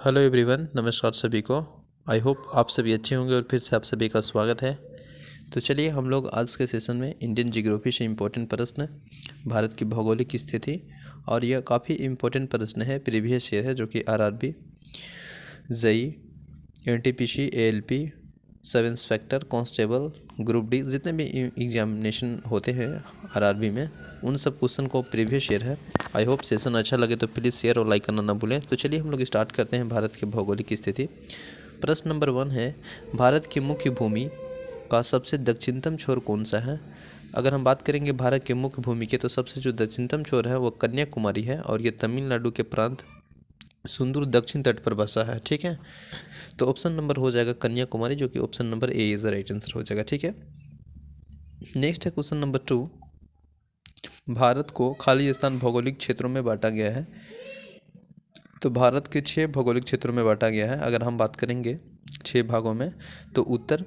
Hello everyone, नमस्कार सभी को। आई होप आप सभी अच्छे होंगे और फिर से आप सभी का स्वागत है। तो चलिए हम लोग आज के सेशन में इंडियन जियोग्राफी से इम्पोर्टेंट प्रश्न, भारत की भौगोलिक स्थिति, और यह काफ़ी इम्पोर्टेंट प्रश्न है, प्रीवियस ईयर है, जो कि RRB, JE, NTPC, ALP, sub inspector, constable, group D, जितने भी एग्जामिनेशन होते हैं आरआरबी में, उन सब क्वेश्चन को प्रीवियस ईयर है। आई होप सेशन अच्छा लगे तो प्लीज़ शेयर और लाइक करना ना भूलें। तो चलिए हम लोग स्टार्ट करते हैं भारत की भौगोलिक स्थिति। प्रश्न नंबर 1 है, भारत की मुख्य भूमि का सबसे दक्षिणतम छोर कौन सा है? अगर हम बात करेंगे भारत के मुख्य भूमि के, तो सबसे जो दक्षिणतम छोर है वो कन्याकुमारी है, और ये तमिलनाडु के प्रांत सुंदर दक्षिण तट पर बसा है। ठीक है, तो ऑप्शन नंबर हो जाएगा कन्याकुमारी, जो कि option number A is the right answer हो जाएगा। ठीक है, नेक्स्ट है क्वेश्चन नंबर 2, भारत को खाली स्थान भौगोलिक क्षेत्रों में बांटा गया है। तो भारत के 6 भौगोलिक क्षेत्रों में बांटा गया है। अगर हम बात करेंगे 6 भागों में, तो उत्तर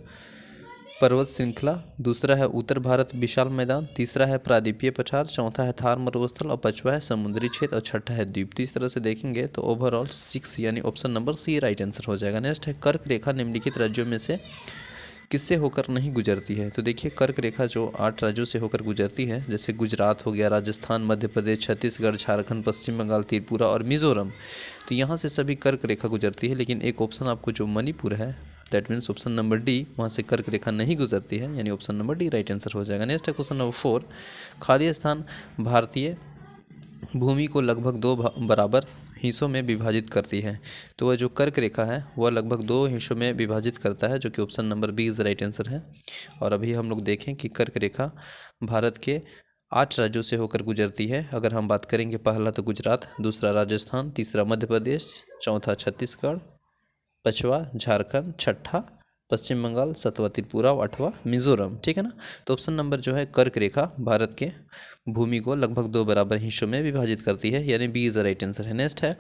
पर्वत श्रृंखला, दूसरा है उत्तर भारत विशाल मैदान, तीसरा है प्रायद्वीपीय पठार, चौथा है थार मरुस्थल, और पांचवा है समुद्री क्षेत्र, और छठा है द्वीप। तो इस तरह से देखेंगे तो ओवरऑल 6, यानी option number C right answer हो जाएगा। नेक्स्ट है कर्क रेखा निम्नलिखित राज्यों में से किससे होकर नहीं गुजरती है? तो देखिए, कर्क रेखा जो 8 राज्यों से होकर गुजरती है, जैसे गुजरात हो गया, राजस्थान, मध्य प्रदेश, छत्तीसगढ़, झारखंड, पश्चिम बंगाल, त्रिपुरा और मिजोरम, तो यहाँ से सभी कर्क रेखा गुजरती है। लेकिन एक ऑप्शन आपको जो मणिपुर है, that means option number D, वहाँ से कर्क रेखा नहीं गुजरती है, यानी option number D right answer हो जाएगा। नेक्स्ट है क्वेश्चन नंबर 4, खाली स्थान भारतीय भूमि को लगभग 2 बराबर हिस्सों में विभाजित करती है। तो वह जो कर्क रेखा है वह लगभग 2 हिस्सों में विभाजित करता है, जो कि option number B is right answer है। और अभी हम लोग देखें कि कर्क रेखा भारत के 8 राज्यों से होकर गुजरती है। अगर हम बात करेंगे, पहला तो गुजरात, दूसरा राजस्थान, तीसरा मध्य प्रदेश, चौथा छत्तीसगढ़, पांचवा झारखंड, छठा पश्चिम बंगाल, सातवां त्रिपुरा और आठवां मिजोरम। ठीक है ना, तो ऑप्शन नंबर जो है कर्क रेखा भारत के भूमि को लगभग 2 बराबर हिस्सों में विभाजित करती है, यानी B is the right answer है। नेक्स्ट है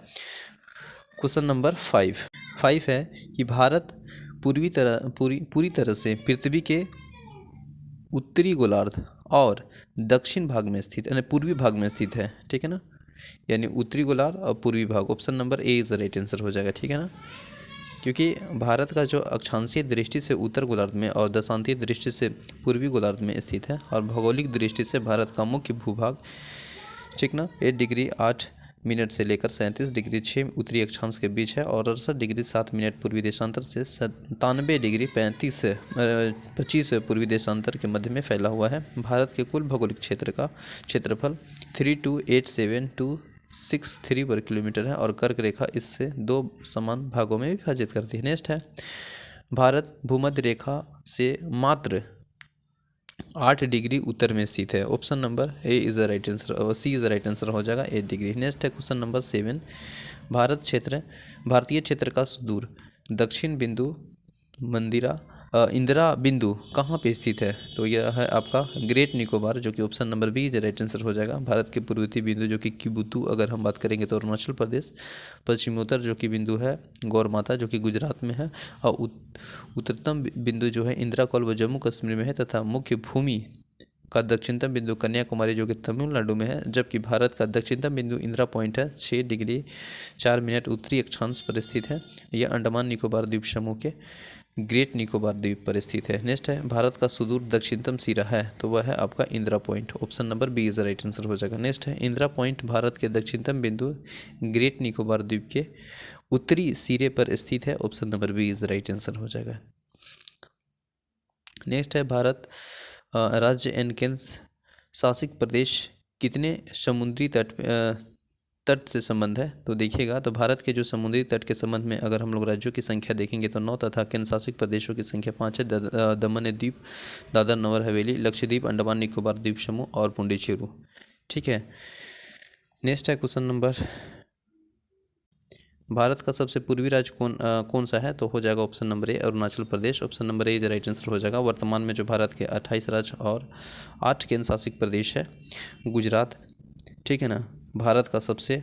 क्वेश्चन नंबर 5 है कि भारत पूरी तरह से पृथ्वी के उत्तरी गोलार्ध और दक्षिण भाग में स्थित, यानी पूर्वी भाग में स्थित है। ठीक है ना, यानी उत्तरी गोलार्ध और पूर्वी भाग, option number A is the right answer हो जाएगा। ठीक है ना, क्योंकि भारत का जो अक्षांशीय दृष्टि से उत्तर गोलार्ध में और दशांतीय दृष्टि से पूर्वी गोलार्ध में स्थित है, और भौगोलिक दृष्टि से भारत का मुख्य भूभाग, ठीक ना, 8 डिग्री 8 मिनट से लेकर 37 डिग्री 6 उत्तरी अक्षांश के बीच है, और 68 डिग्री 7 मिनट पूर्वी देशांतर से 97 डिग्री 25 पूर्वी देशांतर के मध्य में फैला हुआ है। भारत के कुल भौगोलिक क्षेत्र का क्षेत्रफल 3287263 वर्ग किलोमीटर है, और कर्क रेखा इससे 2 समान भागों में विभाजित करती है। नेक्स्ट है, भारत भूमध्य रेखा से मात्र 8 डिग्री उत्तर में स्थित है। Option number A is the right answer, और सी इज द राइट आंसर हो जाएगा 8 डिग्री। नेक्स्ट है क्वेश्चन नंबर 7, भारतीय क्षेत्र का सुदूर दक्षिण बिंदु इंदिरा बिंदु कहाँ पे स्थित है? तो यह है आपका ग्रेट निकोबार, जो कि option number B is right answer हो जाएगा। भारत के पूर्वोत्तरी बिंदु जो कि किबुतु, अगर हम बात करेंगे तो अरुणाचल प्रदेश, पश्चिमोत्तर जो कि बिंदु है गौरमाता, जो कि गुजरात में है, और उत्तरतम बिंदु जो है इंदिरा कॉल वो जम्मू कश्मीर में है, तथा मुख्य भूमि का दक्षिणतम बिंदु कन्याकुमारी जो कि तमिलनाडु में है। जबकि भारत का दक्षिणतम बिंदु इंदिरा पॉइंट है, 6 डिग्री 4 मिनट उत्तरी अक्षांश पर स्थित है। यह अंडमान निकोबार द्वीप समूह के ग्रेट निकोबार द्वीप पर स्थित है। नेक्स्ट है, भारत का सुदूर दक्षिणतम सिरा है, तो वह है आपका Indira Point, option number B is right answer हो जाएगा। नेक्स्ट है, इंदिरा पॉइंट भारत के दक्षिणतम बिंदु ग्रेट निकोबार द्वीप के उत्तरी सिरे पर स्थित है, option number B is right answer हो जाएगा। नेक्स्ट है, भारत राज्य एंड केंद्र शासित प्रदेश कितने समुद्री तट से संबंध है? तो देखिएगा, तो भारत के जो समुद्री तट के संबंध में अगर हम लोग राज्यों की संख्या देखेंगे तो 9, तथा केंद्र शासित प्रदेशों की संख्या 5 है। दमन द्वीप, दादर नगर हवेली, लक्षद्वीप, अंडमान निकोबार द्वीप समूह और पुडुचेरी। ठीक है, नेक्स्ट है क्वेश्चन नंबर, भारत का सबसे पूर्वी राज्य कौन सा है? तो हो जाएगा option number A Arunachal Pradesh, option number A is right answer हो जाएगा। वर्तमान में जो भारत के 28 राज्य और 8 केंद्र शासित प्रदेश है, गुजरात, ठीक है ना, भारत का सबसे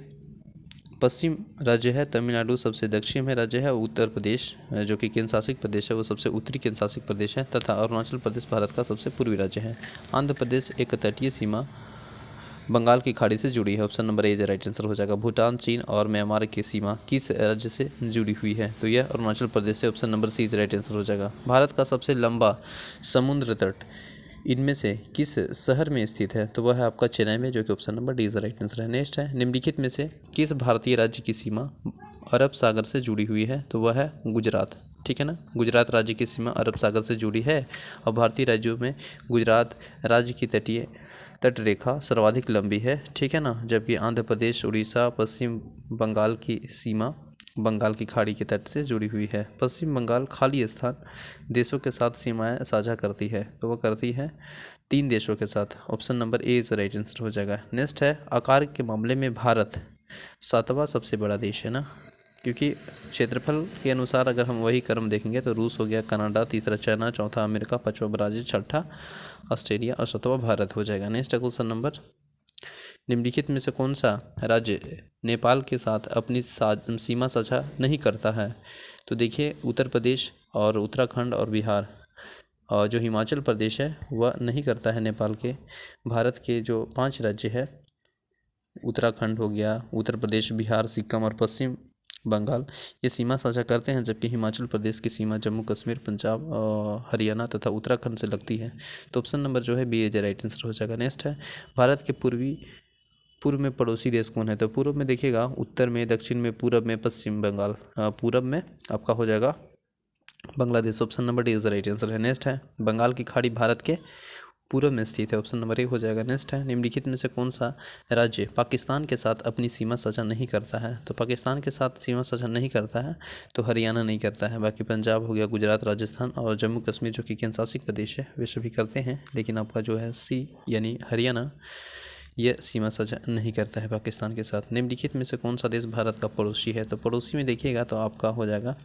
पश्चिम राज्य है, तमिलनाडु सबसे दक्षिण में राज्य है, उत्तर प्रदेश जो कि केंद्र शासित प्रदेश है वो सबसे उत्तरी केंद्र शासित प्रदेश है, तथा अरुणाचल प्रदेश भारत का सबसे पूर्वी राज्य है। आंध्र प्रदेश एक तटीय सीमा बंगाल की खाड़ी से जुड़ी है। Option number A right answer हो जाएगा। भूटान, चीन और म्यांमार की सीमा किस राज्य से जुड़ी हुई है? तो यह अरुणाचल प्रदेश से। Option number C right answer हो जाएगा। भारत का सबसे लंबा समुद्र तट इनमें से किस शहर में स्थित है? तो वह है आपका चेन्नई में, जो कि option number D is right answer है। नेक्स्ट है, निम्नलिखित में से किस भारतीय राज्य की सीमा अरब सागर से जुड़ी हुई है? तो वह है गुजरात। ठीक है ना, गुजरात राज्य की सीमा अरब सागर से जुड़ी है और भारतीय राज्यों में गुजरात राज्य की तटीय तट रेखा सर्वाधिक लंबी है। ठीक है ना, जबकि आंध्र प्रदेश, उड़ीसा, पश्चिम बंगाल की सीमा बंगाल की खाड़ी के तट से जुड़ी हुई है। पश्चिम बंगाल खाली स्थान देशों के साथ सीमाएं साझा करती है, तो वह करती है 3 देशों के साथ। Option number A is right answer हो जाएगा। नेक्स्ट है, आकार के मामले में भारत 7वां सबसे बड़ा देश है ना, क्योंकि क्षेत्रफल के अनुसार अगर हम वही क्रम देखेंगे तो रूस हो गया, कनाडा, तीसरा चाइना, चौथा अमेरिका, पाँचवा ब्राज़ील, छठा ऑस्ट्रेलिया और 7वां भारत हो जाएगा। नेक्स्ट है क्वेश्चन नंबर, निम्नलिखित में से कौन सा राज्य नेपाल के साथ अपनी सीमा साझा नहीं करता है? तो देखिए, उत्तर प्रदेश और उत्तराखंड और बिहार, और जो हिमाचल प्रदेश है वह नहीं करता है नेपाल के। भारत के जो 5 राज्य है, उत्तराखंड हो गया, उत्तर प्रदेश, बिहार, सिक्किम और पश्चिम बंगाल, ये सीमा साझा करते हैं, जबकि हिमाचल प्रदेश की सीमा जम्मू कश्मीर, पंजाब, हरियाणा तथा उत्तराखंड से लगती है। तो ऑप्शन नंबर जो है बी इज राइट आंसर हो जाएगा। नेक्स्ट है, भारत के पूर्व में पड़ोसी देश कौन है? तो पूर्व में देखिएगा, उत्तर में, दक्षिण में, पूरब में पश्चिम बंगाल, पूरब में आपका हो जाएगा Bangladesh. Option number D is right answer है। नेक्स्ट है, बंगाल की खाड़ी भारत के पूर्व में स्थित है। ऑप्शन नंबर ए हो जाएगा। नेक्स्ट है, निम्नलिखित में से कौन सा राज्य पाकिस्तान के साथ अपनी सीमा साझा नहीं करता है? तो पाकिस्तान के साथ सीमा साझा नहीं करता है तो हरियाणा नहीं करता है, बाकी पंजाब हो गया, गुजरात, राजस्थान और जम्मू कश्मीर जो कि केंद्र शासित प्रदेश है वे सभी करते हैं, लेकिन आपका जो है सी यानी हरियाणा यह सीमा साझा नहीं करता है पाकिस्तान के साथ। निम्नलिखित में से कौन सा देश भारत का पड़ोसी है? तो पड़ोसी में देखिएगा तो आपका हो जाएगा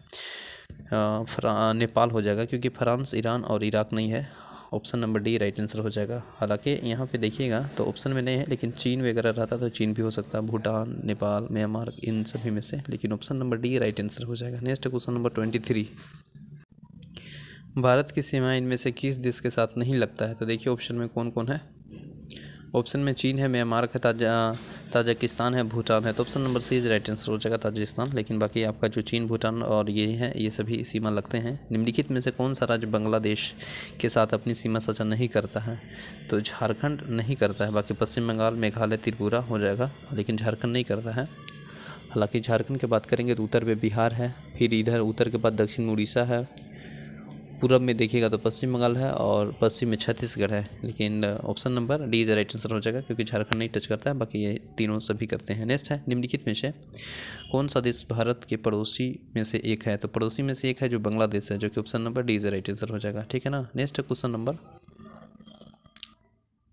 नेपाल हो जाएगा, क्योंकि फ्रांस, ईरान और इराक नहीं है। Option number D right answer हो जाएगा। हालांकि यहाँ पे देखिएगा तो ऑप्शन में नहीं है, लेकिन चीन वगैरह रहता तो चीन भी हो सकता है, भूटान, नेपाल, म्यांमार, इन सभी में से, लेकिन option number D right answer हो जाएगा। नेक्स्ट क्वेश्चन नंबर 23, भारत की सीमा इनमें से किस देश के साथ नहीं लगता है? तो देखिए ऑप्शन में कौन कौन है। ऑप्शन में चीन है, म्यांमार है, ताजिकिस्तान है, भूटान है। तो option number C is right answer हो जाएगा, ताजिकिस्तान। लेकिन बाकी आपका जो चीन, भूटान और ये है, ये सभी सीमा लगते हैं। निम्नलिखित में से कौन सा राज्य बांग्लादेश के साथ अपनी सीमा साझा नहीं करता है? तो झारखंड नहीं करता है, बाकी पश्चिम बंगाल, मेघालय, त्रिपुरा हो जाएगा, लेकिन झारखंड नहीं करता है। हालांकि झारखंड की बात करेंगे तो उत्तर में बिहार है, फिर इधर उत्तर के बाद दक्षिण में उड़ीसा है, पूरब में देखिएगा तो पश्चिम बंगाल है और पश्चिम में छत्तीसगढ़ है, लेकिन option number D is right answer हो जाएगा, क्योंकि झारखंड नहीं टच करता है, बाकी ये तीनों सभी करते हैं। नेक्स्ट है, निम्नलिखित में से कौन सा देश भारत के पड़ोसी में से एक है? तो पड़ोसी में से एक है जो बांग्लादेश है, जो कि option number D is right answer हो जाएगा। ठीक है ना। नेक्स्ट क्वेश्चन नंबर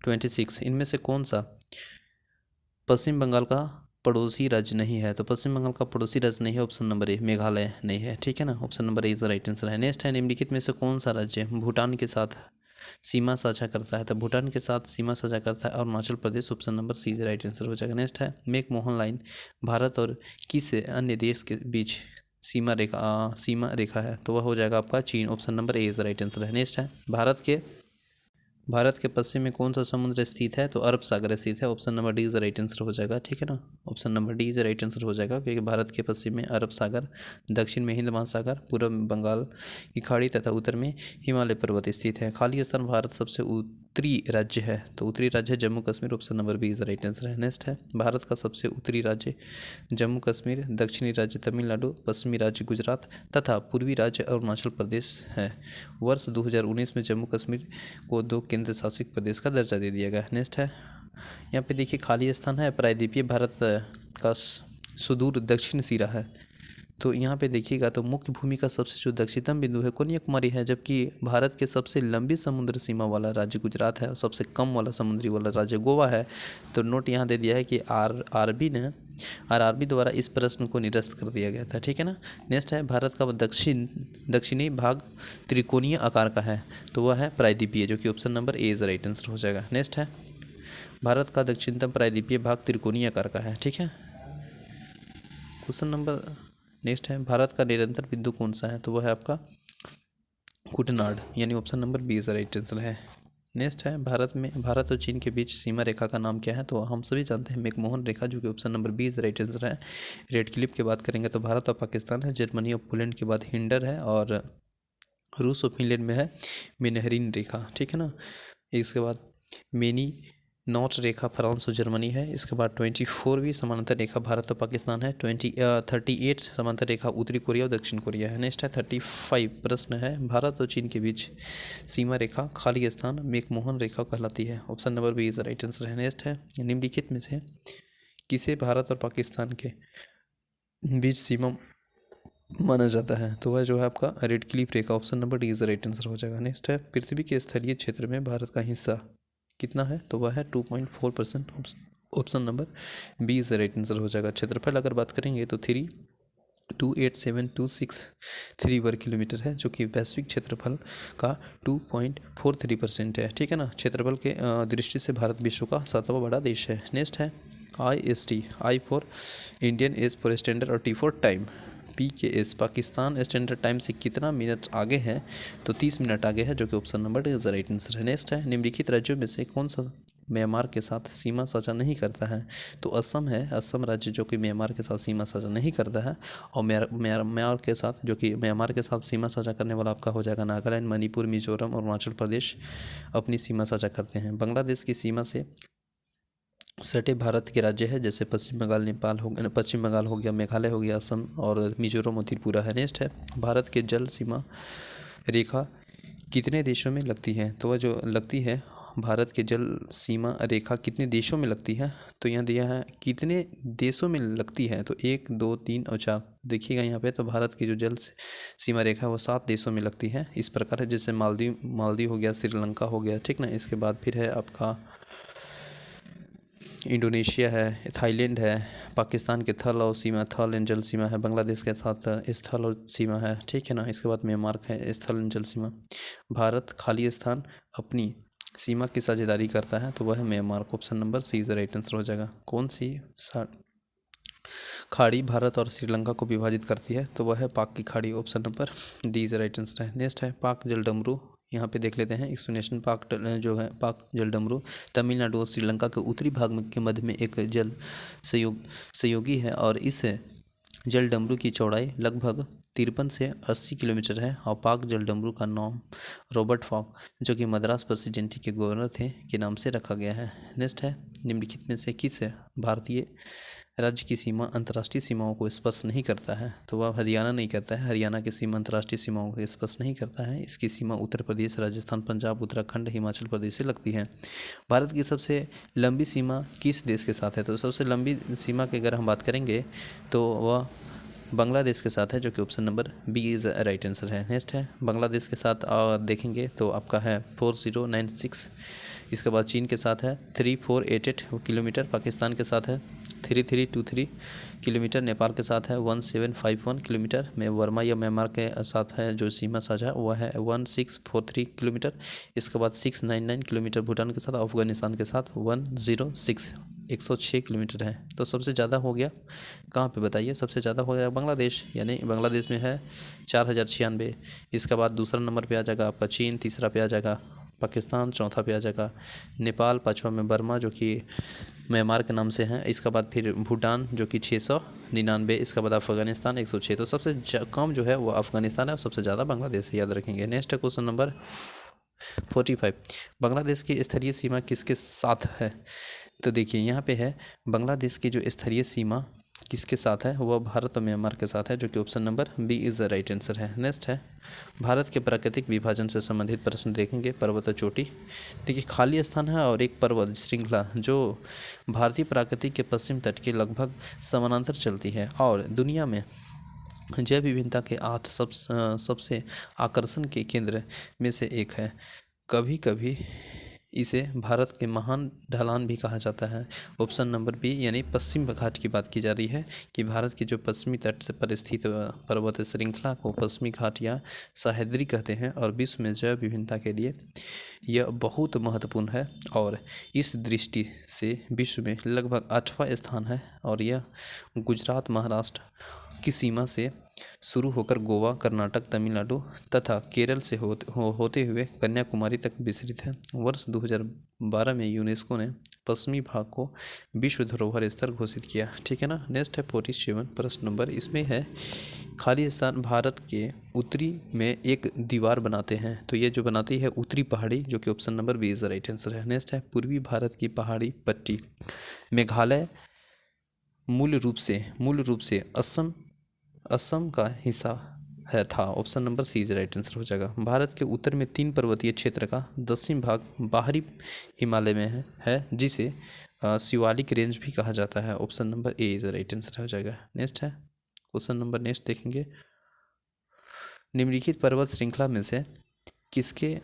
26, इनमें से कौन सा पश्चिम बंगाल का पड़ोसी राज्य नहीं है? तो पश्चिम बंगाल का पड़ोसी राज्य नहीं है, ऑप्शन नंबर ए, मेघालय नहीं है। ठीक है ना, option number A is right answer है। नेक्स्ट है, निम्नलिखित में से कौन सा राज्य भूटान के साथ सीमा साझा करता है? तो भूटान के साथ सीमा साझा करता है Arunachal Pradesh. Option number C is right answer हो जाएगा। नेक्स्ट है, मेक मोहन लाइन भारत और किस अन्य देश के बीच सीमा रेखा है? तो वह हो जाएगा आपका चीन। Option number A is right answer है। नेक्स्ट है, भारत के पश्चिम में कौन सा समुद्र स्थित है? तो अरब सागर स्थित है। Option number D is right answer हो जाएगा। ठीक है ना, option number D is right answer हो जाएगा, क्योंकि भारत के पश्चिम में अरब सागर, दक्षिण में हिंद महासागर, पूर्व में बंगाल की खाड़ी तथा उत्तर में हिमालय पर्वत स्थित है। खाली स्थान भारत सबसे उत्तरी राज्य है, तो उत्तरी राज्य है Jammu Kashmir. Option number B is right answer है। नेक्स्ट है, भारत का सबसे उत्तरी राज्य जम्मू कश्मीर, दक्षिणी राज्य तमिलनाडु, पश्चिमी राज्य गुजरात तथा पूर्वी राज्य अरुणाचल प्रदेश है। वर्ष 2019 में जम्मू कश्मीर को 2 केंद्र शासित प्रदेश का दर्जा दे दिया गया। नेक्स्ट है, यहाँ पे देखिए खाली स्थान है, प्रायद्वीपीय भारत का सुदूर दक्षिण सिरा है। तो यहाँ पे देखिएगा तो मुख्य भूमि का सबसे जो दक्षिणतम बिंदु है कन्याकुमारी है, जबकि भारत के सबसे लंबी समुद्र सीमा वाला राज्य गुजरात है और सबसे कम वाला समुद्री वाला राज्य गोवा है। तो नोट यहाँ दे दिया है कि आरआरबी द्वारा इस प्रश्न को निरस्त कर दिया गया था। ठीक है ना। नेक्स्ट है, भारत का दक्षिणी भाग त्रिकोणीय आकार का है, तो वह है प्रायद्वीपीय, जो कि option number A is right answer हो जाएगा। नेक्स्ट है, भारत का दक्षिणतम प्रायद्वीपीय भाग त्रिकोणीय आकार का है। ठीक है। क्वेश्चन नंबर नेक्स्ट है, भारत का निरंतर बिंदु कौन सा है? तो वह है आपका कुटनाड, यानी option number B is right answer है। नेक्स्ट है, भारत और चीन के बीच सीमा रेखा का नाम क्या है? तो हम सभी जानते हैं मैकमोहन रेखा, जो कि option number B is right answer है। रेड क्लिफ की बात करेंगे तो भारत और पाकिस्तान है। जर्मनी और पोलैंड के बाद हिंडर है, और रूस और फिनलैंड में है मेनहरीन रेखा, ठीक है ना। इसके बाद मेनी नॉर्थ रेखा फ्रांस और जर्मनी है। इसके बाद 24वीं समांतर रेखा भारत और पाकिस्तान है। 38 समांतर रेखा उत्तरी कोरिया और दक्षिण कोरिया है। नेक्स्ट है 35 प्रश्न है, भारत और चीन के बीच सीमा रेखा खालिस्तान मैकमोहन रेखा कहलाती है। Option number B is right answer है। नेक्स्ट है, निम्नलिखित में से किसे भारत और पाकिस्तान के बीच सीमा माना जाता है? तो वह जो है आपका red Cliff Rekha, option number D is right answer हो जाएगा। नेक्स्ट है, पृथ्वी के स्थलीय क्षेत्र में भारत का हिस्सा कितना है? तो वह है 2.4%, option number B is right answer हो जाएगा। क्षेत्रफल अगर बात करेंगे तो 3287263 वर्ग किलोमीटर है, जो कि वैश्विक क्षेत्रफल का 2.43% है, ठीक है ना। क्षेत्रफल के दृष्टि से भारत विश्व का 7वां बड़ा देश है। नेक्स्ट है IST, I for Indian, S for standard और T for time. PKS Pakistan standard time से कितना मिनट आगे है? तो 30 मिनट आगे है, जो कि option number D is right answer है। नेक्स्ट है, निम्नलिखित राज्यों में से कौन सा म्यांमार के साथ सीमा साझा नहीं करता है? तो असम है, असम राज्य जो कि म्यांमार के साथ सीमा साझा नहीं करता है। और म्यांमार के साथ, जो कि म्यांमार के साथ सीमा साझा करने वाला आपका हो जाएगा नागालैंड, मणिपुर, मिजोरम और अरुणाचल प्रदेश अपनी सीमा साझा करते हैं। बांग्लादेश की सीमा से सटे भारत के राज्य है, जैसे पश्चिम बंगाल, पश्चिम बंगाल हो गया, मेघालय हो गया, असम और मिजोरम और त्रिपुरा है। नेक्स्ट है, भारत के जल सीमा रेखा कितने देशों में लगती है? तो वह जो लगती है, भारत के जल सीमा रेखा कितने देशों में लगती है? तो यहाँ दिया है कितने देशों में लगती है, तो 1, 2, 3 और 4 देखिएगा यहाँ पे। तो भारत की जो जल सीमा रेखा है वो 7 देशों में लगती है। इस प्रकार है, जैसे मालदीव हो गया, श्रीलंका हो गया, ठीक ना। इसके बाद फिर है आपका इंडोनेशिया है, थाईलैंड है, पाकिस्तान के थल और सीमा, थल एंड जल सीमा है, बांग्लादेश के साथ स्थल और सीमा है, ठीक है ना। इसके बाद म्यांमार है स्थल एंड जल सीमा। भारत खालिस्तान अपनी सीमा की साझेदारी करता है, तो वह है Myanmar. Option number C is right answer हो जाएगा। कौन सी खाड़ी भारत और श्रीलंका को विभाजित करती है? तो वह है पाक की खाड़ी, option number D is right answer है। नेक्स्ट है, पाक जलडमरू, यहाँ पे देख लेते हैं एक्सप्लेनेशन। जो है पाक जलडमरू तमिलनाडु और श्रीलंका के उत्तरी भाग के मध्य में एक जल सहयोगी है, और इस जलडमरू की चौड़ाई लगभग 53 से 80 किलोमीटर है। और पाक जलडमरू का नाम रॉबर्ट फॉक, जो कि मद्रास प्रेसिडेंसी के गवर्नर थे, के नाम से रखा गया है। नेक्स्ट है, निम्नलिखित में से किस भारतीय राज्य की सीमा अंतर्राष्ट्रीय सीमाओं को स्पर्श नहीं करता है? तो वह हरियाणा नहीं करता है। हरियाणा की सीमा अंतर्राष्ट्रीय सीमाओं को स्पर्श नहीं करता है। इसकी सीमा उत्तर प्रदेश, राजस्थान, पंजाब, उत्तराखंड, हिमाचल प्रदेश से लगती है। भारत की सबसे लंबी सीमा किस देश के साथ है? तो सबसे लंबी सीमा की अगर हम बात करेंगे तो वह बांग्लादेश के साथ है, जो कि option number B is right answer है। नेक्स्ट है, बांग्लादेश के साथ देखेंगे तो आपका है 4096। इसके बाद चीन के साथ है 3488 किलोमीटर, पाकिस्तान के साथ है 3323 किलोमीटर, नेपाल के साथ है 1751 किलोमीटर, में वर्मा या म्यांमार के साथ है जो सीमा साझा वह है 1643 किलोमीटर। इसके बाद 699 किलोमीटर भूटान के साथ, अफगानिस्तान के साथ 106 किलोमीटर है। तो सबसे ज़्यादा हो गया कहाँ पे बताइए? सबसे ज़्यादा हो गया बांग्लादेश, यानी बांग्लादेश में है 4096। इसके बाद दूसरा नंबर पे आ जाएगा आपका चीन, तीसरा पे आ जाएगा पाकिस्तान, चौथा पे आ जाएगा नेपाल, पाँचवा में बर्मा जो कि म्यांमार के नाम से है। इसके बाद फिर भूटान जो कि 699। इसके बाद अफगानिस्तान 106। तो सबसे कम जो है वो अफगानिस्तान है और सबसे ज़्यादा बांग्लादेश है, याद रखेंगे। नेक्स्ट है क्वेश्चन नंबर 45, बांग्लादेश की स्थलीय सीमा किसके साथ है? तो देखिए यहाँ पे है, बांग्लादेश की जो स्थलीय सीमा किसके साथ है, वह भारत और म्यांमार के साथ है, जो कि option number B is the right answer है। नेक्स्ट है, भारत के प्राकृतिक विभाजन से संबंधित प्रश्न देखेंगे। पर्वत और चोटी, देखिए खाली स्थान है और एक पर्वत श्रृंखला जो भारतीय प्राकृतिक के पश्चिम तट के लगभग समानांतर चलती है और दुनिया में जैव विविधता के 8 सबसे आकर्षण के केंद्र में से एक है। कभी कभी इसे भारत के महान ढलान भी कहा जाता है। ऑप्शन नंबर बी, यानी पश्चिम घाट की बात की जा रही है कि भारत के जो पश्चिमी तट से पर स्थित पर्वत श्रृंखला को पश्चिमी घाट या सह्याद्री कहते हैं, और विश्व में जैव विभिन्नता के लिए यह बहुत महत्वपूर्ण है और इस दृष्टि से विश्व में लगभग 8वां स्थान है। और यह गुजरात, महाराष्ट्र की सीमा से शुरू होकर गोवा, कर्नाटक, तमिलनाडु तथा केरल से होते हुए कन्याकुमारी तक विस्तृत है। वर्ष 2012 में यूनेस्को ने पश्चिमी भाग को विश्व धरोहर स्थल घोषित किया। ठीक है ना। नेक्स्ट है 47 प्रश्न नंबर, इसमें है खाली स्थान भारत के उत्तरी में एक दीवार बनाते हैं, तो ये जो बनाती है उत्तरी पहाड़ी, जो कि option number B is the right answer है। नेक्स्ट है पूर्वी भारत की पहाड़ी पट्टी मेघालय मूल रूप से असम का हिस्सा है था। Option number C is right answer हो जाएगा। भारत के उत्तर में 3 पर्वतीय क्षेत्र का दक्षिण भाग बाहरी हिमालय में है जिसे शिवालिक रेंज भी कहा जाता है। Option number A is right answer हो जाएगा। नेक्स्ट है क्वेश्चन नंबर, नेक्स्ट देखेंगे, निम्नलिखित पर्वत श्रृंखला में से किसके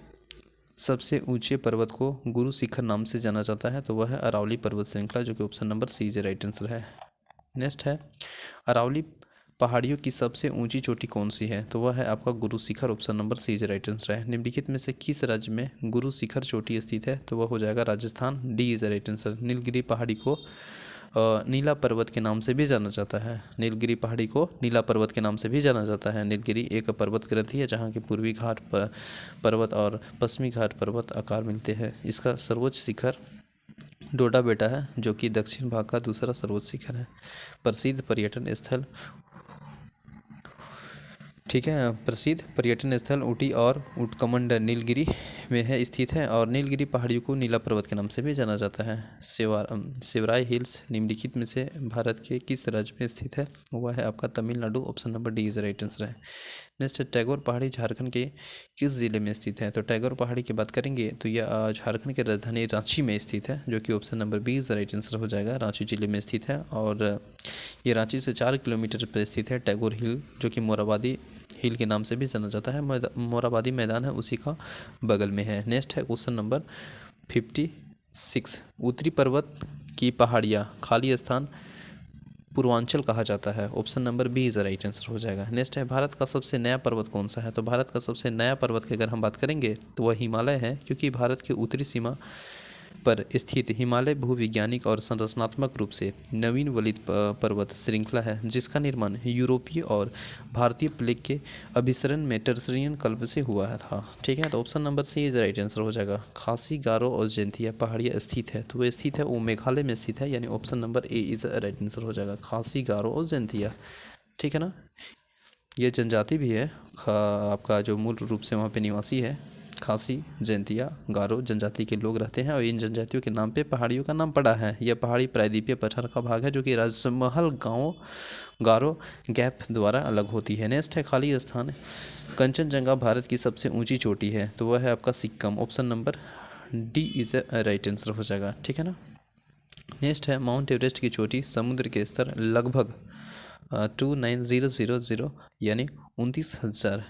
सबसे ऊंचे पर्वत को गुरु शिखर नाम से जाना जाता है, तो वह है अरावली पर्वत श्रृंखला, जो कि option number C is right answer है। नेक्स्ट है अरावली पहाड़ियों की सबसे ऊंची चोटी कौन सी है, तो वह है आपका Guru Shikhar, option number C is right answer है। निम्नलिखित में से किस राज्य में गुरु शिखर चोटी स्थित है, तो वह हो जाएगा Rajasthan, D is right answer. Nilgiri पहाड़ी को नीला पर्वत के नाम से भी जाना जाता है। नीलगिरी पहाड़ी को नीला पर्वत के नाम से भी जाना जाता है। नीलगिरी एक पर्वत ग्रंथि है जहाँ के पूर्वी घाट पर्वत और पश्चिमी घाट पर्वत आकार मिलते हैं। इसका सर्वोच्च शिखर डोडा बेटा है, जो कि दक्षिण भाग का दूसरा सर्वोच्च शिखर है। प्रसिद्ध पर्यटन स्थल, ठीक है, प्रसिद्ध पर्यटन स्थल ऊटी और ऊटकमंड नीलगिरी में है स्थित है, और नीलगिरी पहाड़ियों को नीला पर्वत के नाम से भी जाना जाता है। शिवराय हिल्स निम्नलिखित में से भारत के किस राज्य में स्थित है, वह है आपका Tamil Nadu, option number D is right answer है। नेक्स्ट टैगोर पहाड़ी झारखंड के किस जिले में स्थित है, तो टैगोर पहाड़ी की बात करेंगे तो यह झारखंड के राजधानी रांची में स्थित है, जो कि option number B is right answer हो जाएगा। रांची जिले में स्थित है और ये रांची से 4 किलोमीटर पर स्थित है। टैगोर हिल, जो कि मोराबादी हिल के नाम से भी जाना जाता है, मोराबादी मैदान है उसी का बगल में है। नेक्स्ट है क्वेश्चन नंबर 56, उत्तरी पर्वत की पहाड़ियाँ खाली स्थान पूर्वांचल कहा जाता है, option number B is right answer हो जाएगा। नेक्स्ट है भारत का सबसे नया पर्वत कौन सा है, तो भारत का सबसे नया पर्वत की अगर हम बात करेंगे तो वह हिमालय है, क्योंकि भारत की उत्तरी सीमा पर स्थित हिमालय भूविज्ञानिक और संरचनात्मक रूप से नवीन वलित पर्वत श्रृंखला है, जिसका निर्माण यूरोपीय और भारतीय प्लेग के अभिसरण में टर्सरियन कल्प से हुआ था। ठीक है, तो option number C is right answer हो जाएगा। खासी, गारो और जैंतिया पहाड़ियाँ स्थित है, तो वो स्थित है, वो मेघालय में स्थित है, यानी option number A is right answer हो जाएगा। खासी, गारो और जैंतिया, ठीक है ना। ये जनजाति भी है आपका, जो मूल रूप से वहाँ पे निवासी है। खासी, जैंतिया, गारो जनजाति के लोग रहते हैं और इन जनजातियों के नाम पे पहाड़ियों का नाम पड़ा है। यह पहाड़ी प्रायद्वीपीय पठार का भाग है, जो कि राजमहल गाँव गारो गैप द्वारा अलग होती है। नेक्स्ट है खाली स्थान, कंचनजंगा भारत की सबसे ऊंची चोटी है, तो वह है आपका Sikkim, option number D is right answer हो जाएगा। ठीक है ना। नेक्स्ट है माउंट एवरेस्ट की चोटी समुद्र के स्तर लगभग 29,000 यानी 29,000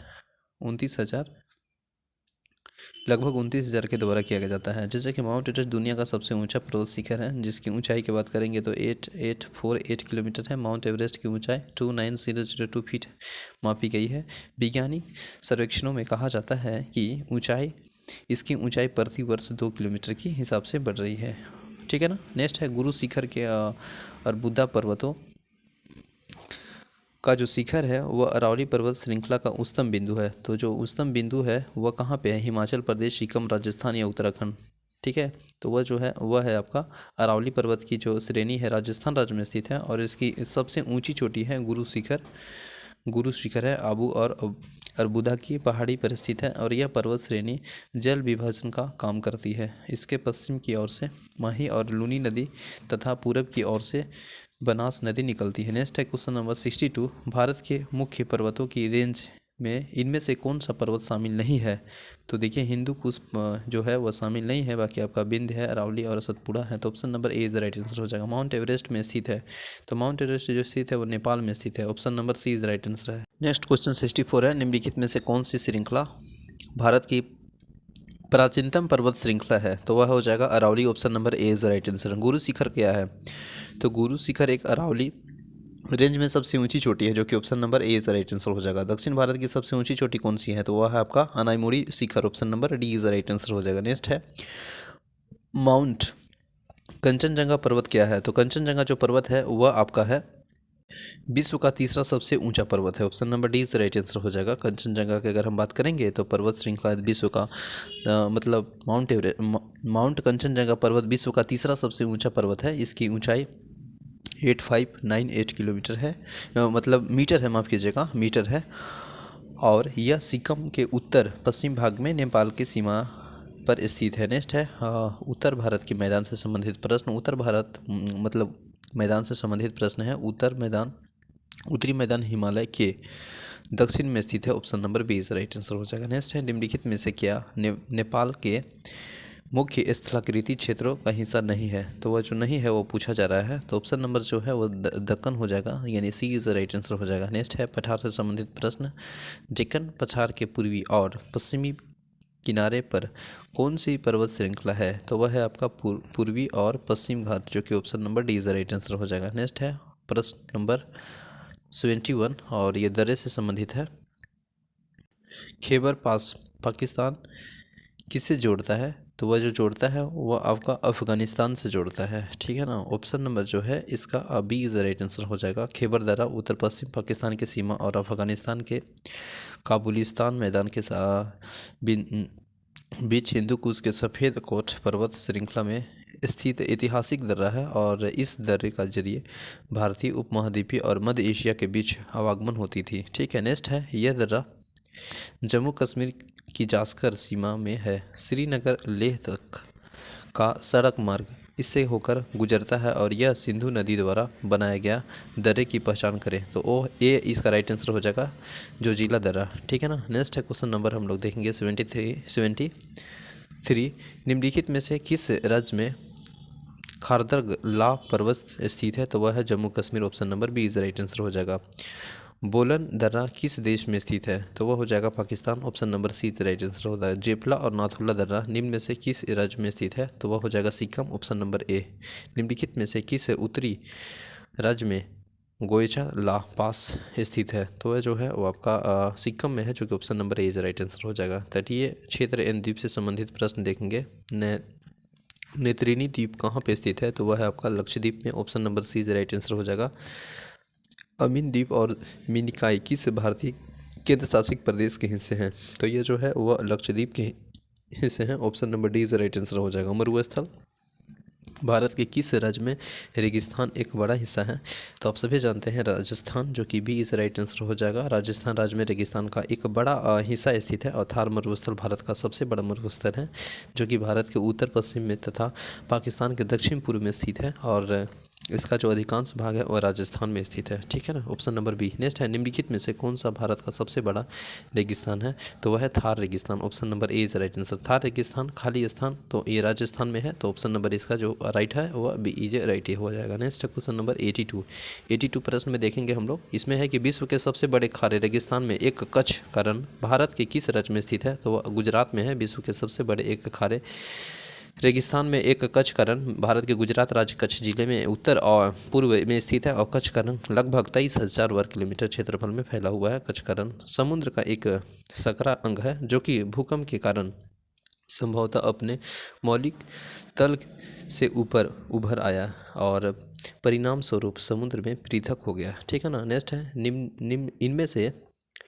लगभग 29,000 के द्वारा किया जाता है। जैसे कि माउंट एवरेस्ट दुनिया का सबसे ऊंचा पर्वत शिखर है, जिसकी ऊंचाई की बात करेंगे तो 8848 किलोमीटर है। माउंट एवरेस्ट की ऊंचाई 29,002 फीट मापी गई है। वैज्ञानिक सर्वेक्षणों में कहा जाता है कि इसकी ऊंचाई प्रति वर्ष 2 किलोमीटर के हिसाब से बढ़ रही है। ठीक है ना। नेक्स्ट है गुरु शिखर के अर्बुदा पर्वतों का जो शिखर है वह अरावली पर्वत श्रृंखला का उच्चतम बिंदु है। तो जो उच्चतम बिंदु है वह कहाँ पे है, हिमाचल प्रदेश, सिक्किम, राजस्थान या उत्तराखंड। ठीक है, तो वह जो है वह है आपका अरावली पर्वत की जो श्रेणी है राजस्थान राज्य में स्थित है, और इसकी सबसे ऊंची चोटी है गुरु शिखर है आबू और अरबुदा की पहाड़ी पर स्थित है, और यह पर्वत श्रेणी जल विभाजन का काम करती है। इसके पश्चिम की ओर से माही और लूनी नदी तथा पूरब की ओर से बनास नदी निकलती है। नेक्स्ट है क्वेश्चन नंबर 62, भारत के मुख्य पर्वतों की रेंज में इनमें से कौन सा पर्वत शामिल नहीं है, तो देखिए हिंदू कुश जो है वह शामिल नहीं है, बाकी आपका विंध्य है, अरावली और सतपुड़ा है, तो option number A is the right answer हो जाएगा। माउंट एवरेस्ट में स्थित है, तो माउंट एवरेस्ट जो स्थित है वो नेपाल में स्थित है, option number C is the right answer है। नेक्स्ट क्वेश्चन 64 है, निम्नलिखित में से कौन सी श्रृंखला भारत की प्राचीनतम पर्वत श्रृंखला है, तो वह हो जाएगा Aravalli, option number A is the right answer. Guru Shikhar क्या है, तो गुरु शिखर एक अरावली रेंज में सबसे ऊंची चोटी है, जो कि option number A is the right answer हो जाएगा। दक्षिण भारत की सबसे ऊंची चोटी कौन सी है, तो वह है आपका अनाईमुड़ी शिखर, option number D is the right answer हो जाएगा। नेक्स्ट है माउंट कंचनजंगा पर्वत क्या है, तो कंचनजंगा जो पर्वत है वह आपका है विश्व का तीसरा सबसे ऊंचा पर्वत है? Option number D is right answer हो जाएगा कंचनजंगा की अगर हम बात करेंगे तो पर्वत श्रृंखला विश्व का मतलब माउंट कंचनजंगा पर्वत विश्व का तीसरा सबसे ऊंचा पर्वत है। इसकी ऊंचाई 8598 किलोमीटर है, मतलब मीटर है, माफ़ कीजिएगा मीटर है। और यह सिक्किम के उत्तर पश्चिम भाग में नेपाल की सीमा पर स्थित है। नेक्स्ट है उत्तर भारत के मैदान से संबंधित प्रश्न। उत्तर भारत मतलब मैदान से संबंधित प्रश्न है। उत्तरी मैदान हिमालय के दक्षिण में स्थित है। Option number B is right answer हो जाएगा। नेक्स्ट है निम्नलिखित में से क्या नेपाल के मुख्य स्थलाकृति क्षेत्रों का हिस्सा नहीं है? तो वह जो नहीं है वो पूछा जा रहा है, तो ऑप्शन नंबर जो है वो दक्कन हो जाएगा, यानी सी इज राइट आंसर हो जाएगा। नेक्स्ट है पठार से संबंधित प्रश्न। डेक्कन पठार के पूर्वी और पश्चिमी किनारे पर कौन सी पर्वत श्रृंखला है? तो वह है आपका पूर्वी और पश्चिम घाट, जो कि option number D is right answer हो जाएगा। नेक्स्ट है प्रश्न नंबर 71 और ये दर्रे से संबंधित है। खैबर पास पाकिस्तान किससे जोड़ता है? तो वह जो जोड़ता है वह आपका अफगानिस्तान से जोड़ता है, ठीक है ना। ऑप्शन नंबर जो है इसका बी इज राइट आंसर हो जाएगा। खैबर दर्रा उत्तर पश्चिम पाकिस्तान की सीमा और अफगानिस्तान के काबुलिस्तान मैदान के बीच हिंदू कुश के सफ़ेद कोट पर्वत श्रृंखला में स्थित ऐतिहासिक दर्रा है और इस दर्रे का जरिए भारतीय उपमहाद्वीपीय और मध्य एशिया के बीच आवागमन होती थी, ठीक है। नेक्स्ट है यह दर्रा जम्मू कश्मीर की जास्कर सीमा में है। श्रीनगर लेह तक का सड़क मार्ग इससे होकर गुजरता है और यह सिंधु नदी द्वारा बनाया गया दर्रे की पहचान करें, तो ओ ए इसका राइट आंसर हो जाएगा, जो जिला दर्रा, ठीक है ना। नेक्स्ट है क्वेश्चन नंबर हम लोग देखेंगे 73 निम्नलिखित में से किस राज्य में खारदरला पर्वत स्थित है? तो वह है Jammu Kashmir. Option number B is right answer हो जाएगा। बोलन दर्रा किस देश में स्थित है? तो वह हो जाएगा Pakistan. Option number C right answer होता है। जेपला और नाथुला दर्रा निम्न में से किस राज्य में स्थित है? तो वह हो जाएगा सिक्किम। ऑप्शन नंबर ए। निम्नलिखित में से किस उत्तरी राज्य में गोयचा ला पास स्थित है? तो वह जो है वो आपका सिक्किम में है, जो कि option number A is right answer हो जाएगा। तटीय क्षेत्र एवं द्वीप से संबंधित प्रश्न देखेंगे। नेत्रिनी द्वीप कहाँ पे स्थित है? तो वह है आपका लक्षद्वीप में। Option number C is right answer हो जाएगा। अमीन द्वीप और मिनिकॉय किस भारतीय केंद्र शासित प्रदेश के हिस्से हैं? तो ये जो है वह लक्षद्वीप के हिस्से हैं। Option number D is right answer हो जाएगा। मरुस्थल भारत के किस राज्य में रेगिस्तान एक बड़ा हिस्सा है? तो आप सभी जानते हैं राजस्थान, जो कि बी इस राइट आंसर हो जाएगा। राजस्थान राज्य में रेगिस्तान का एक बड़ा हिस्सा स्थित है और थार मरुस्थल भारत का सबसे बड़ा मरुस्थल है, जो कि भारत के उत्तर पश्चिम में तथा पाकिस्तान के दक्षिण पूर्व में स्थित है और इसका जो अधिकांश भाग है वह राजस्थान में स्थित है, ठीक है ना। Option number B. नेक्स्ट है निम्नलिखित में से कौन सा भारत का सबसे बड़ा रेगिस्तान है? तो वह है थार रेगिस्तान। Option number A is right answer. Thar रेगिस्तान खाली स्थान तो ये राजस्थान में है, तो ऑप्शन नंबर इसका जो राइट है वह बी इज राइट ही हो जाएगा। नेक्स्ट है क्वेश्चन नंबर 82 प्रश्न में देखेंगे हम लोग। इसमें है कि विश्व के सबसे बड़े खारे रेगिस्तान में एक कच्छ का रण भारत के किस राज्य में स्थित है? तो वह गुजरात में है। विश्व के सबसे बड़े एक खारे रेगिस्तान में एक कच्छ का रण भारत के गुजरात राज्य कच्छ जिले में उत्तर और पूर्व में स्थित है और कच्छ का रण लगभग 23,000 वर्ग किलोमीटर क्षेत्रफल में फैला हुआ है। कच्छ का रण समुद्र का एक सकरा अंग है, जो कि भूकंप के कारण संभवतः अपने मौलिक तल से ऊपर उभर आया और परिणाम स्वरूप समुद्र में पृथक हो गया, ठीक है ना। नेक्स्ट है निम्न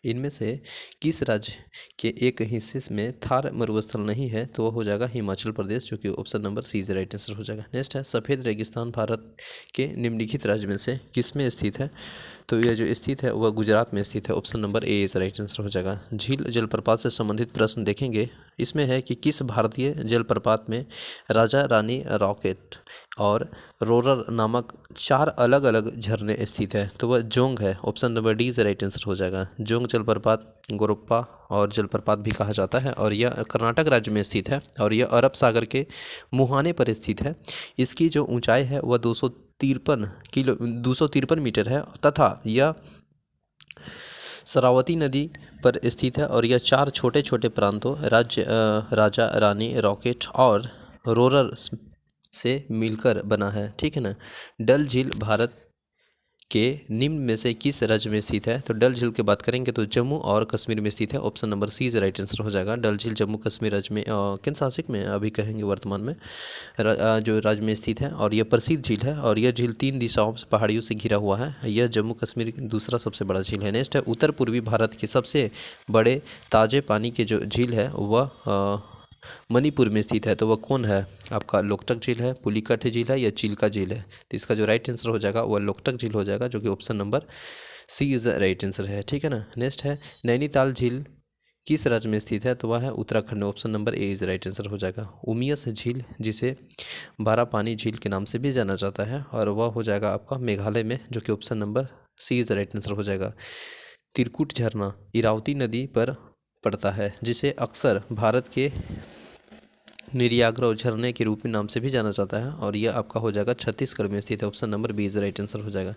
इनमें से किस राज्य के एक हिस्से में थार मरुस्थल नहीं है? तो वह हो जाएगा हिमाचल प्रदेश, जो कि option number C is right answer हो जाएगा। नेक्स्ट है सफ़ेद रेगिस्तान भारत के निम्नलिखित राज्य में से किस में स्थित है? तो यह जो स्थित है वह गुजरात में स्थित है। Option number A is right answer हो जाएगा। झील जलप्रपात से संबंधित प्रश्न देखेंगे। इसमें है कि किस भारतीय जलप्रपात में राजा रानी रॉकेट और रोरर नामक 4 अलग अलग झरने स्थित है? तो वह जोंग है। Option number D is right answer हो जाएगा। जोंग जलप्रपात गोरप्पा और जलप्रपात भी कहा जाता है और यह कर्नाटक राज्य में स्थित है और यह अरब सागर के मुहाने पर स्थित है। इसकी जो ऊंचाई है वह 253 मीटर है तथा यह शरावती नदी पर स्थित है और यह 4 छोटे छोटे प्रांतों राजा रानी रॉकेट और रोरर से मिलकर बना है, ठीक है ना। डल झील भारत के निम्न में से किस राज्य में स्थित है? तो डल झील की बात करेंगे तो जम्मू और कश्मीर में स्थित है। Option number C is right answer हो जाएगा। डल झील जम्मू कश्मीर राज्य में केंद्र शासित में अभी कहेंगे वर्तमान में जो राज्य में स्थित है, और यह प्रसिद्ध झील है, और यह झील 3 दिशाओं से पहाड़ियों से घिरा हुआ है। यह जम्मू कश्मीर की दूसरा सबसे बड़ा झील है। नेक्स्ट है, उत्तर पूर्वी भारत के सबसे बड़े ताजे पानी के जो झील है वह मणिपुर में स्थित है। तो वह कौन है? आपका लोकटक झील है, पुलिकट झील है, या चिल्का झील है? तो इसका जो राइट आंसर हो जाएगा वह लोकटक झील हो जाएगा, जो कि option number C is right answer है। ठीक है ना। नेक्स्ट है, नैनीताल झील किस राज्य में स्थित है? तो वह है उत्तराखंड में। Option number A is right answer हो जाएगा। उमियस झील, जिसे बारापानी झील के नाम से भी जाना जाता है, और वह हो जाएगा आपका मेघालय में, जो कि option number C is right answer हो जाएगा। तिरकुट झरना इरावती नदी पर पड़ता है, जिसे अक्सर भारत के नियाग्रा झरने के रूप में नाम से भी जाना जाता है, और यह आपका हो जाएगा छत्तीसगढ़ में स्थित है। Option number B is right answer हो जाएगा।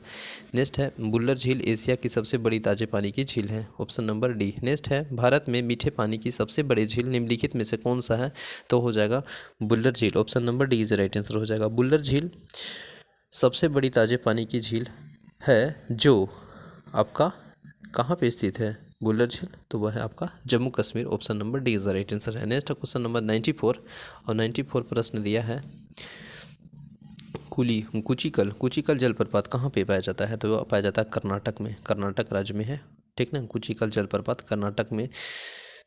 नेक्स्ट है, बुल्लर झील एशिया की सबसे बड़ी ताजे पानी की झील है। Option number D. नेक्स्ट है, भारत में मीठे पानी की सबसे बड़ी झील निम्नलिखित में से कौन सा है? तो हो जाएगा बुल्लर झील। Option number D is right answer हो जाएगा। बुल्लर झील सबसे बड़ी ताजे पानी की झील है, जो आपका कहाँ पे स्थित है? बुल्लर झील, तो वह है आपका Jammu Kashmir. Option number D is the right answer है। नेक्स्ट क्वेश्चन नंबर 94, और 94 प्रश्न दिया है, कुचिकल जलप्रपात कहाँ पे पाया जाता है? तो वह पाया जाता है कर्नाटक में, कर्नाटक राज्य में है। ठीक ना। कुचिकल जलप्रपात कर्नाटक में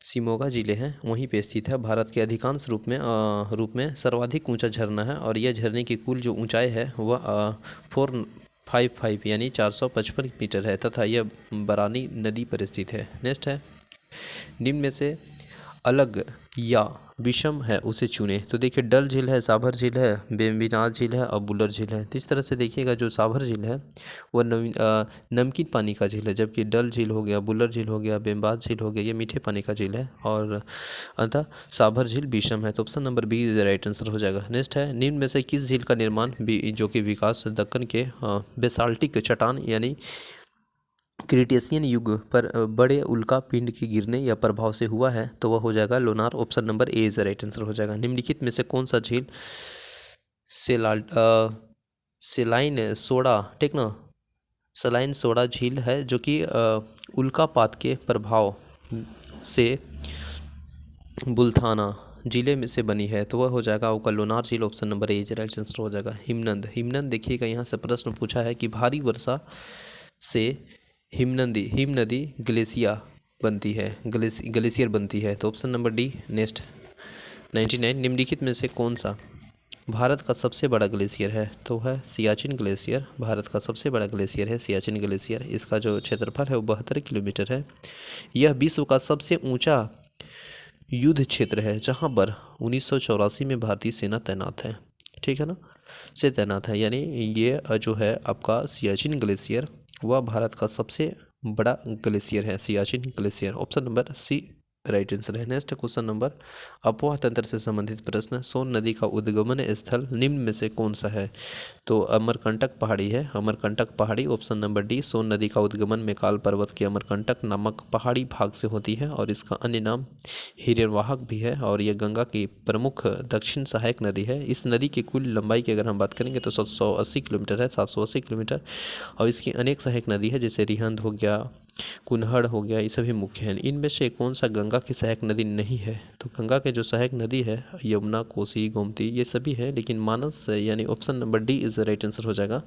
शिमोगा जिले हैं, वहीं पे स्थित है। भारत के अधिकांश रूप में सर्वाधिक ऊंचा झरना है, और यह झरने की कुल जो ऊंचाई है वह 455 यानी 455 मीटर है, तथा यह बरानी नदी पर स्थित है। नेक्स्ट है, निम्न में से अलग या विषम है उसे चुने। तो देखिए, डल झील है, साभर झील है, बेम्बिनाल झील है, और बुल्लर झील है। तो इस तरह से देखिएगा, जो साभर झील है वह नमकीन पानी का झील है, जबकि डल झील हो गया, बुल्लर झील हो गया, बेम्बाद झील हो गया, ये मीठे पानी का झील है, और अतः साभर झील विषम है। तो option number B is right answer हो जाएगा। नेक्स्ट है, निम्न में से किस झील का निर्माण जो कि विकास दक्कन के बेसाल्टिक चट्टान यानी क्रिटेशियन युग पर बड़े उल्का पिंड के गिरने या प्रभाव से हुआ है? तो वह हो जाएगा Lonar. Option number A is right answer हो जाएगा। निम्नलिखित में से कौन सा झील सेलाइन सोडा, ठीक ना, सलाइन सोडा झील है, जो कि उल्कापात के प्रभाव से बुल्थाना जिले में से बनी है? तो वह हो जाएगा आपका लोनार झील। Option number A is right answer हो जाएगा। हिमनद देखिएगा, यहाँ से प्रश्न पूछा है कि भारी वर्षा से हिम नदी ग्लेशियर बनती है, ग्लेशियर बनती है। तो ऑप्शन नंबर डी। नेक्स्ट 99, निम्नलिखित में से कौन सा भारत का सबसे बड़ा ग्लेशियर है? तो है सियाचिन ग्लेशियर। भारत का सबसे बड़ा ग्लेशियर है सियाचिन ग्लेशियर। इसका जो क्षेत्रफल है वो 72 किलोमीटर है। यह विश्व का सबसे ऊंचा युद्ध क्षेत्र है, जहां पर 1984 में भारतीय सेना तैनात है। ठीक है ना, से तैनात है, यानी ये जो है आपका सियाचिन ग्लेशियर वह भारत का सबसे बड़ा ग्लेशियर है, Siachen glacier. Option number C right answer है। नेक्स्ट क्वेश्चन नंबर, अपवाह तंत्र से संबंधित प्रश्न, सोन नदी का उद्गमन स्थल निम्न में से कौन सा है? तो अमरकंटक पहाड़ी है, अमरकंटक पहाड़ी। Option number D. सोन नदी का उद्गमन मेकाल पर्वत के अमरकंटक नामक पहाड़ी भाग से होती है, और इसका अन्य नाम हिरण्यवाहक भी है, और यह गंगा की प्रमुख दक्षिण सहायक नदी है। इस नदी की कुल लंबाई की अगर हम बात करेंगे तो 780 किलोमीटर है, 780 किलोमीटर, और इसकी अनेक सहायक नदी है, जैसे रिहंद हो गया, कुन्हड़ हो गया, ये सभी मुख्य हैं। इनमें से कौन सा गंगा की सहायक नदी नहीं है? तो गंगा के जो सहायक नदी है यमुना, कोसी, गोमती, ये सभी है, लेकिन मानस यानी option number D is the right answer हो जाएगा,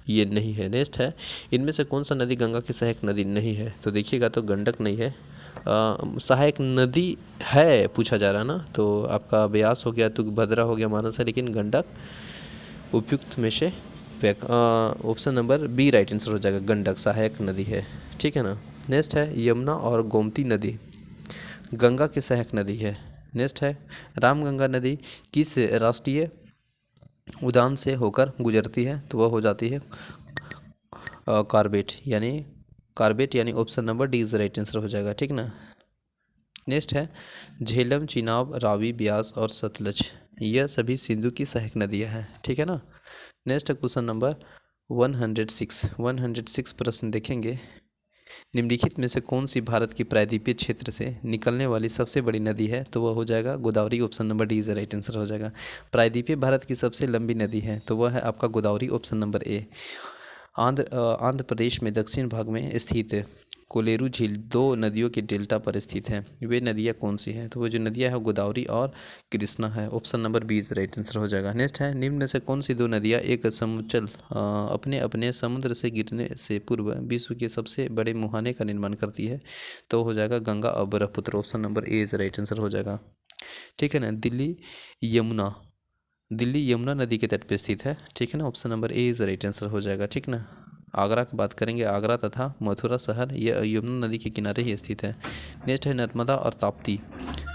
ये नहीं है। नेक्स्ट है, इनमें से कौन सा नदी गंगा की सहायक नदी नहीं है? तो देखिएगा, तो गंडक नहीं है। सहायक नदी है पूछा जा रहा है ना, तो आपका ब्यास हो गया, तुंगभद्रा हो गया, मानस है, लेकिन गंडक उपयुक्त में से option number B right answer हो जाएगा, गंडक सहायक नदी है। ठीक है ना। नेक्स्ट है, यमुना और गोमती नदी गंगा की सहायक नदी है। नेक्स्ट है, रामगंगा नदी किस राष्ट्रीय उद्यान से होकर गुजरती है? तो वह हो जाती है कार्बेट यानी option number D is right answer हो जाएगा। ठीक ना। नेक्स्ट है, झेलम, चिनाब, रावी, ब्यास और सतलज, यह सभी सिंधु की सहायक नदियाँ हैं। ठीक है ना। नेक्स्ट क्वेश्चन नंबर 106 प्रश्न देखेंगे। निम्नलिखित में से कौन सी भारत की प्रायद्वीपीय क्षेत्र से निकलने वाली सबसे बड़ी नदी है? तो वह हो जाएगा Godavari. Option number D is right answer हो जाएगा। प्रायद्वीपीय भारत की सबसे लंबी नदी है, तो वह है आपका Godavari. Option number A. Andhra Pradesh में दक्षिण भाग में स्थित कोलेरू झील दो नदियों के डेल्टा पर स्थित है। वे नदियाँ कौन सी हैं? तो वो जो नदियाँ है गोदावरी और कृष्णा है। Option number B is right answer हो जाएगा। नेक्स्ट है, निम्न में से कौन सी दो नदियाँ एक समुच्चल अपने अपने समुद्र से गिरने से पूर्व विश्व के सबसे बड़े मुहाने का निर्माण करती है? तो हो जाएगा गंगा और Brahmaputra. Option number A is right answer हो जाएगा। ठीक है ना। दिल्ली यमुना नदी के तट पे स्थित है। ठीक है ना। Option number A is right answer हो जाएगा। ठीक ना। आगरा की बात करेंगे, आगरा तथा मथुरा शहर यह यमुना नदी के किनारे ही स्थित है। नेक्स्ट है, नर्मदा और ताप्ती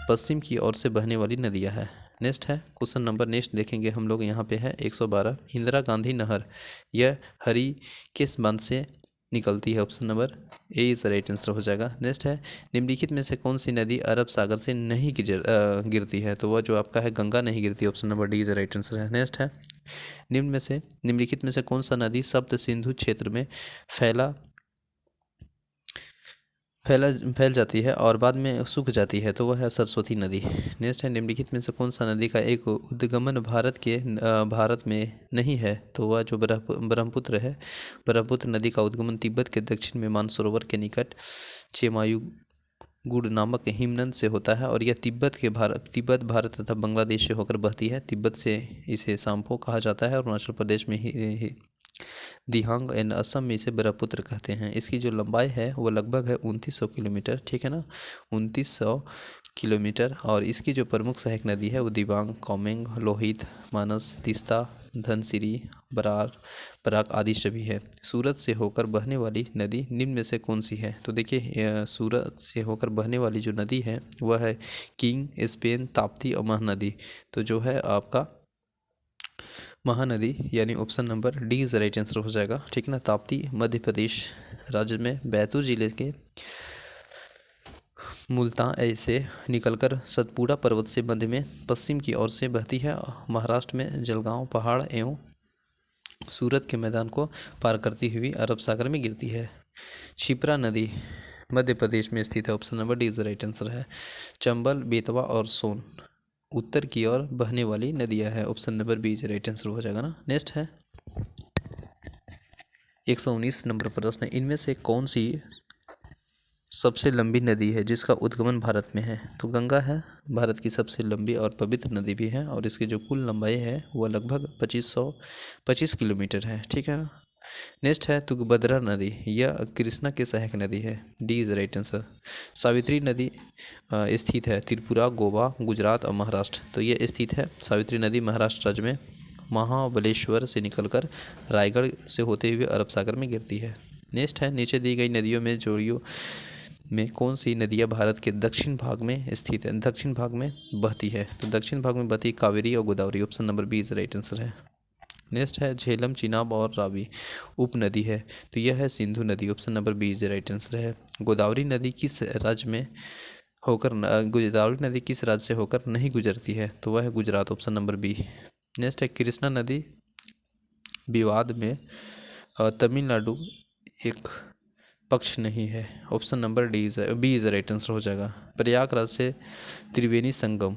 पश्चिम की ओर से बहने वाली नदियाँ है। नेक्स्ट है क्वेश्चन नंबर, नेक्स्ट देखेंगे हम लोग यहाँ पे है 112, इंदिरा गांधी नहर यह हरी किस बांध से निकलती है? Option number A is right answer हो जाएगा। नेक्स्ट है, निम्नलिखित में से कौन सी नदी अरब सागर से नहीं गिरती है? तो वह जो आपका है गंगा नहीं गिरती। Option number D is right answer है। नेक्स्ट है, निम्नलिखित में से कौन सा नदी सप्त सिंधु क्षेत्र में फैला फैला फैल जाती है और बाद में सूख जाती है? तो वह है सरस्वती नदी। नेक्स्ट है, निम्नलिखित में से कौन सा नदी का एक उद्गमन भारत में नहीं है? तो वह जो ब्रह्मपुत्र है। ब्रह्मपुत्र नदी का उद्गमन तिब्बत के दक्षिण में मानसरोवर के निकट चेमायुगुड नामक हिमनद से होता है और यह तिब्बत भारत तथा बांग्लादेश से होकर बहती है। तिब्बत से इसे सांपो कहा जाता है और अरुणाचल प्रदेश में ही दिहांग एंड असम में इसे ब्रह्मपुत्र कहते हैं। इसकी जो लंबाई है वो लगभग है 2900 किलोमीटर। ठीक है ना, 2900 किलोमीटर। और इसकी जो प्रमुख सहायक नदी है वो दिबांग, कोमेंग, लोहित, मानस, तीस्ता, धनसिरी, बराक आदि सभी है। सूरत से होकर बहने वाली नदी निम्न में से कौन सी है? तो देखिए, सूरत से होकर बहने वाली जो नदी है वह है किंग, स्पेन, ताप्ती और महानदी। तो जो है आपका महानदी यानी option number D is right answer हो जाएगा। ठीक है ना। ताप्ती मध्य प्रदेश राज्य में बैतूल जिले के मुल्तान से निकलकर सतपुड़ा पर्वत से मध्य में पश्चिम की ओर से बहती है। महाराष्ट्र में जलगांव पहाड़ एवं सूरत के मैदान को पार करती हुई अरब सागर में गिरती है। क्षिप्रा नदी मध्य प्रदेश में स्थित है। Option number D is right answer है। चंबल, बेतवा और सोन उत्तर की ओर बहने वाली नदियां हैं। Option number B is right answer हो जाएगा ना। नेक्स्ट है 119 नंबर प्रश्न है, इनमें से कौन सी सबसे लंबी नदी है जिसका उद्गमन भारत में है? तो गंगा है भारत की सबसे लंबी और पवित्र नदी भी है और इसकी जो कुल लंबाई है वह लगभग 2525 किलोमीटर है। ठीक है ना। नेक्स्ट है तुंगभद्रा नदी, यह कृष्णा की सहायक नदी है। D is right answer. Savitri नदी स्थित है त्रिपुरा, गोवा, गुजरात और महाराष्ट्र। तो ये स्थित है सावित्री नदी महाराष्ट्र राज्य में महाबलेश्वर से निकलकर रायगढ़ से होते हुए अरब सागर में गिरती है। नेक्स्ट है, नीचे दी गई नदियों में जोड़ियों में कौन सी नदियाँ भारत के दक्षिण भाग में स्थित है, दक्षिण भाग में बहती है? तो दक्षिण भाग में बहती कावेरी और Godavari. Option number B is right answer है। नेक्स्ट है झेलम, चिनाब और रावी उप नदी है। तो यह है सिंधु नदी। Option number B is right answer है। गोदावरी नदी किस राज्य में होकर गोदावरी नदी किस राज्य से होकर नहीं गुजरती है? तो वह है Gujarat. Option number B. Next है कृष्णा नदी विवाद में तमिलनाडु एक पक्ष नहीं है। Option number D is B is right answer हो जाएगा। प्रयागराज से त्रिवेणी संगम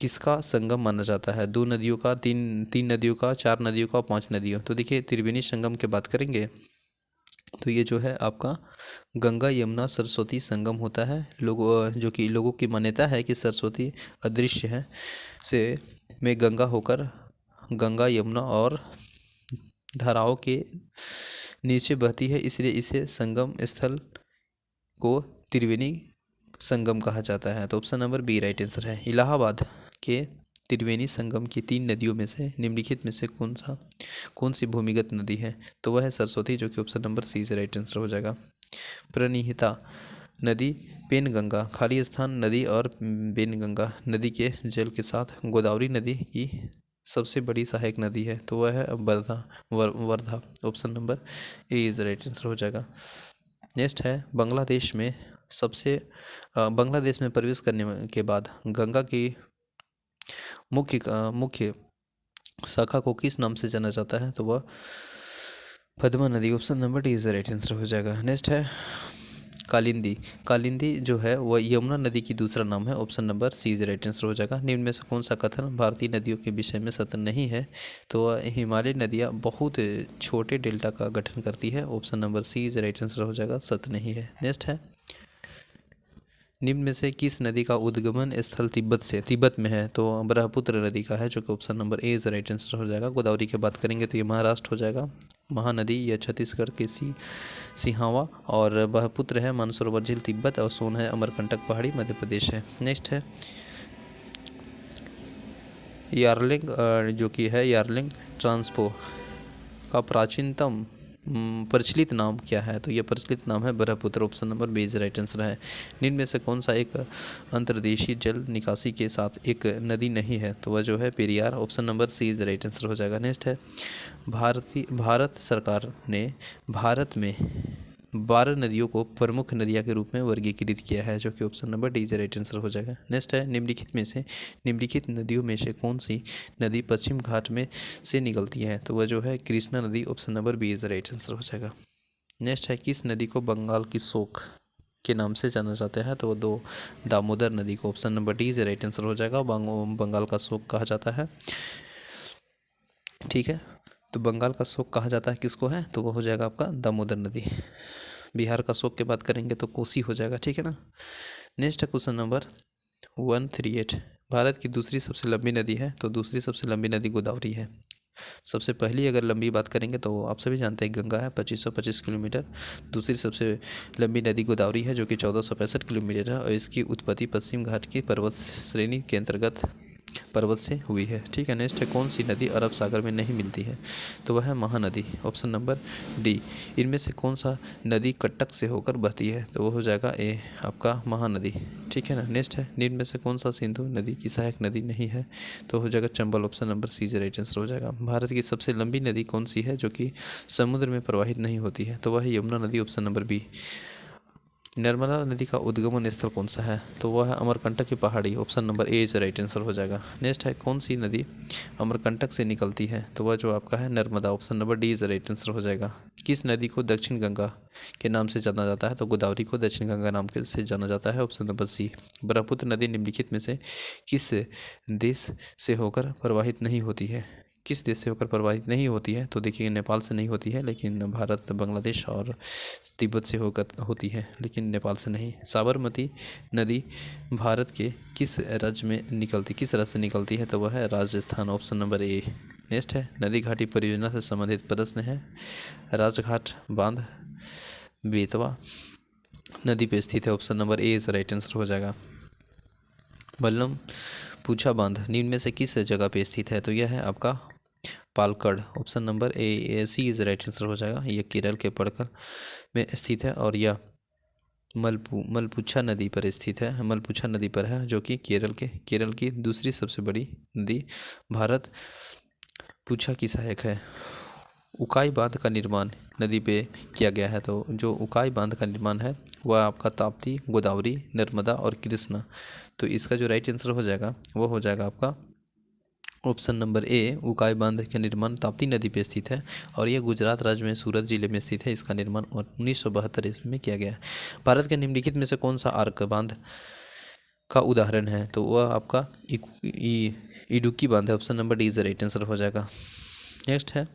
किसका संगम माना जाता है? दो नदियों का, तीन नदियों का, चार नदियों का, पांच नदियों? तो देखिए, त्रिवेणी संगम की बात करेंगे तो ये जो है आपका गंगा यमुना सरस्वती संगम होता है। जो कि लोगों की मान्यता है कि सरस्वती अदृश्य है से में गंगा होकर गंगा यमुना और धाराओं के नीचे बहती है, इसलिए इसे संगम स्थल को त्रिवेणी संगम कहा जाता है। तो option number B right answer है। इलाहाबाद के त्रिवेणी संगम की तीन नदियों में से निम्नलिखित में से कौन सी भूमिगत नदी है? तो वह है सरस्वती, जो कि ऑप्शन नंबर सी से राइट आंसर हो जाएगा। प्रणिहिता नदी, पेनगंगा, खाली स्थान नदी और पेनगंगा नदी के जल के साथ गोदावरी नदी की सबसे बड़ी सहायक नदी है। तो वह है Wardha. Option number A is the right answer हो जाएगा। नेक्स्ट है बांग्लादेश में प्रवेश करने के बाद गंगा की मुख्य शाखा को किस नाम से जाना जाता है? तो वह पद्मा नदी। Option number D is the right answer हो जाएगा। नेक्स्ट है कालिंदी। कालिंदी जो है वह यमुना नदी की दूसरा नाम है। Option number C is right answer हो जाएगा। निम्न में से कौन सा कथन भारतीय नदियों के विषय में सत्य नहीं है? तो हिमालय नदियाँ बहुत छोटे डेल्टा का गठन करती है। Option number C is right answer हो जाएगा, सत्य नहीं है। नेक्स्ट है, निम्न में से किस नदी का उद्गमन स्थल तिब्बत में है? तो ब्रह्मपुत्र नदी का है, जो कि option number A is right answer हो जाएगा। गोदावरी की बात करेंगे तो ये महाराष्ट्र हो जाएगा। महानदी यह छत्तीसगढ़ के सिहावा, और ब्रह्मपुत्र है मानसरोवर झील तिब्बत, और सोन है अमरकंटक पहाड़ी मध्य प्रदेश है। नेक्स्ट है यार्लिंग, जो कि है यार्लिंग ट्रांसपो का प्राचीनतम प्रचलित नाम क्या है? तो यह प्रचलित नाम है Brahmaputra. Option number B is right answer है। निम्न में से कौन सा एक अंतर्देशीय जल निकासी के साथ एक नदी नहीं है? तो वह जो है Periyar. Option number C is right answer हो जाएगा। नेक्स्ट है, भारत सरकार ने भारत में 12 नदियों को प्रमुख नदियाँ के रूप में वर्गीकृत किया है, जो कि option number D is right answer हो जाएगा। नेक्स्ट है, निम्नलिखित नदियों में से कौन सी नदी पश्चिम घाट में से निकलती है? तो वह जो है कृष्णा नदी। Option number B is right answer हो जाएगा। नेक्स्ट है, किस नदी को बंगाल की शोक के नाम से जाना जाता है? तो दो दामोदर नदी को। Option number D is right answer हो जाएगा। बंगाल का शोक कहा जाता है। ठीक है, तो बंगाल का शोक कहा जाता है किसको है? तो वो हो जाएगा आपका दामोदर नदी। बिहार का शोक की बात करेंगे तो कोसी हो जाएगा। ठीक है ना। नेक्स्ट है क्वेश्चन नंबर 138। भारत की दूसरी सबसे लंबी नदी है? तो दूसरी सबसे लंबी नदी गोदावरी है। सबसे पहली अगर लंबी बात करेंगे तो आप सभी जानते हैं गंगा है 2525 किलोमीटर। दूसरी सबसे लंबी नदी गोदावरी है, जो कि 1465 किलोमीटर है, और इसकी उत्पत्ति पश्चिम घाट की पर्वत श्रेणी के अंतर्गत पर्वत से हुई है। ठीक है। नेक्स्ट है, कौन सी नदी अरब सागर में नहीं मिलती है? तो वह है महानदी। Option number D. इनमें से कौन सा नदी कटक से होकर बहती है? तो वो हो जाएगा ए आपका महानदी। ठीक है ना। नेक्स्ट है, निम्न में से कौन सा सिंधु नदी की सहायक नदी नहीं है? तो हो जाएगा Chambal. Option number C right answer हो जाएगा। भारत की सबसे लंबी नदी कौन सी है जो कि समुद्र में प्रवाहित नहीं होती है? तो वह है यमुना नदी। Option number B. नर्मदा नदी का उद्गमन स्थल कौन सा है? तो वह है अमरकंटक की पहाड़ी। Option number A is right answer हो जाएगा। नेक्स्ट है, कौन सी नदी अमरकंटक से निकलती है? तो वह जो आपका है Narmada. Option number D is right answer हो जाएगा। किस नदी को दक्षिण गंगा के नाम से जाना जाता है? तो गोदावरी को दक्षिण गंगा नाम के से जाना जाता है। ऑप्शन नंबर सी। ब्रह्मपुत्र नदी निम्नलिखित में से किस देश से होकर प्रवाहित नहीं होती है? किस देश से होकर प्रवाहित नहीं होती है? तो देखिए, नेपाल से नहीं होती है, लेकिन भारत, बांग्लादेश और तिब्बत से होकर होती है, लेकिन नेपाल से नहीं। साबरमती नदी भारत के किस राज्य से निकलती है? तो वह है राजस्थान। ऑप्शन नंबर ए। नेक्स्ट है, नदी घाटी परियोजना से संबंधित प्रश्न है। राजघाट बांध बेतवा नदी पे स्थित है। Option number A is right answer हो जाएगा। बल्लम पूछा बांध निम्न में से किस जगह पे स्थित है? तो यह है आपका Palakkad. Option number A C is right answer हो जाएगा। यह केरल के पड़कल में स्थित है, और यह मलपुच्छा नदी पर स्थित है। मलपुच्छा नदी पर है, जो कि केरल की दूसरी सबसे बड़ी नदी भारत पुच्छा की सहायक है। उकाई बांध का निर्माण नदी पे किया गया है। तो जो उकाई बांध का निर्माण है वह आपका ताप्ती, गोदावरी, नर्मदा और कृष्णा। तो इसका जो राइट आंसर हो जाएगा वो हो जाएगा आपका ऑप्शन नंबर ए। उकाई बांध का निर्माण ताप्ती नदी पे स्थित है, और यह गुजरात राज्य में सूरत जिले में स्थित है। इसका निर्माण 1972 ईस्वी में किया गया है। भारत के निम्नलिखित में से कौन सा आर्क बांध का उदाहरण है? तो वह आपका इडुक्की बांध है। Option number D is right answer हो जाएगा। नेक्स्ट है,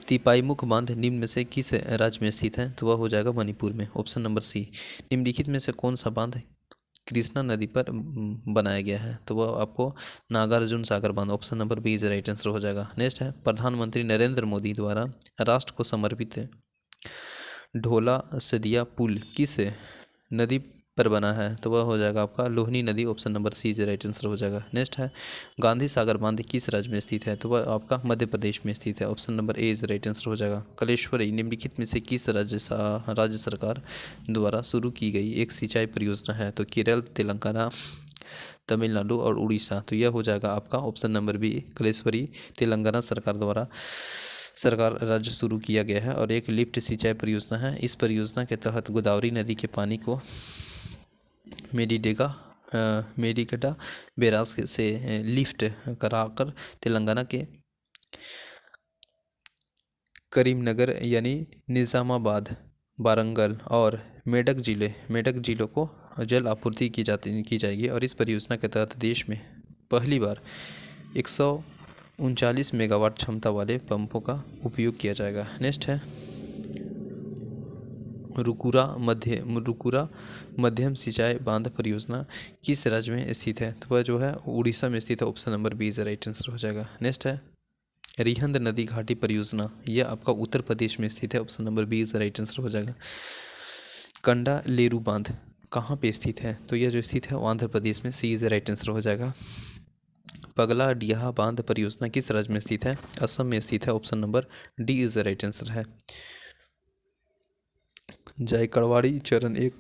तिपाईमुख बांध निम्न में से किस राज्य में स्थित है? तो वह हो जाएगा मणिपुर में। Option number C. निम्नलिखित में से कौन सा बांध कृष्णा नदी पर बनाया गया है? तो वह आपको नागार्जुन सागर बांध। Option number B is right answer हो जाएगा। नेक्स्ट है, प्रधानमंत्री नरेंद्र मोदी द्वारा राष्ट्र को समर्पित ढोला सदिया पुल किस नदी पर बना है? तो वह हो जाएगा आपका लोहनी नदी। Option number C is right answer हो जाएगा। नेक्स्ट है, गांधी सागर बांध किस राज्य में स्थित है? तो वह आपका मध्य प्रदेश में स्थित है। Option number A is right answer हो जाएगा। कलेश्वरी निम्नलिखित में से किस राज्य सरकार द्वारा शुरू की गई एक सिंचाई परियोजना है? तो केरल, तेलंगाना, तमिलनाडु और उड़ीसा। तो यह हो जाएगा आपका ऑप्शन नंबर बी। कलेश्वरी तेलंगाना सरकार राज्य शुरू किया गया है, और एक लिफ्ट सिंचाई परियोजना है। इस परियोजना के तहत गोदावरी नदी के पानी को मेडिगड्डा बैराज से लिफ्ट कराकर तेलंगाना के करीमनगर यानी निज़ामाबाद वारंगल और मेडक जिलों को जल आपूर्ति की जाएगी और इस परियोजना के तहत देश में पहली बार 139 मेगावाट क्षमता वाले पंपों का उपयोग किया जाएगा। नेक्स्ट है रुकुरा मध्यम सिंचाई बांध परियोजना किस राज्य में स्थित है? तो वह जो है उड़ीसा में स्थित है। Option number B is right answer हो जाएगा। नेक्स्ट है रिहंद नदी घाटी परियोजना, यह आपका उत्तर प्रदेश में स्थित है। Option number B is right answer हो जाएगा। कंडा लेरू बांध कहाँ पे स्थित है? तो यह जो स्थित है वो आंध्र प्रदेश में। सी इज राइट आंसर हो जाएगा। पगला डिहा बांध परियोजना किस राज्य में स्थित है? असम में स्थित है। Option number D is right answer है। जायकवाड़ी चरण 1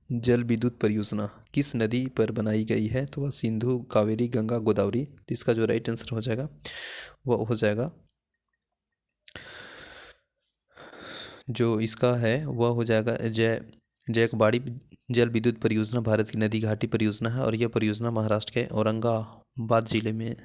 जल विद्युत परियोजना किस नदी पर बनाई गई है? तो वह सिंधु कावेरी गंगा गोदावरी। इसका जो राइट आंसर हो जाएगा वह हो जाएगा जो इसका है वह हो जाएगा जायकवाड़ी जल विद्युत परियोजना भारत की नदी घाटी परियोजना है और यह परियोजना महाराष्ट्र के औरंगाबाद जिले में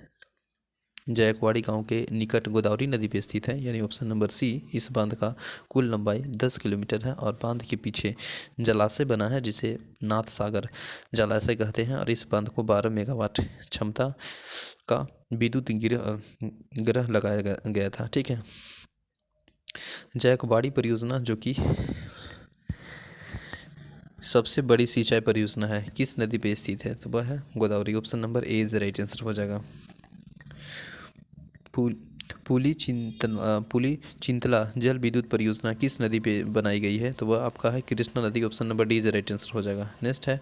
जायकवाड़ी गांव के निकट गोदावरी नदी पे स्थित है, यानी ऑप्शन नंबर सी। इस बांध का कुल लंबाई 10 किलोमीटर है और बांध के पीछे जलाशय बना है जिसे नाथ सागर जलाशय कहते हैं और इस बांध को 12 मेगावाट क्षमता का विद्युत ग्रह लगाया गया था। ठीक है, जायकवाड़ी परियोजना जो कि सबसे बड़ी सिंचाई परियोजना है किस नदी पे स्थित है? तो वह है Godavari. Option number A is right answer हो जाएगा। पुली चिंतला जल विद्युत परियोजना किस नदी पे बनाई गई है? तो वह आपका है कृष्णा नदी। Option number D is right answer हो जाएगा। नेक्स्ट है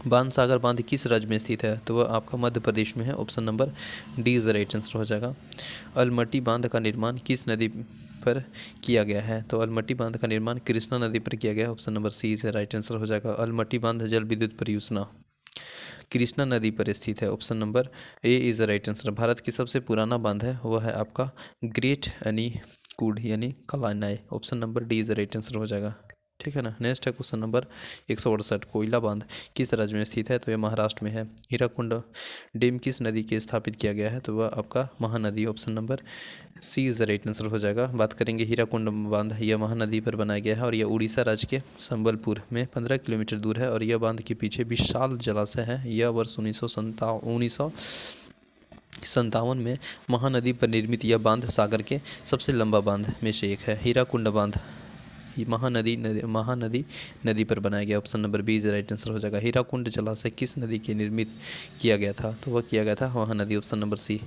बाणसागर बांध किस राज्य में स्थित है? तो वह आपका मध्य प्रदेश में है। Option number D is right answer हो जाएगा। अलमटी बांध का निर्माण किस नदी पर किया गया है? तो अलमटी बांध का निर्माण कृष्णा नदी पर किया गया है। Option number C is right answer हो जाएगा। अलमटी बांध जल विद्युत परियोजना कृष्णा नदी पर स्थित है। Option number A is right answer. Bharat की सबसे पुराना बांध है वह है आपका ग्रेट अनीकूड यानी कलानाय। Option number D is right answer हो जाएगा। ठीक है ना। नेक्स्ट है क्वेश्चन नंबर 168 कोयला बांध किस राज्य में स्थित है? तो यह महाराष्ट्र में है। हीराकुंड डैम किस नदी के स्थापित किया गया है? तो वह आपका Mahanadi. Option number C is the right answer हो जाएगा। बात करेंगे हीराकुंड बांध, यह महानदी पर बनाया गया है और यह उड़ीसा राज्य के संबलपुर में 15 किलोमीटर दूर है और यह बांध के पीछे विशाल जलाशय है। यह वर्ष 1957 में महानदी पर निर्मित यह बांध सागर के सबसे लंबा बांध में से एक है। हीराकुंड बांध महानदी नदी पर बनाया गया। Option number B is right answer हो जाएगा। हीराकुंड जलाशय किस नदी के निर्मित किया गया था? तो वह किया गया था Mahanadi. Option number C.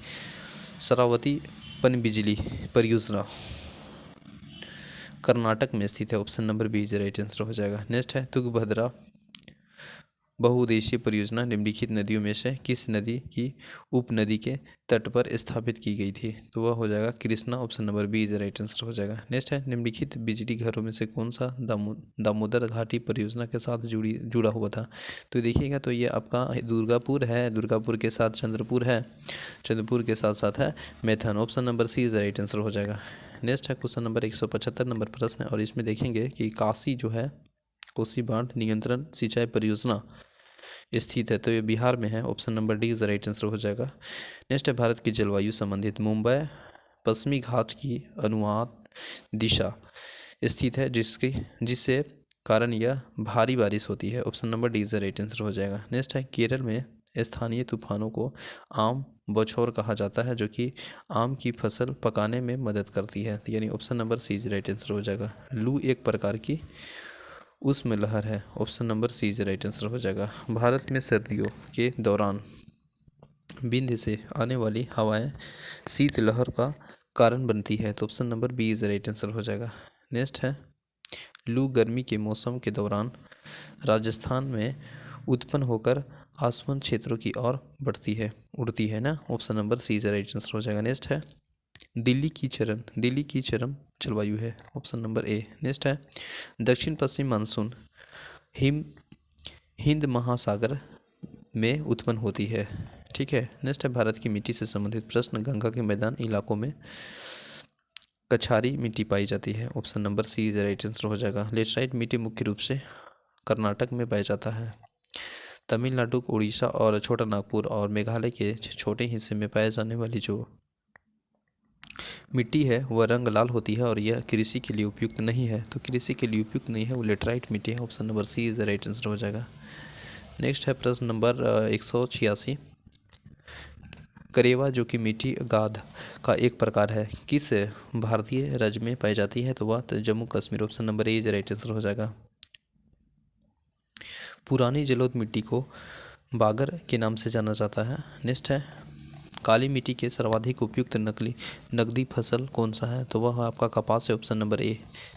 Sharavathi पनबिजली परियोजना कर्नाटक में स्थित है। Option number B is right answer हो जाएगा। नेक्स्ट है तुंगभद्रा बहुउद्देशीय परियोजना निम्नलिखित नदियों में से किस नदी की उपनदी के तट पर स्थापित की गई थी? तो वह हो जाएगा Krishna. Option number B is right answer हो जाएगा। नेक्स्ट है निम्नलिखित बिजली घरों में से कौन सा दामोदर घाटी परियोजना के साथ जुड़ा हुआ था? तो देखिएगा तो ये आपका दुर्गापुर है, दुर्गापुर के साथ चंद्रपुर है, चंद्रपुर के साथ साथ है Maithon. Option number C is right answer हो जाएगा। नेक्स्ट है क्वेश्चन नंबर 175 नंबर प्रश्न है और इसमें देखेंगे कि काशी जो है कोसी बांध नियंत्रण सिंचाई परियोजना स्थित है। तो ये बिहार में है। Option number D is right answer हो जाएगा। नेक्स्ट है भारत की जलवायु संबंधित मुंबई पश्चिमी घाट की अनुवाद दिशा स्थित है जिससे कारण यह भारी बारिश होती है। Option number D is right answer हो जाएगा। नेक्स्ट है केरल में स्थानीय तूफानों को आम बौछार कहा जाता है जो कि आम की फसल पकाने में मदद करती है, यानी option number C is right answer हो जाएगा। लू एक प्रकार की उसमें लहर है। Option number C is right answer हो जाएगा। भारत में सर्दियों के दौरान विंध्य से आने वाली हवाएं शीत लहर का कारण बनती है। तो option number B is right answer हो जाएगा। नेक्स्ट है लू गर्मी के मौसम के दौरान राजस्थान में उत्पन्न होकर आसवन क्षेत्रों की ओर उड़ती है ना। Option number C is right answer हो जाएगा। नेक्स्ट है दिल्ली की चरम जलवायु है। ऑप्शन नंबर ए। नेक्स्ट है दक्षिण पश्चिम मानसून हिंद महासागर में उत्पन्न होती है। ठीक है। नेक्स्ट है भारत की मिट्टी से संबंधित प्रश्न। गंगा के मैदान इलाकों में कछारी मिट्टी पाई जाती है। Option number C is right answer हो जाएगा। लेटराइट मिट्टी मुख्य रूप से कर्नाटक में पाया जाता है। तमिलनाडु, उड़ीसा और छोटा नागपुर और मेघालय के छोटे हिस्से में पाए जाने वाली जो मिट्टी है वह रंग लाल होती है और यह कृषि के लिए उपयुक्त नहीं है। तो कृषि के लिए उपयुक्त नहीं है वो लेटराइट मिट्टी है। Option number C is the right answer हो जाएगा। नेक्स्ट है प्रश्न नंबर 186। करेवा जो कि मिट्टी गाद का एक प्रकार है किस भारतीय राज्य में पाई जाती है? तो वह Jammu Kashmir. Option number A is the right answer हो जाएगा। पुरानी जलोढ़ मिट्टी को बागर के नाम से जाना जाता है। नेक्स्ट है काली मिट्टी के सर्वाधिक उपयुक्त नकदी फसल कौन सा है? तो वह आपका कपास है। ऑप्शन नंबर ए।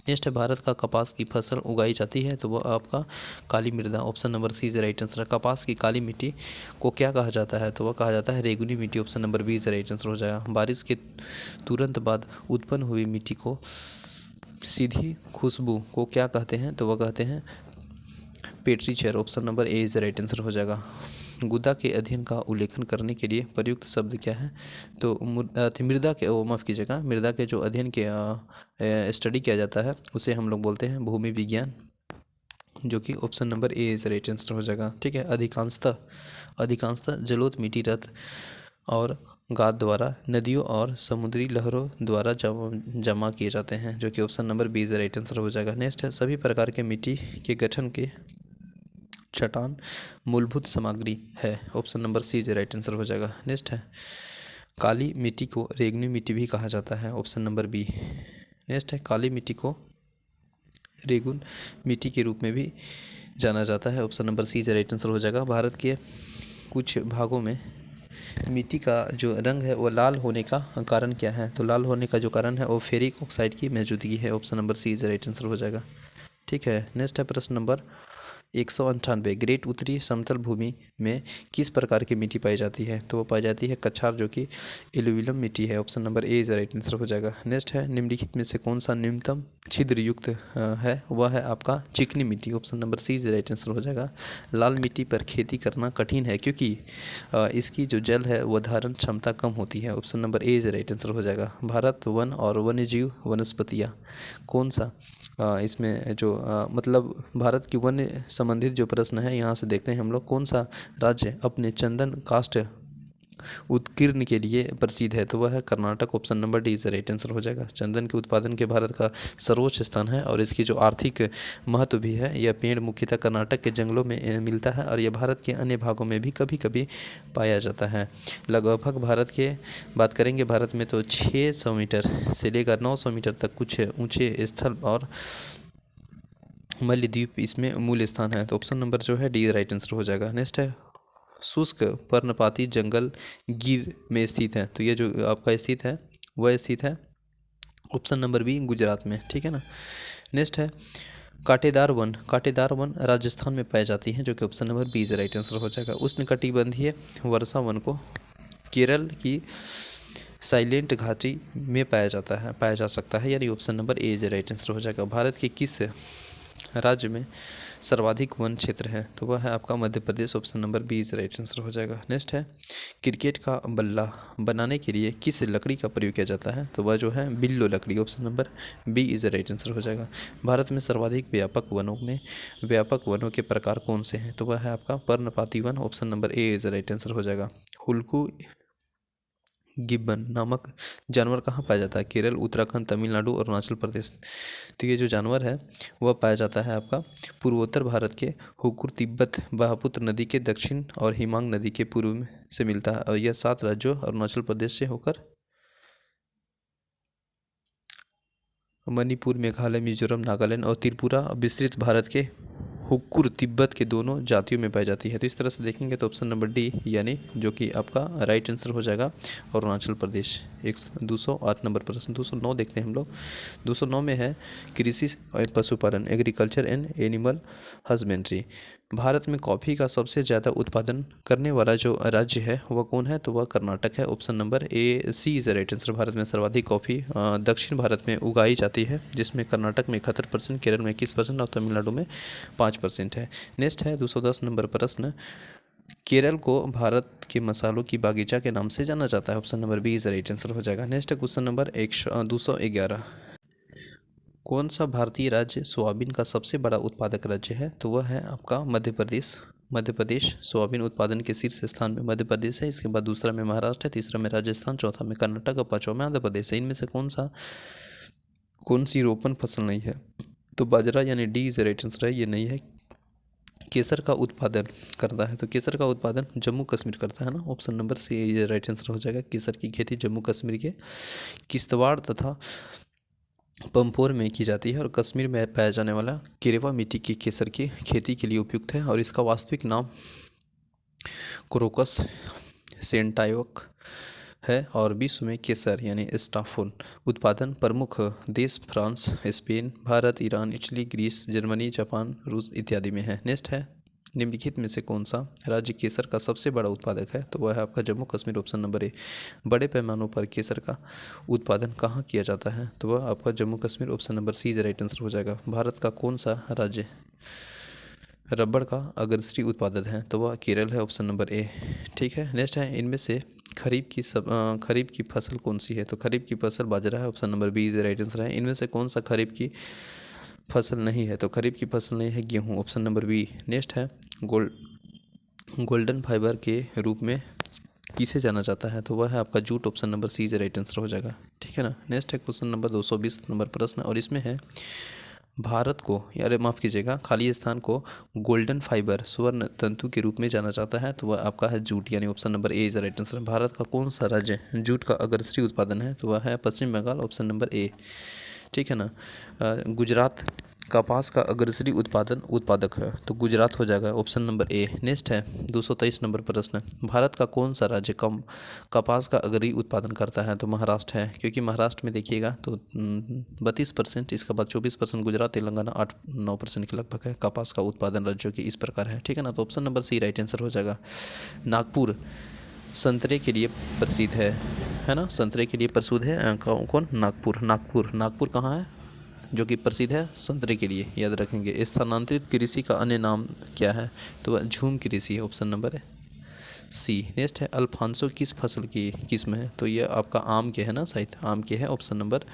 नेक्स्ट है भारत का कपास की फसल उगाई जाती है तो वह आपका काली मृदा। Option number C is right answer. कपास की काली मिट्टी को क्या कहा जाता है? तो वह कहा जाता है रेगुनी मिट्टी। Option number B is right answer हो जाएगा। बारिश के तुरंत बाद उत्पन्न हुई मिट्टी को सीधी खुशबू को क्या कहते हैं? तो वह कहते हैं petri chair. Option number A is right answer हो जाएगा। गुदा के अध्ययन का उल्लेखन करने के लिए प्रयुक्त शब्द क्या है? तो मृदा के माफ़ कीजिएगा, मृदा के जो अध्ययन के स्टडी किया जाता है उसे हम लोग बोलते हैं भूमि विज्ञान, जो कि option number A is right answer हो जाएगा। ठीक है। अधिकांशतः जलोढ़ मिट्टी रथ और गाद द्वारा नदियों और समुद्री लहरों द्वारा जमा किए जाते हैं, जो कि option number B is right answer हो जाएगा। नेक्स्ट है सभी प्रकार के मिट्टी के गठन के चट्टान मूलभूत सामग्री है। Option number C is right answer हो जाएगा। नेक्स्ट है काली मिट्टी को रेगनी मिट्टी भी कहा जाता है। Option number B. नेक्स्ट है काली मिट्टी को रेगुन मिट्टी के रूप में भी जाना जाता है। Option number C is right answer हो जाएगा। भारत के कुछ भागों में मिट्टी का जो रंग है वो लाल होने का कारण क्या है? तो लाल होने का जो कारण है वो फेरिक ऑक्साइड की मौजूदगी है। Option number C is right answer हो जाएगा। ठीक है। नेक्स्ट है प्रश्न नंबर 198। ग्रेट उत्तरी समतल भूमि में किस प्रकार की मिट्टी पाई जाती है? तो वो पाई जाती है कछार, जो कि एलुवियल मिट्टी है। Option number A is right answer हो जाएगा। नेक्स्ट है निम्नलिखित में से कौन सा न्यूनतम छिद्र युक्त है? वह है आपका चिकनी मिट्टी। Option number C is right answer हो जाएगा। लाल मिट्टी पर खेती करना कठिन है क्योंकि इसकी जो जल है वह धारण क्षमता कम होती है। Option number A is right answer हो जाएगा। भारत वन और वन्यजीव वनस्पतियाँ कौन सा इसमें जो मतलब भारत की वन्य संबंधित जो प्रश्न है यहाँ से देखते हैं हम लोग। कौन सा राज्य अपने चंदन काष्ठ उत्कीर्ण के लिए प्रसिद्ध है? तो वह है Karnataka. Option number D is right answer हो जाएगा। चंदन के उत्पादन के भारत का सर्वोच्च स्थान है और इसकी जो आर्थिक महत्व भी है, यह पेड़ मुख्यतः कर्नाटक के जंगलों में मिलता है और यह भारत के अन्य भागों में भी कभी कभी पाया जाता है। लगभग भारत के बात करेंगे भारत में तो 600 मीटर से लेकर 900 मीटर तक कुछ ऊंचे स्थल और मलयद्वीप इसमें मूल स्थान है। तो ऑप्शन नंबर जो है डी राइट आंसर हो जाएगा। नेक्स्ट है शुष्क पर्णपाती जंगल गिर में स्थित है। तो ये जो आपका स्थित है वह स्थित है ऑप्शन नंबर बी गुजरात में। ठीक है ना। नेक्स्ट है कांटेदार वन राजस्थान में पाई जाती है, जो कि option number B is right answer हो जाएगा। उष्णकटिबंधीय वर्षा वन को केरल की साइलेंट घाटी में पाया जा सकता है, यानी option number A is right answer हो जाएगा। भारत के किस राज्य में सर्वाधिक वन क्षेत्र है? तो वह है आपका Madhya Pradesh. Option number B is right answer हो जाएगा। नेक्स्ट है क्रिकेट का बल्ला बनाने के लिए किस लकड़ी का प्रयोग किया जाता है? तो वह जो है बिल्लो लकड़ी। Option number B is right answer हो जाएगा। भारत में सर्वाधिक व्यापक वनों के प्रकार कौन से हैं? तो वह है आपका पर्णपाती one. Option number A is right answer हो जाएगा। हुल्कू गिब्बन नामक जानवर कहाँ पाया जाता है? केरल, उत्तराखंड, तमिलनाडु और अरुणाचल प्रदेश। तो ये जो जानवर है वह पाया जाता है आपका पूर्वोत्तर भारत के हुकुर तिब्बत ब्रह्मपुत्र नदी के दक्षिण और हिमांग नदी के पूर्व में से मिलता है और यह 7 राज्यों अरुणाचल प्रदेश से होकर मणिपुर, मेघालय, मिजोरम, नागालैंड और त्रिपुरा विस्तृत भारत के हुक्कुर तिब्बत के दोनों जातियों में पाई जाती है। तो इस तरह से देखेंगे तो ऑप्शन नंबर डी यानी जो कि आपका राइट आंसर हो जाएगा अरुणाचल प्रदेश। 208 नंबर प्रश्न 209 देखते हैं हम लोग। 209 में है कृषि पशुपालन agriculture and animal husbandry. Bharat में कॉफ़ी का सबसे ज़्यादा उत्पादन करने वाला जो राज्य है वह कौन है? तो वह कर्नाटक है। Option number A C is right answer. Bharat में सर्वाधिक कॉफ़ी दक्षिण भारत में उगाई जाती है, जिसमें कर्नाटक में 71%, केरल में 21% और तमिलनाडु में 5% है। नेक्स्ट है 210 नंबर प्रश्न। केरल को भारत के मसालों की बागीचा के नाम से जाना जाता है। Option number B is right answer हो जाएगा। नेक्स्ट है क्वेश्चन नंबर 211। कौन सा भारतीय राज्य सोयाबीन का सबसे बड़ा उत्पादक राज्य है? तो वह है आपका मध्य प्रदेश। मध्य प्रदेश। सोयाबीन उत्पादन के शीर्ष स्थान में मध्य प्रदेश है, इसके बाद दूसरा में महाराष्ट्र है, तीसरा में राजस्थान, चौथा में कर्नाटक और पांचवा में आंध्र प्रदेश है। इनमें से कौन सी रोपण फसल नहीं है? तो बाजरा यानी डी इज राइट आंसर है, ये नहीं है। केसर का उत्पादन करता है, तो केसर का उत्पादन जम्मू कश्मीर करता है ना, ऑप्शन नंबर सी ये राइट आंसर हो जाएगा। केसर की खेती जम्मू कश्मीर के किश्तवाड़ तथा पंपोर में की जाती है और कश्मीर में पाया जाने वाला केरवा मिट्टी की केसर की खेती के लिए उपयुक्त है और इसका वास्तविक नाम क्रोकस सेंटाइवक है। और विश्व में केसर यानी स्टाफोल उत्पादन प्रमुख देश France, Spain, Bharat, Iran, Italy, Greece, Germany, Japan, रूस इत्यादि में है। नेक्स्ट है, निम्नलिखित में से कौन सा राज्य केसर का सबसे बड़ा उत्पादक है? तो वह है आपका जम्मू कश्मीर, ऑप्शन नंबर ए। बड़े पैमानों पर केसर का उत्पादन कहाँ किया जाता है? तो वह आपका Jammu Kashmir, option number C is right answer हो जाएगा। भारत का कौन सा राज्य रबड़ का अग्रणी उत्पादक है? तो वह केरल है, ऑप्शन नंबर ए। ठीक है, नेक्स्ट है, इनमें से खरीफ की फसल कौन सी है? तो खरीफ की फसल बाजरा है, option number B is right answer है। इनमें से कौन सा खरीफ की फसल नहीं है? तो खरीफ की फसल नहीं है गेहूँ, ऑप्शन नंबर बी। नेक्स्ट है, गोल्डन फाइबर के रूप में किसे जाना जाता है? तो वह है आपका jute, option number C is right answer हो जाएगा। ठीक है ना। नेक्स्ट है क्वेश्चन नंबर 220 नंबर प्रश्न और इसमें है भारत को, यार माफ़ कीजिएगा, खाली स्थान को गोल्डन फाइबर स्वर्ण तंतु के रूप में जाना जाता है, तो वह आपका है जूट यानी option number A is right answer. Bharat का कौन सा राज्य जूट का अग्रणी उत्पादन है? तो वह है पश्चिम बंगाल, ऑप्शन नंबर ए। ठीक है ना। गुजरात कपास का अग्रणी उत्पादक है, तो गुजरात हो जाएगा, ऑप्शन नंबर ए। नेक्स्ट है 223 नंबर प्रश्न, भारत का कौन सा राज्य कपास का अग्रणी उत्पादन करता है? तो महाराष्ट्र है, क्योंकि महाराष्ट्र में देखिएगा तो 32%, इसके बाद 24% गुजरात, तेलंगाना 8-9% के लगभग है कपास का उत्पादन राज्यों की इस प्रकार है। ठीक है ना, तो option number C right answer हो जाएगा। नागपुर संतरे के लिए प्रसिद्ध है ना, संतरे के लिए प्रसिद्ध है कौन? नागपुर कहाँ है जो कि प्रसिद्ध है संतरे के लिए, याद रखेंगे। स्थानांतरित कृषि का अन्य नाम क्या है? तो वह झूम कृषि है, ऑप्शन नंबर है सी। नेक्स्ट है, अल्फांसो किस फसल की किस्म है? तो ये आपका आम के है ना, शायद आम के है, option number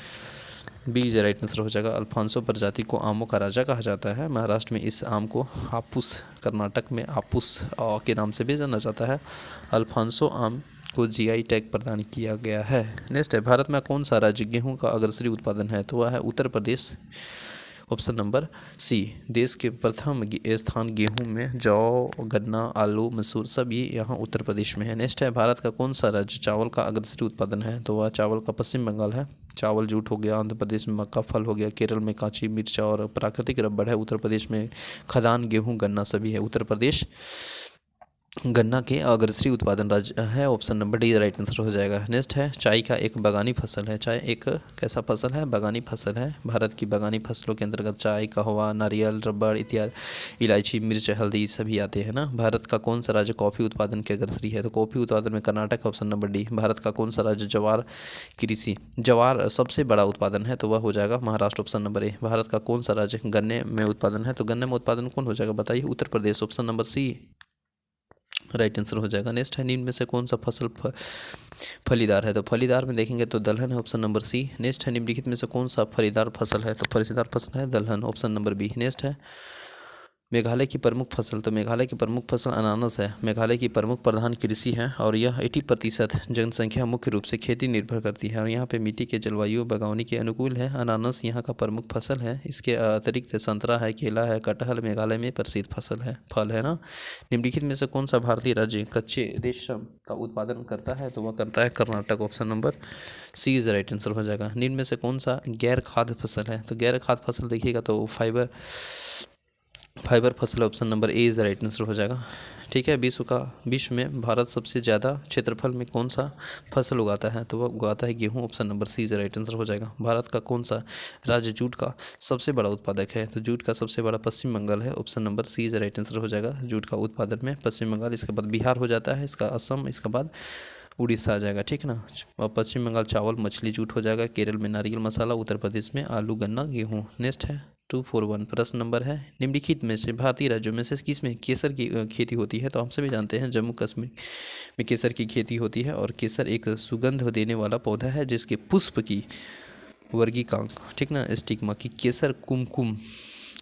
B is right answer हो जाएगा। अल्फांसो प्रजाति को आमों का राजा कहा जाता है। महाराष्ट्र में इस आम को हापुस, कर्नाटक में आपूस के नाम से भी जाना जाता है। अल्फांसो आम को जीआई टैग प्रदान किया गया है। नेक्स्ट है, भारत में कौन सा राज्य गेहूं का अग्रणी उत्पादन है? तो वह है उत्तर प्रदेश, ऑप्शन नंबर सी। देश के प्रथम स्थान गेहूं में जौ, गन्ना, आलू, मसूर सब ये यहाँ उत्तर प्रदेश में है। नेक्स्ट है, भारत का कौन सा राज्य चावल का अग्रणी उत्पादन है? तो वह चावल का पश्चिम बंगाल है। चावल जूट हो गया, आंध्र प्रदेश में मक्का फल हो गया, केरल में कांची मिर्च और प्राकृतिक रबड़ है, उत्तर प्रदेश में खदान, गेहूँ, गन्ना सभी है। उत्तर प्रदेश गन्ना के अग्रणी उत्पादन राज्य है, option number D right answer हो जाएगा। नेक्स्ट है, चाय का एक बागानी फसल है। चाय एक कैसा फसल है? बागानी फसल है। भारत की बागानी फसलों के अंतर्गत चाय, कहवा, नारियल, रबड़ इत्यादि, इलायची, मिर्च, हल्दी सभी आते हैं ना। भारत का कौन सा राज्य कॉफ़ी उत्पादन के अग्रणी है? तो कॉफ़ी उत्पादन में Karnataka, option number D. Bharat का कौन सा राज्य जवार सबसे बड़ा उत्पादन है? तो वह हो जाएगा महाराष्ट्र, ऑप्शन नंबर ए। भारत का कौन सा राज्य गन्ने में उत्पादन है? तो गन्ने में उत्पादन कौन हो जाएगा बताइए? Uttar Pradesh, option number C right answer हो जाएगा। नेक्स्ट है, निम्न में से कौन सा फसल फलीदार है? तो फलीदार में देखेंगे तो दलहन है, ऑप्शन नंबर सी। नेक्स्ट है, निम्नलिखित में से कौन सा फलीदार फसल है? तो फलीदार फसल है दलहन, ऑप्शन नंबर बी। नेक्स्ट है, मेघालय की प्रमुख फसल, तो मेघालय की प्रमुख फसल अनानास है। मेघालय की प्रमुख प्रधान कृषि है और यह 80% जनसंख्या मुख्य रूप से खेती निर्भर करती है और यहाँ पे मिट्टी के जलवायु बागवानी के अनुकूल है। अनानास यहाँ का प्रमुख फसल है। इसके अतिरिक्त संतरा है, केला है, कटहल मेघालय में प्रसिद्ध फल है ना। निम्नलिखित में से कौन सा भारतीय राज्य कच्चे रेशम का उत्पादन करता है? तो वह करता है Karnataka, option number C is right answer हो जाएगा। निम्न में से कौन सा गैर खाद्य फसल है? तो गैर खाद्य फसल देखिएगा तो फाइबर फसल, option number A is right answer हो जाएगा। ठीक है, विश्व में भारत सबसे ज़्यादा क्षेत्रफल में कौन सा फसल उगाता है? तो वह उगाता है गेहूं, option number C is right answer हो जाएगा। भारत का कौन सा राज्य जूट का सबसे बड़ा उत्पादक है? तो जूट का सबसे बड़ा पश्चिम बंगाल है, option number C is right answer हो जाएगा। जूट का उत्पादन में पश्चिम बंगाल, इसके बाद बिहार हो जाता है, इसका असम, इसके बाद उड़ीसा आ जाएगा। ठीक है ना। और पश्चिम बंगाल चावल, मछली, जूट हो जाएगा। केरल में नारियल, मसाला, उत्तर प्रदेश में आलू, गन्ना, गेहूँ। नेक्स्ट है 241 प्रश्न नंबर है, निम्नलिखित में से भारतीय राज्यों में से किस में केसर की खेती होती है? तो हम सभी जानते हैं जम्मू कश्मीर में केसर की खेती होती है और केसर एक सुगंध देने वाला पौधा है जिसके पुष्प की वर्गीकांक, ठीक ना, स्टिग्मा की केसर कुमकुम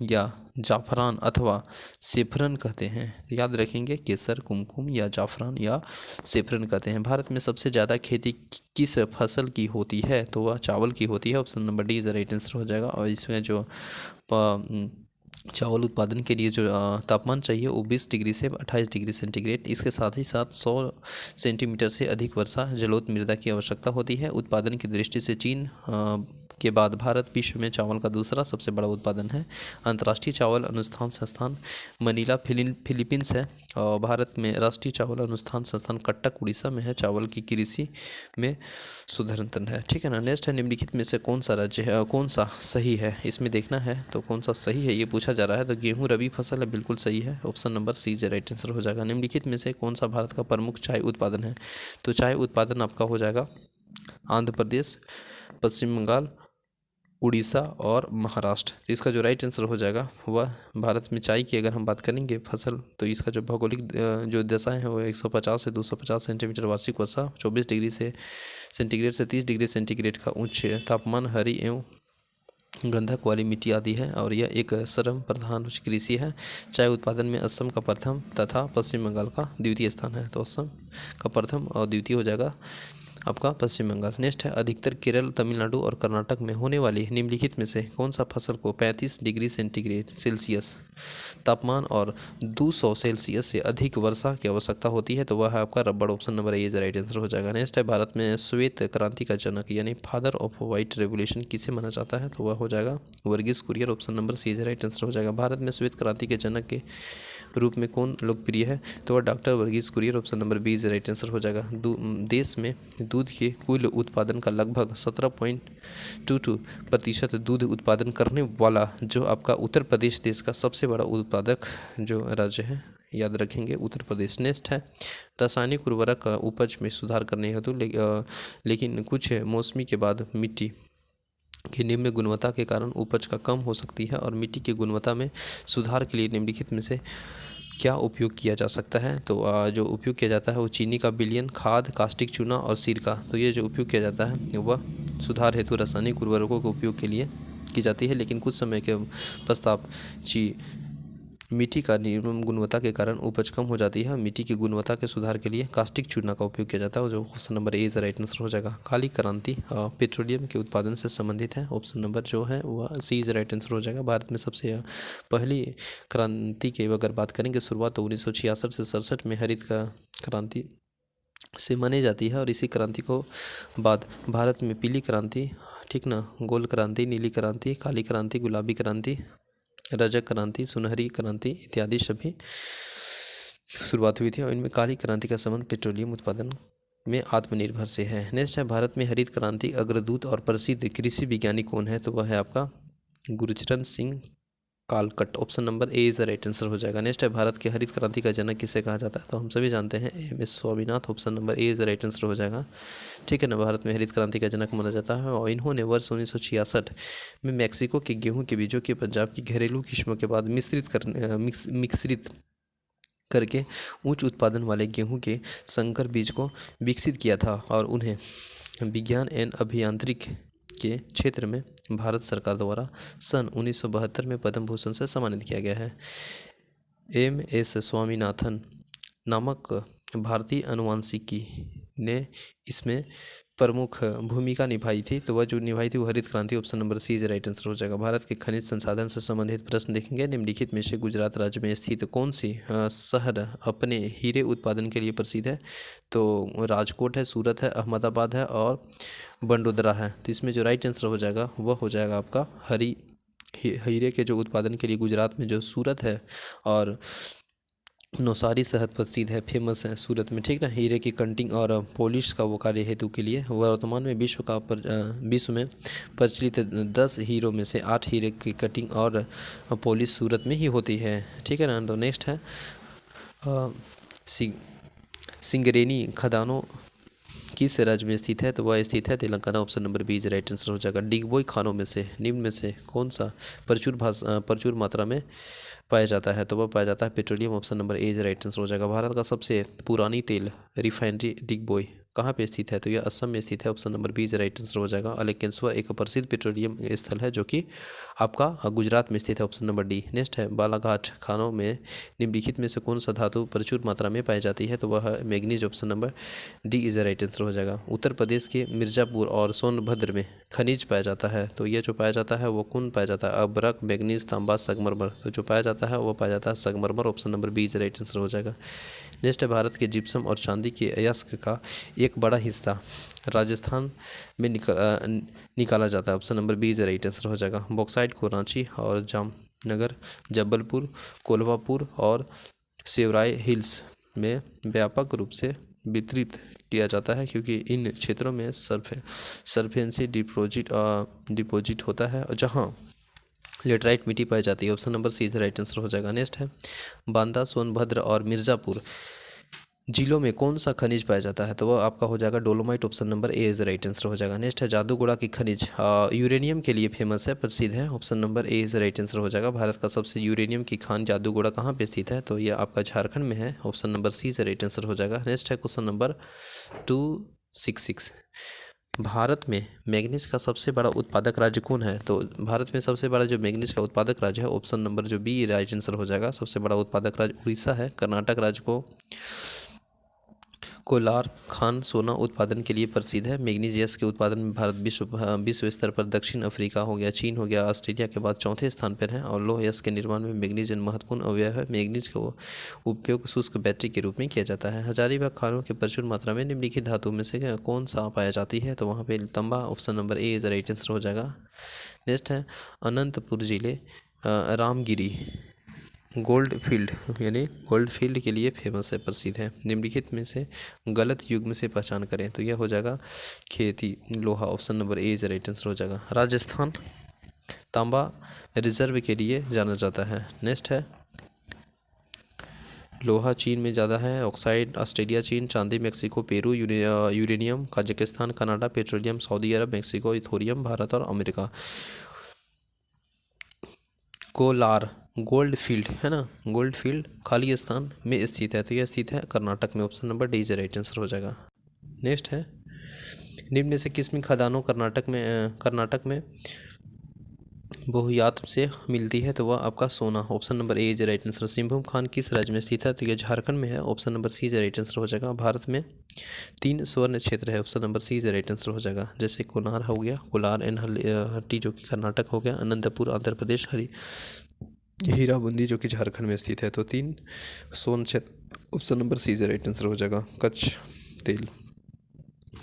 या जाफरान अथवा सेफरन कहते हैं। याद रखेंगे, केसर, कुमकुम या जाफरान या सेफरन कहते हैं। भारत में सबसे ज़्यादा खेती किस फसल की होती है? तो वह चावल की होती है। Option number D is the right answer हो जाएगा। और इसमें जो चावल उत्पादन के लिए जो तापमान चाहिए वो 20 डिग्री से 28 डिग्री सेंटीग्रेड, इसके साथ ही साथ 100 सेंटीमीटर से अधिक वर्षा जलोढ़ मृदा की आवश्यकता होती है। उत्पादन की दृष्टि से चीन के बाद भारत विश्व में चावल का दूसरा सबसे बड़ा उत्पादन है। अंतर्राष्ट्रीय चावल अनुसंधान संस्थान मनीला फिलीपींस है और भारत में राष्ट्रीय चावल अनुसंधान संस्थान कटक उड़ीसा में है। चावल की कृषि में सुधारतन है। ठीक है ना। नेक्स्ट है, निम्नलिखित में से कौन सा राज्य है, कौन सा सही है, इसमें देखना है तो कौन सा सही है ये पूछा जा रहा है। तो गेहूं रबी फसल है, बिल्कुल सही है। Option number C is right answer हो जाएगा। निम्नलिखित में से कौन सा भारत का प्रमुख चाय उत्पादन है? तो चाय उत्पादन आपका हो जाएगा आंध्र प्रदेश, पश्चिम बंगाल, उड़ीसा और महाराष्ट्र। तो इसका जो राइट आंसर हो जाएगा वह भारत में चाय की अगर हम बात करेंगे फसल, तो इसका जो भौगोलिक जो दशा है वो 150 से 250 सेंटीमीटर वार्षिक वर्षा, 24 डिग्री से सेंटीग्रेड से 30 डिग्री सेंटीग्रेड का उच्च तापमान, हरी एवं गंधक वाली मिट्टी आदि है। और यह एक श्रम प्रधान कृषि है। चाय उत्पादन में असम का प्रथम तथा पश्चिम बंगाल का द्वितीय स्थान है। तो असम का प्रथम और द्वितीय हो जाएगा आपका पश्चिम बंगाल। नेक्स्ट है, अधिकतर केरल, तमिलनाडु और कर्नाटक में होने वाली निम्नलिखित में से कौन सा फसल को 35 डिग्री सेंटीग्रेड सेल्सियस तापमान और 200 सेल्सियस से अधिक वर्षा की आवश्यकता होती है? तो वह है आपका रबड़। Option number A is right answer हो जाएगा। नेक्स्ट है, भारत में श्वेत क्रांति का जनक यानी फादर ऑफ व्हाइट रेवोल्यूशन किसे माना जाता है? तो वह हो जाएगा Verghese Kurien. Option number C is right answer हो जाएगा। भारत में श्वेत क्रांति के जनक के रूप में कौन लोकप्रिय है? तो वह doctor Verghese Kurien. Option number B is right answer हो जाएगा। देश में दूध के कुल उत्पादन का लगभग 17.22% दूध उत्पादन करने वाला जो आपका उत्तर प्रदेश देश का सबसे बड़ा उत्पादक जो राज्य है, याद रखेंगे उत्तर प्रदेश। नेक्स्ट है, रासायनिक उर्वरक उपज में सुधार करने हेतु लेकिन कुछ मौसमी के बाद मिट्टी की निम्न गुणवत्ता के कारण उपज का कम हो सकती है और मिट्टी की गुणवत्ता में सुधार के लिए निम्नलिखित में से क्या उपयोग किया जा सकता है? तो जो उपयोग किया जाता है वो चीनी का विलयन, खाद, कास्टिक चूना और सिरका। तो ये जो उपयोग किया जाता है वह सुधार हेतु रासायनिक उर्वरकों के उपयोग के लिए की जाती है। लेकिन कुछ समय के पश्चात मिट्टी का निम्न गुणवत्ता के कारण उपज कम हो जाती है। मिट्टी की गुणवत्ता के सुधार के लिए कास्टिक चूना का उपयोग किया जाता है, जो option number A is right answer हो जाएगा। काली क्रांति पेट्रोलियम के उत्पादन से संबंधित है। ऑप्शन नंबर जो है वह सी इज राइट आंसर हो जाएगा। भारत में सबसे पहली क्रांति की अगर बात करेंगे शुरुआत तो 1966 से 67 में हरित क्रांति से मानी जाती है। और इसी क्रांति को बाद भारत में पीली क्रांति, ठीक ना, गोल क्रांति, नीली क्रांति, काली क्रांति, गुलाबी क्रांति, रजक क्रांति, सुनहरी क्रांति इत्यादि सभी शुरुआत हुई थी। और इनमें काली क्रांति का संबंध पेट्रोलियम उत्पादन में आत्मनिर्भर से है। नेक्स्ट है, भारत में हरित क्रांति अग्रदूत और प्रसिद्ध कृषि विज्ञानी कौन है? तो वह है आपका Gurcharan Singh Kalkat. Option number A is the right answer हो जाएगा। नेक्स्ट है, भारत के हरित क्रांति का जनक किसे कहा जाता है? तो हम सभी जानते हैं M S Swaminathan. Option number A is the right answer हो जाएगा। ठीक है ना। भारत में हरित क्रांति का जनक माना जाता है और इन्होंने वर्ष 1966 में मैक्सिको के गेहूं के बीजों के पंजाब की घरेलू किस्मों के बाद मिश्रित करके उच्च उत्पादन वाले गेहूं के संकर बीज को विकसित किया था और उन्हें विज्ञान एवं अभियांत्रिकी के क्षेत्र में भारत सरकार द्वारा सन 1972 में पद्म भूषण से सम्मानित किया गया है। एम एस स्वामीनाथन नामक भारतीय अनुवांशिकी ने इसमें प्रमुख भूमिका निभाई थी। तो वह जो निभाई थी वो हरित क्रांति। Option number C is right answer हो जाएगा। भारत के खनिज संसाधन से संबंधित प्रश्न देखेंगे। निम्नलिखित में से गुजरात राज्य में स्थित कौन सी शहर अपने हीरे उत्पादन के लिए प्रसिद्ध है? तो राजकोट है, सूरत है, अहमदाबाद है और बंडोदरा है। तो इसमें जो राइट आंसर हो जाएगा वह हो जाएगा आपका हीरे के जो उत्पादन के लिए गुजरात में जो सूरत है और नौसारी शहर प्रसिद्ध है, फेमस है सूरत में। ठीक ना। हीरे की कटिंग और पॉलिश का वो कार्य हेतु के लिए वर्तमान में विश्व में प्रचलित 10 हीरों में से 8 हीरे की कटिंग और पॉलिश सूरत में ही होती है। ठीक है ना। तो नेक्स्ट है, सिंगरेनी खदानों किस राज्य में स्थित है? तो वह स्थित है Telangana. Option number B is right answer हो जाएगा। डिगबोई खानों में से निम्न में से कौन सा प्रचुर मात्रा में पाया जाता है? तो वह पाया जाता है petroleum. Option number A is right answer हो जाएगा। भारत का सबसे पुरानी तेल रिफाइनरी डिगबोई कहाँ पे स्थित है, तो यह असम में स्थित है। Option number B is right answer हो जाएगा। अलेकेश्वर एक प्रसिद्ध पेट्रोलियम स्थल है जो कि आपका गुजरात में स्थित है। Option number D. नेक्स्ट है बालाघाट खानों में निम्नलिखित में से कौन सा धातु प्रचुर मात्रा में पाई जाती है, तो वह है manganese. Option number D is right answer हो जाएगा। उत्तर प्रदेश के मिर्ज़ापुर और सोनभद्र में खनिज पाया जाता है, तो ये जो पाया जाता है वो कौन पाया जाता है, अभ्रक, मैग्नीज, तांबा, संगमरमर। तो जो पाया जाता है वो पाया जाता है संगमरमर। Option number B is right answer हो जाएगा। नेक्स्ट है भारत के जिप्सम और चांदी के अयस्क का एक बड़ा हिस्सा राजस्थान में निकाला जाता है। Option number B is right answer हो जाएगा। बॉक्साइट को रांची और जामनगर, जबलपुर, कोल्हापुर और सेवराय हिल्स में व्यापक रूप से वितरित किया जाता है, क्योंकि इन क्षेत्रों में सरफेंसी डिपॉजिट होता है और जहाँ लेटराइट मिट्टी पाई जाती है। Option number C is right answer हो जाएगा। नेक्स्ट है बांदा, सोनभद्र और मिर्ज़ापुर जिलों में कौन सा खनिज पाया जाता है, तो वह आपका हो जाएगा dolomite. Option number A is right answer हो जाएगा। नेक्स्ट है जादूगोड़ा की खनिज यूरेनियम के लिए फेमस है, प्रसिद्ध है। Option number A is right answer हो जाएगा। भारत का सबसे यूरेनियम की खान जादूगोड़ा कहाँ पे स्थित है, तो यह आपका झारखंड में है। Option number C is right answer हो जाएगा। नेक्स्ट है क्वेश्चन नंबर 266। भारत में मैग्नीज का सबसे बड़ा उत्पादक राज्य कौन है, तो भारत में सबसे बड़ा जो मैग्नीज का उत्पादक राज्य है, ऑप्शन नंबर जो बी राइट आंसर हो जाएगा। सबसे बड़ा उत्पादक राज्य उड़ीसा है। कर्नाटक राज्य को कोलार खान सोना उत्पादन के लिए प्रसिद्ध है। मैग्नीशियस के उत्पादन में भारत विश्व स्तर पर दक्षिण अफ्रीका हो गया, चीन हो गया, ऑस्ट्रेलिया के बाद चौथे स्थान पर है। और लौह यस्क के निर्माण में मैग्नीज महत्वपूर्ण अवयव है। मैग्नीज का उपयोग शुष्क बैटरी के रूप में किया जाता है। हजारीबाग खानों के प्रचुर मात्रा में निम्नलिखित धातु में से कौन सा पाया जाती है, तो वहाँ पे तांबा। Option number A is right answer हो जाएगा। नेक्स्ट है अनंतपुर जिले रामगिरी गोल्ड फील्ड यानी गोल्ड फील्ड के लिए फेमस है, प्रसिद्ध है। निम्नलिखित में से गलत युग्म से पहचान करें, तो यह हो जाएगा खेती लोहा। Option number A is right answer हो जाएगा। राजस्थान तांबा रिजर्व के लिए जाना जाता है। नेक्स्ट है लोहा चीन में ज़्यादा है, ऑक्साइड ऑस्ट्रेलिया, चीन, चांदी Mexico, Peru, uranium Kazakhstan, Canada, petroleum सऊदी अरब, मैक्सिको, इथोरियम भारत और अमेरिका। कोलार गोल्ड फील्ड है ना, गोल्ड फील्ड खाली स्थान में स्थित है, तो यह स्थित है कर्नाटक में। Option number D is right answer हो जाएगा। नेक्स्ट है निम्न में से किस में खदानों कर्नाटक में बहुयात से मिलती है, तो वह आपका सोना। Option number A is right answer. Singhbhum खान किस राज्य में स्थित है, तो यह झारखंड में है। Option number C is right answer हो जाएगा। भारत में 3 स्वर्ण क्षेत्र है। Option number C is right answer हो जाएगा। जैसे कोनार हो गया, कोलार एंड हट्टी जो कि कर्नाटक हो गया, अनंतपुर आंध्र प्रदेश, हीराबूंदी जो कि झारखंड में स्थित है। तो 3 स्वर्ण क्षेत्र। Option number C is right answer हो जाएगा। कच्छ तेल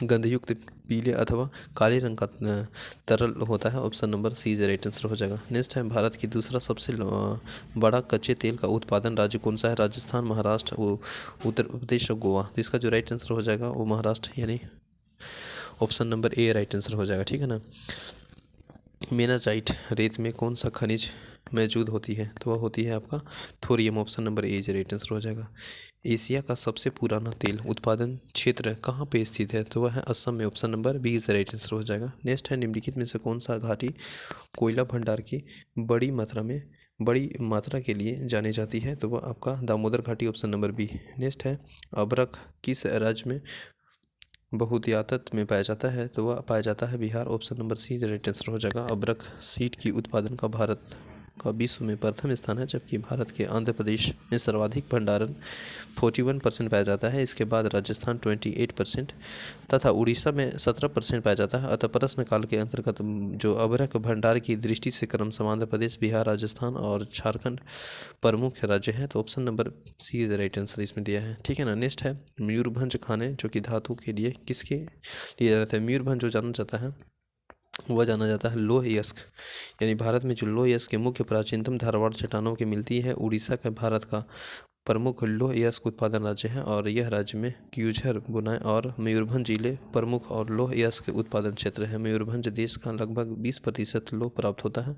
गंधयुक्त पीले अथवा काले रंग का तरल होता है। Option number C is right answer हो जाएगा। नेक्स्ट है भारत की दूसरा सबसे बड़ा कच्चे तेल का उत्पादन राज्य कौन सा है, राजस्थान, महाराष्ट्र, उत्तर प्रदेश और गोवा। तो इसका जो राइट आंसर हो जाएगा वो महाराष्ट्र यानी option number A right answer हो जाएगा। ठीक है ना। मेनाजाइट रेत में कौन सा खनिज मौजूद होती है, तो वह होती है आपका thorium. Option number A is right answer हो जाएगा। एशिया का सबसे पुराना तेल उत्पादन क्षेत्र कहाँ पे स्थित है, तो वह है असम में। Option number B is right answer हो जाएगा। नेक्स्ट है निम्नलिखित में से कौन सा घाटी कोयला भंडार की बड़ी मात्रा के लिए जानी जाती है, तो वह आपका दामोदर घाटी। Option number B. नेक्स्ट है अभ्रक किस राज्य में बहुतायत में पाया जाता है, तो वह पाया जाता है Bihar. Option number C right answer हो जाएगा। अभ्रक सीड की उत्पादन का भारत का विश्व में प्रथम स्थान है, जबकि भारत के आंध्र प्रदेश में सर्वाधिक भंडारण 41% पाया जाता है। इसके बाद राजस्थान 28% तथा उड़ीसा में 17% पाया जाता है। अतः प्रश्न काल के अंतर्गत जो अभ्रक भंडार की दृष्टि से क्रम आंध्र प्रदेश, बिहार, राजस्थान और झारखंड प्रमुख राज्य हैं। तो option number C is right answer इसमें दिया है। ठीक है ना। नेक्स्ट है मयूरभंज खाने जो कि धातु के लिए किसके लिए जाना जाता है, मयूरभंज जो जाना जाता है वह जाना जाता है लौह अयस्क यानी भारत में जो लौह अयस्क के मुख्य प्राचीनतम धारवाड़ चट्टानों की मिलती है। उड़ीसा का भारत का प्रमुख लौह अयस्क उत्पादन राज्य है और यह राज्य में क्यूझर बुनाई और मयूरभंज जिले प्रमुख और लौह अयस्क उत्पादन क्षेत्र है। मयूरभंज देश का लगभग 20% लौह प्राप्त होता है।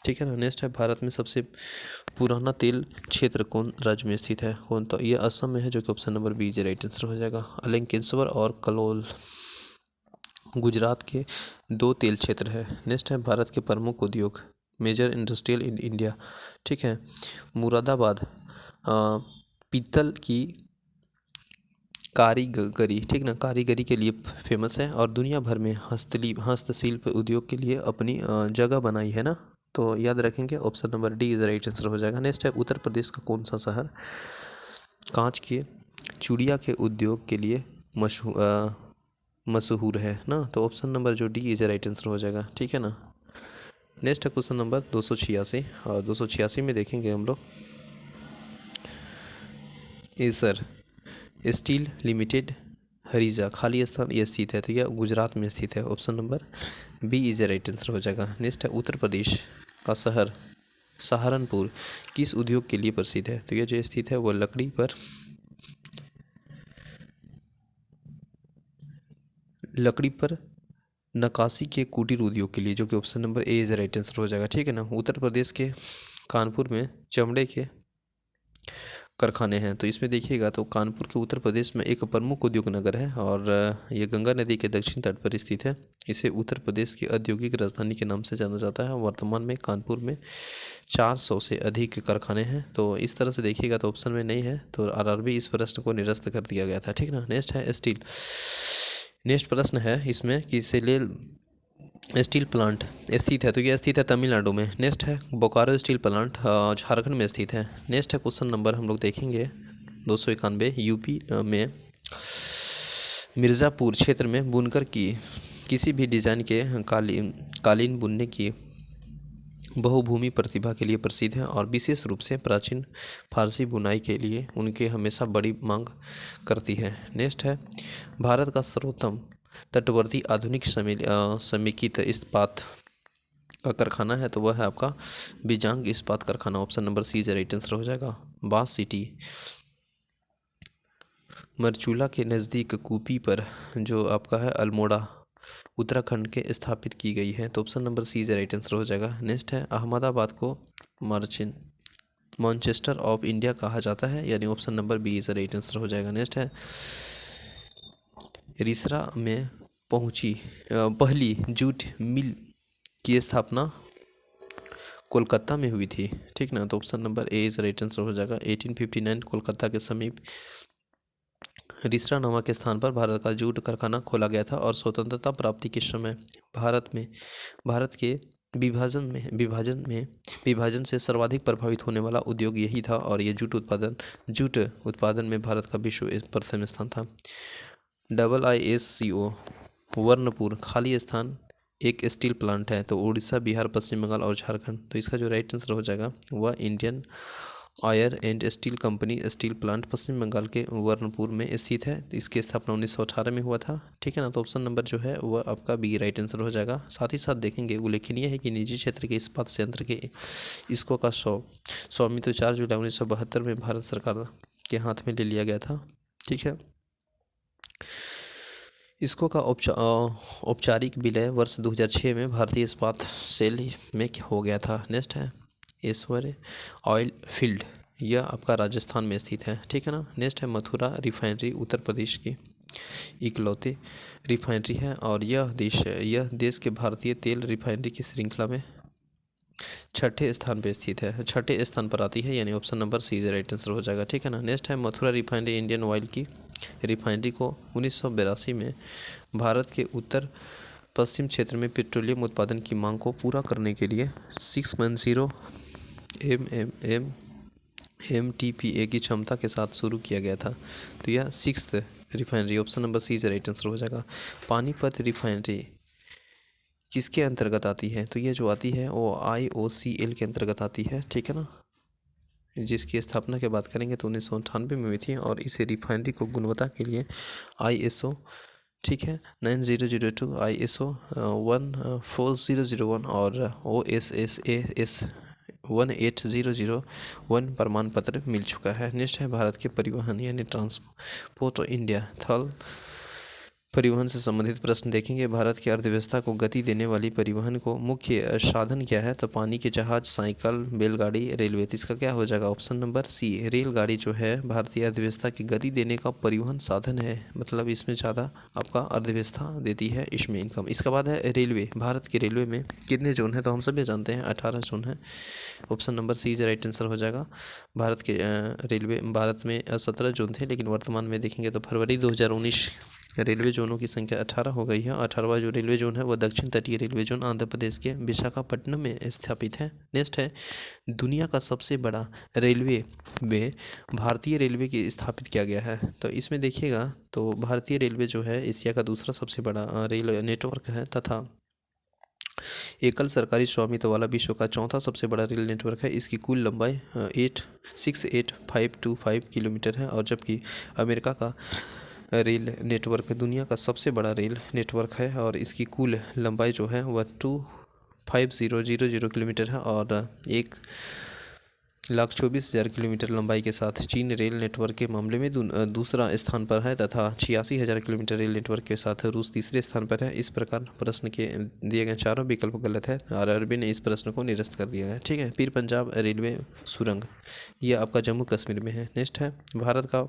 ठीक है ना। नेक्स्ट है भारत में सबसे पुराना तेल क्षेत्र कौन राज्य में स्थित है, कौन, तो यह असम में है, जो कि option number B right answer हो जाएगा। अलेंकेश्वर और कलोल गुजरात के 2 तेल क्षेत्र है। नेक्स्ट है भारत के प्रमुख उद्योग मेजर इंडस्ट्रियल इन इंडिया। ठीक है मुरादाबाद पीतल की कारीगरी, ठीक ना, कारीगरी के लिए फेमस है और दुनिया भर में हस्तशिल्प उद्योग के लिए अपनी जगह बनाई है ना। तो याद रखेंगे, option number D is right answer हो जाएगा। नेक्स्ट है, उत्तर प्रदेश का कौन सा शहर कांच के चूड़िया के उद्योग के लिए मशहूर है ना। तो ऑप्शन नंबर जो डी इज राइट आंसर हो जाएगा, ठीक है ना। नेक्स्ट है क्वेश्चन नंबर 286 और 286 में देखेंगे हम लोग, एसर स्टील लिमिटेड हरीजा खाली स्थान ये स्थित है, तो यह गुजरात में स्थित है। Option number B is right answer हो जाएगा। नेक्स्ट है, उत्तर प्रदेश का शहर सहारनपुर किस उद्योग के लिए प्रसिद्ध है, तो यह जो स्थित है वो लकड़ी पर नक्काशी के कुटीर उद्योग के लिए, जो कि option number A is right answer हो जाएगा, ठीक है ना। उत्तर प्रदेश के कानपुर में चमड़े के कारखाने हैं। तो इसमें देखिएगा तो कानपुर के उत्तर प्रदेश में एक प्रमुख उद्योग नगर है और ये गंगा नदी के दक्षिण तट पर स्थित है। इसे उत्तर प्रदेश की औद्योगिक राजधानी के नाम से जाना जाता है। वर्तमान में कानपुर में 400 से अधिक कारखाने हैं। तो इस तरह से देखिएगा तो ऑप्शन में नहीं है, तो आरआरबी इस प्रश्न को निरस्त कर दिया गया था, ठीक ना। नेक्स्ट है स्टील। नेक्स्ट प्रश्न है इसमें कि सेलेल स्टील प्लांट स्थित है, तो यह स्थित है तमिलनाडु में। नेक्स्ट है, बोकारो स्टील प्लांट झारखंड में स्थित है। नेक्स्ट है क्वेश्चन नंबर हम लोग देखेंगे 291, यूपी में मिर्ज़ापुर क्षेत्र में बुनकर की किसी भी डिज़ाइन के कालीन बुनने की बहुभूमि प्रतिभा के लिए प्रसिद्ध है और विशेष रूप से प्राचीन फारसी बुनाई के लिए उनके हमेशा बड़ी मांग करती है। नेक्स्ट है, भारत का सर्वोत्तम तटवर्ती आधुनिक समेकित इस्पात का कारखाना है, तो वह है आपका बीजांग इस्पात कारखाना। Option number C is right answer हो जाएगा। बांस सिटी मरचूला के नज़दीक कूपी पर जो आपका है अल्मोड़ा उत्तराखंड के स्थापित की गई है, तो option number C is right answer हो जाएगा। नेक्स्ट है, अहमदाबाद को मैनचेस्टर ऑफ इंडिया कहा जाता है, यानी option number B is right answer हो जाएगा। नेक्स्ट है, रिसरा में पहली जूट मिल की स्थापना कोलकाता में हुई थी, ठीक ना। तो option number A is right answer हो जाएगा। 1859 कोलकाता के समीप रिसरा नामक के स्थान पर भारत का जूट कारखाना खोला गया था और स्वतंत्रता प्राप्ति के समय भारत के विभाजन से सर्वाधिक प्रभावित होने वाला उद्योग यही था और ये जूट उत्पादन में भारत का विश्व प्रथम स्थान था। IISCO वर्णपुर खाली स्थान एक स्टील प्लांट है, तो उड़ीसा, बिहार, पश्चिम बंगाल और झारखंड। तो इसका जो राइट आंसर हो जाएगा वह Indian iron and steel company steel plant Paschim Bengal के वर्णपुर में स्थित है। इसकी स्थापना 1918 में हुआ था, ठीक है ना। तो ऑप्शन नंबर जो है वह आपका बी राइट आंसर हो जाएगा। साथ ही साथ देखेंगे उल्लेखनीय है कि निजी क्षेत्र के इस्पात संयंत्र के इसको का स्वामित्व 4 जुलाई 1972 में भारत सरकार के हाथ में ले लिया गया था, ठीक है। इसको का औपचारिक विलय वर्ष 2006 में भारतीय इस्पात सेल में हो गया था। नेक्स्ट है, ऐश्वर्य ऑयल फील्ड, यह आपका राजस्थान में स्थित है, ठीक है ना। नेक्स्ट है, मथुरा रिफाइनरी उत्तर प्रदेश की इकलौती रिफाइनरी है और यह देश के भारतीय तेल रिफाइनरी की श्रृंखला में छठे स्थान पर स्थित है, छठे स्थान पर आती है, यानी option number C is right answer हो जाएगा, ठीक है ना। नेक्स्ट है, मथुरा रिफाइनरी इंडियन ऑयल की रिफाइनरी को 1982 में भारत के उत्तर पश्चिम क्षेत्र में पेट्रोलियम उत्पादन की मांग को पूरा करने के लिए 610 MTPA की क्षमता के साथ शुरू किया गया था। तो यह 6th refinery, option number C is right answer हो जाएगा। पानीपत रिफाइनरी किसके अंतर्गत आती है, तो ये जो आती है वो IOCL के अंतर्गत आती है, ठीक है ना। जिसकी स्थापना की बात करेंगे तो 1998 में हुई थी और इस रिफाइनरी को गुणवत्ता के लिए ISO, ठीक है, 9002, ISO 14001 और OSSAS 18001 प्रमाण पत्र मिल चुका है। नेक्स्ट है, भारत के परिवहन यानी ट्रांसपोर्ट इंडिया थल परिवहन से संबंधित प्रश्न देखेंगे। भारत की अर्थव्यवस्था को गति देने वाली परिवहन को मुख्य साधन क्या है? तो पानी के जहाज, साइकिल, बैलगाड़ी, रेलवे। तो इसका क्या हो जाएगा? ऑप्शन नंबर सी, रेलगाड़ी जो है भारतीय अर्थव्यवस्था की गति देने का परिवहन साधन है। मतलब इसमें ज़्यादा आपका अर्थव्यवस्था देती है इसमें इनकम। इसके बाद है रेलवे। भारत के रेलवे में कितने जोन है? तो हम सभी जानते हैं 18 जोन है। Option number C is right answer हो जाएगा। भारत के रेलवे भारत में 17 जोन थे, लेकिन वर्तमान में देखेंगे तो फरवरी 2019 रेलवे जोनों की संख्या 18 हो गई है। 18वां जो रेलवे जोन है वह दक्षिण तटीय रेलवे जोन आंध्र प्रदेश के विशाखापट्टनम में स्थापित है। नेक्स्ट है, दुनिया का सबसे बड़ा रेलवे में भारतीय रेलवे की स्थापित किया गया है। तो इसमें देखिएगा तो भारतीय रेलवे जो है एशिया का दूसरा सबसे बड़ा रेल नेटवर्क है तथा एकल सरकारी स्वामित्व वाला विश्व का चौथा सबसे बड़ा रेल नेटवर्क है। इसकी कुल लंबाई 868,525 किलोमीटर है, और जबकि अमेरिका का रेल नेटवर्क दुनिया का सबसे बड़ा रेल नेटवर्क है और इसकी कुल लंबाई जो है वह 25000 किलोमीटर है, और 1,24,000 किलोमीटर लंबाई के साथ चीन रेल नेटवर्क के मामले में दूसरा स्थान पर है तथा 86,000 किलोमीटर रेल नेटवर्क के साथ रूस तीसरे स्थान पर है। इस प्रकार प्रश्न के दिए गए चारों विकल्प गलत है और आरआरबी ने इस प्रश्न को निरस्त कर दिया है। ठीक है, फिर पंजाब रेलवे सुरंग, ये आपका जम्मू कश्मीर में है। नेक्स्ट है, भारत का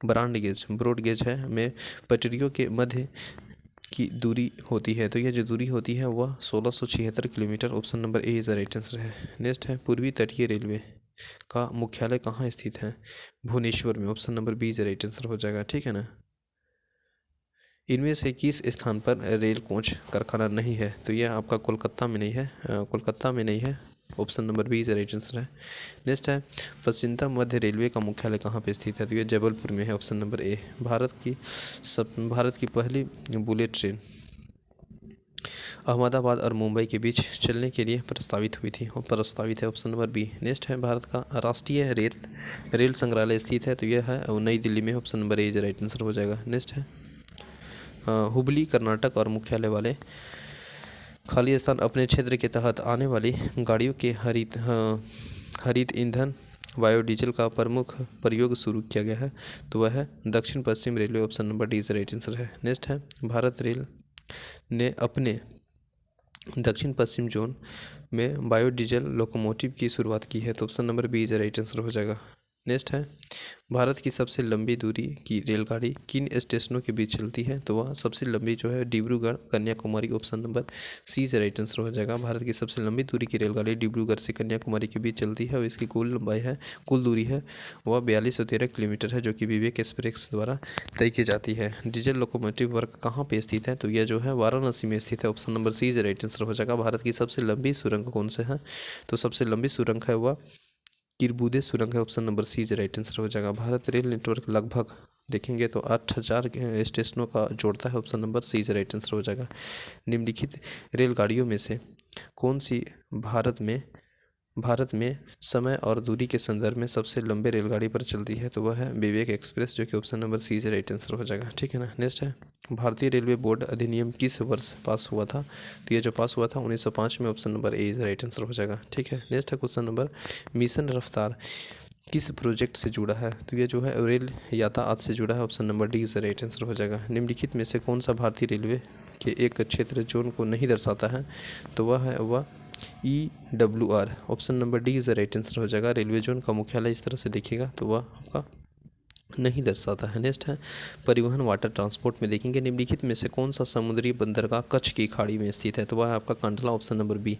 ब्रॉड गेज है में पटरियों के मध्य की दूरी होती है। तो यह जो दूरी होती है वह 1676 kilometre. Option number A is right answer है। नेक्स्ट है, पूर्वी तटीय रेलवे का मुख्यालय कहाँ स्थित है? भुवनेश्वर में। Option number B is right answer हो जाएगा। ठीक है ना। इनमें से किस स्थान पर रेल कोच कारखाना नहीं है? तो यह आपका कोलकाता में नहीं है, कोलकाता में नहीं है। Option number B is right answer है। नेक्स्ट है, पश्चिमतम मध्य रेलवे का मुख्यालय कहाँ पे स्थित है? तो यह जबलपुर में है। ऑप्शन नंबर ए। भारत की पहली बुलेट ट्रेन अहमदाबाद और मुंबई के बीच चलने के लिए प्रस्तावित हुई थी और प्रस्तावित है। Option number B. नेक्स्ट है, भारत का राष्ट्रीय रेल संग्रहालय स्थित है? तो यह है नई दिल्ली में। Option number A is right answer हो जाएगा। नेक्स्ट है, हुबली कर्नाटक और मुख्यालय वाले खाली स्थान अपने क्षेत्र के तहत आने वाली गाड़ियों के हरित ईंधन बायोडीजल का प्रमुख प्रयोग शुरू किया गया है। तो वह है Dakshin Paschim railway. Option number D is right answer है। नेक्स्ट है, भारत रेल ने अपने दक्षिण पश्चिम जोन में बायोडीजल लोकोमोटिव की शुरुआत की है। तो option number B is right answer हो जाएगा। नेक्स्ट है, भारत की सबसे लंबी दूरी की रेलगाड़ी किन स्टेशनों के बीच चलती है? तो वह सबसे लंबी जो है Dibrugarh Kanyakumari. Option number C is right answer हो जाएगा। भारत की सबसे लंबी दूरी की रेलगाड़ी डिब्रूगढ़ से कन्याकुमारी के बीच चलती है और इसकी कुल दूरी है वह 4213 किलोमीटर है, जो कि विवेक एक्सप्रेस द्वारा तय की जाती है। डीजल लोकोमोटिव वर्क कहाँ पे स्थित है? तो यह जो है वाराणसी में स्थित है। Option number C is right answer हो जाएगा। भारत की सबसे लंबी सुरंग कौन से है? तो सबसे लंबी सुरंग है वह किरबुदे सुरंग है। Option number C is right answer हो जाएगा। भारत रेल नेटवर्क लगभग देखेंगे तो 8000 स्टेशनों का जोड़ता है। Option number C is right answer हो जाएगा। निम्नलिखित रेलगाड़ियों में से कौन सी भारत में समय और दूरी के संदर्भ में सबसे लंबे रेलगाड़ी पर चलती है? तो वह है विवेक एक्सप्रेस, जो कि option number C is right answer हो जाएगा। ठीक है ना। नेक्स्ट है, भारतीय रेलवे बोर्ड अधिनियम किस वर्ष पास हुआ था? तो ये जो पास हुआ था 1905 में। Option number A is right answer हो जाएगा। ठीक है। नेक्स्ट है क्वेश्चन नंबर, मिशन रफ्तार किस प्रोजेक्ट से जुड़ा है? तो ये जो है रेल यातायात से जुड़ा है। Option number D is right answer हो जाएगा। निम्नलिखित में से कौन सा भारतीय रेलवे के एक क्षेत्र जोन को नहीं दर्शाता है? तो वह EWR। Option number D is right answer हो जाएगा। रेलवे जोन का मुख्यालय इस तरह से देखिएगा तो वह आपका नहीं दर्शाता है। नेक्स्ट है, परिवहन वाटर ट्रांसपोर्ट में देखेंगे निम्नलिखित में से कौन सा समुद्री बंदरगाह कच्छ की खाड़ी में स्थित है? तो वह है आपका कांडला। Option number B.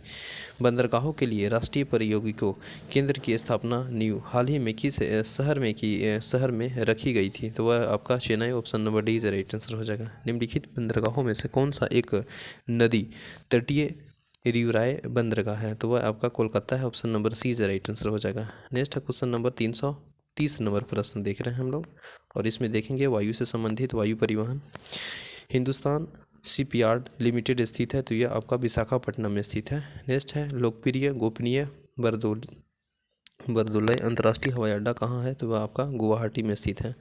बंदरगाहों के लिए राष्ट्रीय प्रौद्योगिकी केंद्र की स्थापना नींव हाल ही में किस शहर में रखी गई थी? तो वह आपका Chennai. Option number D is right answer हो जाएगा। निम्नलिखित बंदरगाहों में से कौन सा एक नदी तटीय रिवराय बंदरगाह है? तो वह आपका कोलकाता है। Option number C is right answer हो जाएगा। नेक्स्ट है क्वेश्चन नंबर 330 नंबर प्रश्न देख रहे हैं हम लोग, और इसमें देखेंगे वायु से संबंधित वायु परिवहन। हिंदुस्तान शिपयार्ड लिमिटेड स्थित है? तो यह आपका विशाखापट्टनम में स्थित है। नेक्स्ट है, लोकप्रिय गोपनीय बरदोलई अंतर्राष्ट्रीय हवाई अड्डा कहाँ है? तो वह आपका गुवाहाटी में स्थित है।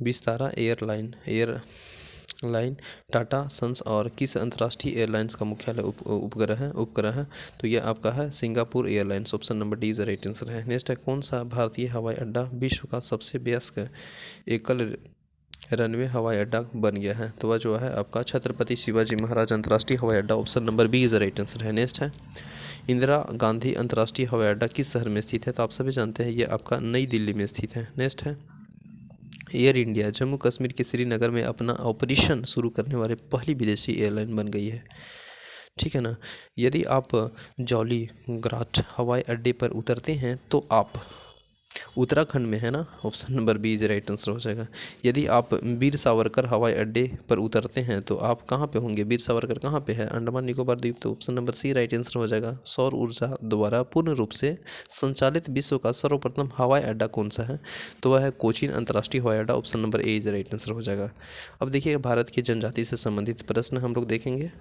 विस्तारा एयरलाइन टाटा सन्स और किस अंतर्राष्ट्रीय एयरलाइंस का मुख्यालय उपग्रह है? तो यह आपका है Singapore airlines. Option number D is right answer है। नेक्स्ट है, कौन सा भारतीय हवाई अड्डा विश्व का सबसे वयस्क एकल रनवे हवाई अड्डा बन गया है? तो वह जो है आपका छत्रपति शिवाजी महाराज अंतर्राष्ट्रीय हवाई अड्डा, option number B is the right answer है। नेक्स्ट है, इंदिरा गांधी अंतर्राष्ट्रीय हवाई अड्डा किस शहर में स्थित है? तो आप सभी जानते हैं ये आपका नई दिल्ली में स्थित है। नेक्स्ट है, एयर इंडिया जम्मू कश्मीर के श्रीनगर में अपना ऑपरेशन शुरू करने वाले पहली विदेशी एयरलाइन बन गई है। ठीक है ना। यदि आप जौली ग्राट हवाई अड्डे पर उतरते हैं तो आप उत्तराखंड में है ना, option number B is right answer हो जाएगा। यदि आप वीर सावरकर हवाई अड्डे पर उतरते हैं तो आप कहाँ पे होंगे? वीर सावरकर कहाँ पे है? अंडमान निकोबार द्वीप, तो option number C right answer हो जाएगा। सौर ऊर्जा द्वारा पूर्ण रूप से संचालित विश्व का सर्वप्रथम हवाई अड्डा कौन सा है? तो वह है कोचीन अंतर्राष्ट्रीय हवाई अड्डा, option number A is right answer हो जाएगा। अब देखिए भारत की जनजाति से संबंधित प्रश्न हम लोग देखेंगे।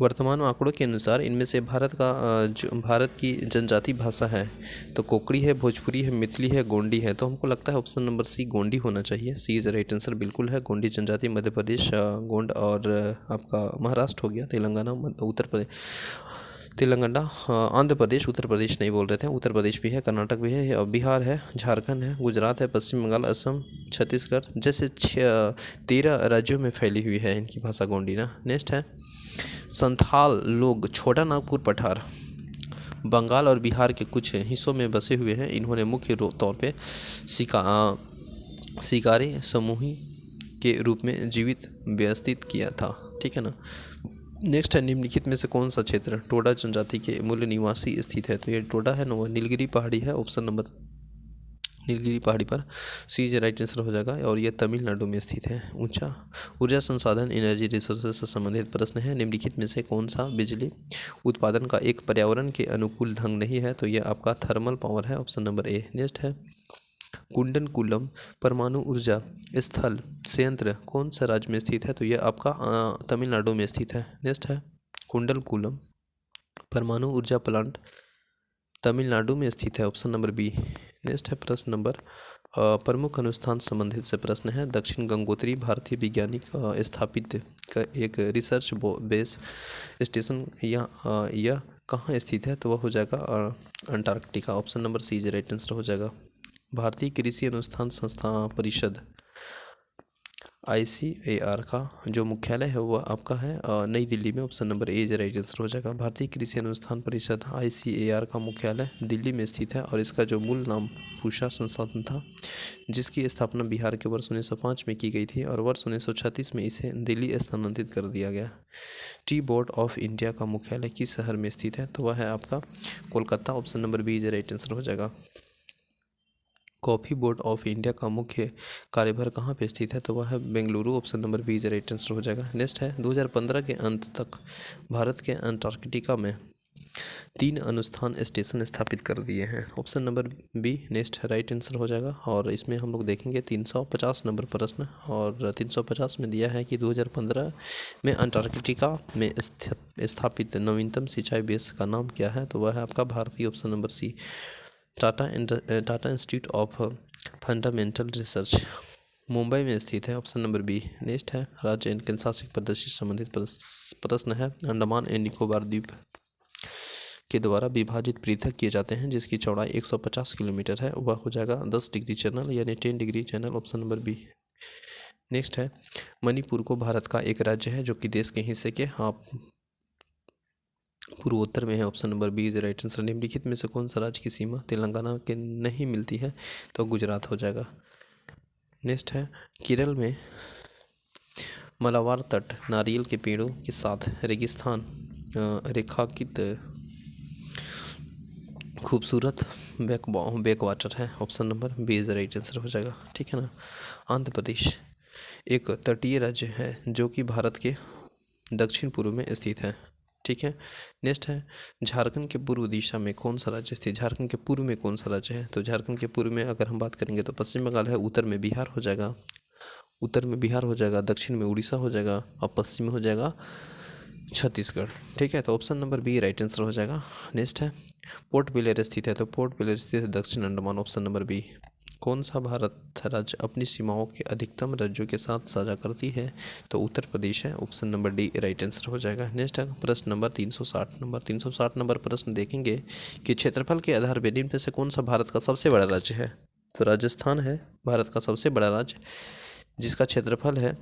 वर्तमान आंकड़ों के अनुसार इनमें से जो भारत की जनजाति भाषा है तो कोकड़ी है, भोजपुरी है, मैथिली है, गोंडी है। तो हमको लगता है ऑप्शन नंबर सी गोंडी होना चाहिए। सी इज राइट आंसर बिल्कुल है। गोंडी जनजाति मध्य प्रदेश, गोंड और आपका महाराष्ट्र हो गया, तेलंगाना, उत्तर प्रदेश, तेलंगाना, आंध्र प्रदेश, उत्तर प्रदेश नहीं बोल रहे थे, उत्तर प्रदेश भी है, कर्नाटक भी है, बिहार है, झारखंड है, गुजरात है, पश्चिम बंगाल, असम, छत्तीसगढ़ जैसे 13 राज्यों में फैली हुई है इनकी भाषा गोंडी ना। नेक्स्ट है, संथाल लोग छोटा नागपुर पठार बंगाल और बिहार के कुछ हिस्सों में बसे हुए हैं। इन्होंने मुख्य तौर पे शिकारी समूही के रूप में जीवित व्यवस्थित किया था। ठीक है ना। नेक्स्ट है, निम्नलिखित में से कौन सा क्षेत्र टोडा जनजाति के मूल निवासी स्थित है? तो ये टोडा है ना, नीलगिरी पहाड़ी है, ऑप्शन नंबर नीलगिरी पहाड़ी पर सी इज राइट आंसर हो जाएगा। और ये तमिलनाडु में स्थित है। ऊंचा ऊर्जा संसाधन एनर्जी रिसोर्सेज से संबंधित प्रश्न है। निम्नलिखित में से कौन सा बिजली उत्पादन का एक पर्यावरण के अनुकूल ढंग नहीं है? तो यह आपका थर्मल पावर है, ऑप्शन नंबर ए। नेक्स्ट है, कुंडनकुलम परमाणु ऊर्जा स्थल संयंत्र कौन सा राज्य में स्थित है? तो यह आपका तमिलनाडु में स्थित है। नेक्स्ट है, कुंडनकुलम परमाणु ऊर्जा प्लांट तमिलनाडु में स्थित है, ऑप्शन नंबर बी। नेक्स्ट है प्रश्न नंबर प्रमुख अनुष्ठान संबंधित से प्रश्न है। दक्षिण गंगोत्री भारतीय वैज्ञानिक स्थापित का एक रिसर्च बेस स्टेशन यह कहाँ स्थित है? तो वह हो जाएगा Antarctica, option number C is right answer हो जाएगा। भारतीय कृषि अनुसंधान संस्था परिषद ICAR का जो मुख्यालय है वह आपका है नई दिल्ली में, option number A is right answer हो जाएगा। भारतीय कृषि अनुसंधान परिषद ICAR का मुख्यालय दिल्ली में स्थित है और इसका जो मूल नाम पूषा संस्थान था, जिसकी स्थापना बिहार के वर्ष 1905 में की गई थी और वर्ष 1936 में इसे दिल्ली स्थानांतरित कर दिया गया। टी बोर्ड ऑफ इंडिया का मुख्यालय किस शहर में स्थित है? तो वह है आपका Kolkata, option number B is right answer हो जाएगा। कॉफ़ी बोर्ड ऑफ इंडिया का मुख्य कार्यभार कहाँ पे स्थित है? तो वह है Bengaluru, option number B is right answer हो जाएगा। नेक्स्ट है, 2015 के अंत तक भारत के अंटार्कटिका में 3 अनुष्ठान स्टेशन स्थापित कर दिए हैं, option number B next right answer हो जाएगा। और इसमें हम लोग देखेंगे 350 नंबर प्रश्न, और 350 में दिया है कि 2015 में अंटार्कटिका में स्थापित नवीनतम सिंचाई बेस का नाम क्या है? तो वह है आपका भारतीय, option number C. Tata institute of fundamental research Mumbai में स्थित है, ऑप्शन नंबर बी। नेक्स्ट है, राज्य एंड केंद्र शासित प्रदेश से संबंधित प्रश्न है। अंडमान एंड निकोबार द्वीप के द्वारा विभाजित पृथक किए जाते हैं जिसकी चौड़ाई 150 किलोमीटर है, वह हो जाएगा 10 डिग्री चैनल यानी 10 degree channel, option number B. Next है, मणिपुर को भारत का एक राज्य है जो कि देश के हिस्से के पूर्वोत्तर में है, option number B is right answer. निम्नलिखित में से कौन सा राज्य की सीमा तेलंगाना के नहीं मिलती है? तो गुजरात हो जाएगा। नेक्स्ट है, केरल में मलाबार तट नारियल के पेड़ों के साथ रेगिस्तान रेखांकित खूबसूरत बैकवाटर है, option number B is right answer हो जाएगा। ठीक है ना। आंध्र प्रदेश एक तटीय राज्य है जो कि भारत के दक्षिण पूर्व में स्थित है। ठीक है। नेक्स्ट है, झारखंड के पूर्व दिशा में कौन सा राज्य स्थित? झारखंड के पूर्व में कौन सा राज्य है? तो झारखंड के पूर्व में अगर हम बात करेंगे तो पश्चिम बंगाल है, उत्तर में बिहार हो जाएगा, दक्षिण में उड़ीसा हो जाएगा और पश्चिम में हो जाएगा छत्तीसगढ़। ठीक है, तो option number B right answer हो जाएगा। नेक्स्ट है, पोर्ट ब्लेयर स्थित है, तो पोर्ट ब्लेयर स्थित है दक्षिण अंडमान, ऑप्शन नंबर बी। कौन सा भारत राज्य अपनी सीमाओं के अधिकतम राज्यों के साथ साझा करती है? तो उत्तर प्रदेश है, option number D right answer हो जाएगा। नेक्स्ट है प्रश्न नंबर 360 नंबर प्रश्न देखेंगे कि क्षेत्रफल के आधार पर निम्न में से कौन सा भारत का सबसे बड़ा राज्य है? तो राजस्थान है भारत का सबसे बड़ा राज्य। जिसका क्षेत्रफल है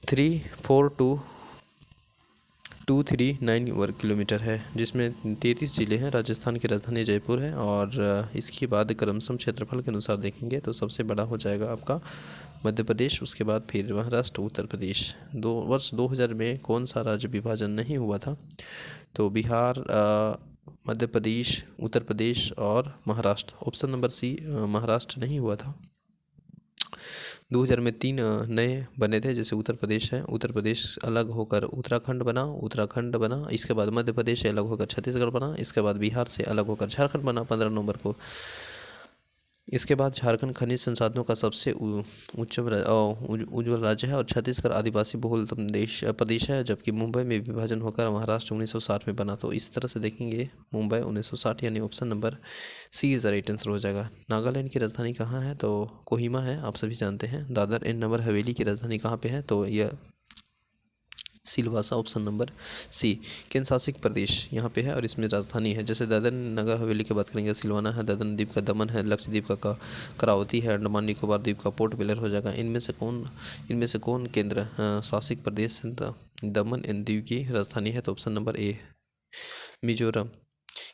34239 वर्ग किलोमीटर है, जिसमें 33 ज़िले हैं। राजस्थान की राजधानी जयपुर है। और इसके बाद क्रमशः क्षेत्रफल के अनुसार देखेंगे तो सबसे बड़ा हो जाएगा आपका मध्य प्रदेश, उसके बाद फिर महाराष्ट्र, उत्तर प्रदेश। वर्ष 2000 में कौन सा राज्य विभाजन नहीं हुआ था? तो बिहार, मध्य प्रदेश, उत्तर प्रदेश और Maharashtra. Option number C, Maharashtra नहीं हुआ था। 2000 में 3 नए बने थे, जैसे उत्तर प्रदेश है, उत्तर प्रदेश अलग होकर उत्तराखंड बना, इसके बाद मध्य प्रदेश से अलग होकर छत्तीसगढ़ बना, इसके बाद बिहार से अलग होकर झारखंड बना 15 नवंबर को। इसके बाद झारखंड खनिज संसाधनों का सबसे उज्ज्वल राज्य है और छत्तीसगढ़ आदिवासी बहुल प्रदेश है, जबकि मुंबई में विभाजन होकर महाराष्ट्र 1960 में बना। तो इस तरह से देखेंगे मुंबई 1960, यानी option number C is the right answer हो जाएगा। नागालैंड की राजधानी कहाँ है? तो कोहिमा है, आप सभी जानते हैं। दादर एंड नगर हवेली की राजधानी कहाँ पे है? तो यह सिलवासा, ऑप्शन नंबर सी। केंद्र शासित प्रदेश यहाँ पे है और इसमें राजधानी है। जैसे दादर नगर हवेली की बात करेंगे, सिलवाना है, दादर द्वीप का दमन है, लक्षद्वीप का करावती है, अंडमान निकोबार द्वीप का पोर्ट ब्लेयर हो जाएगा। इनमें से कौन केंद्र शासित प्रदेश दमन एंड दीव की राजधानी है? तो ऑप्शन नंबर ए। मिजोरम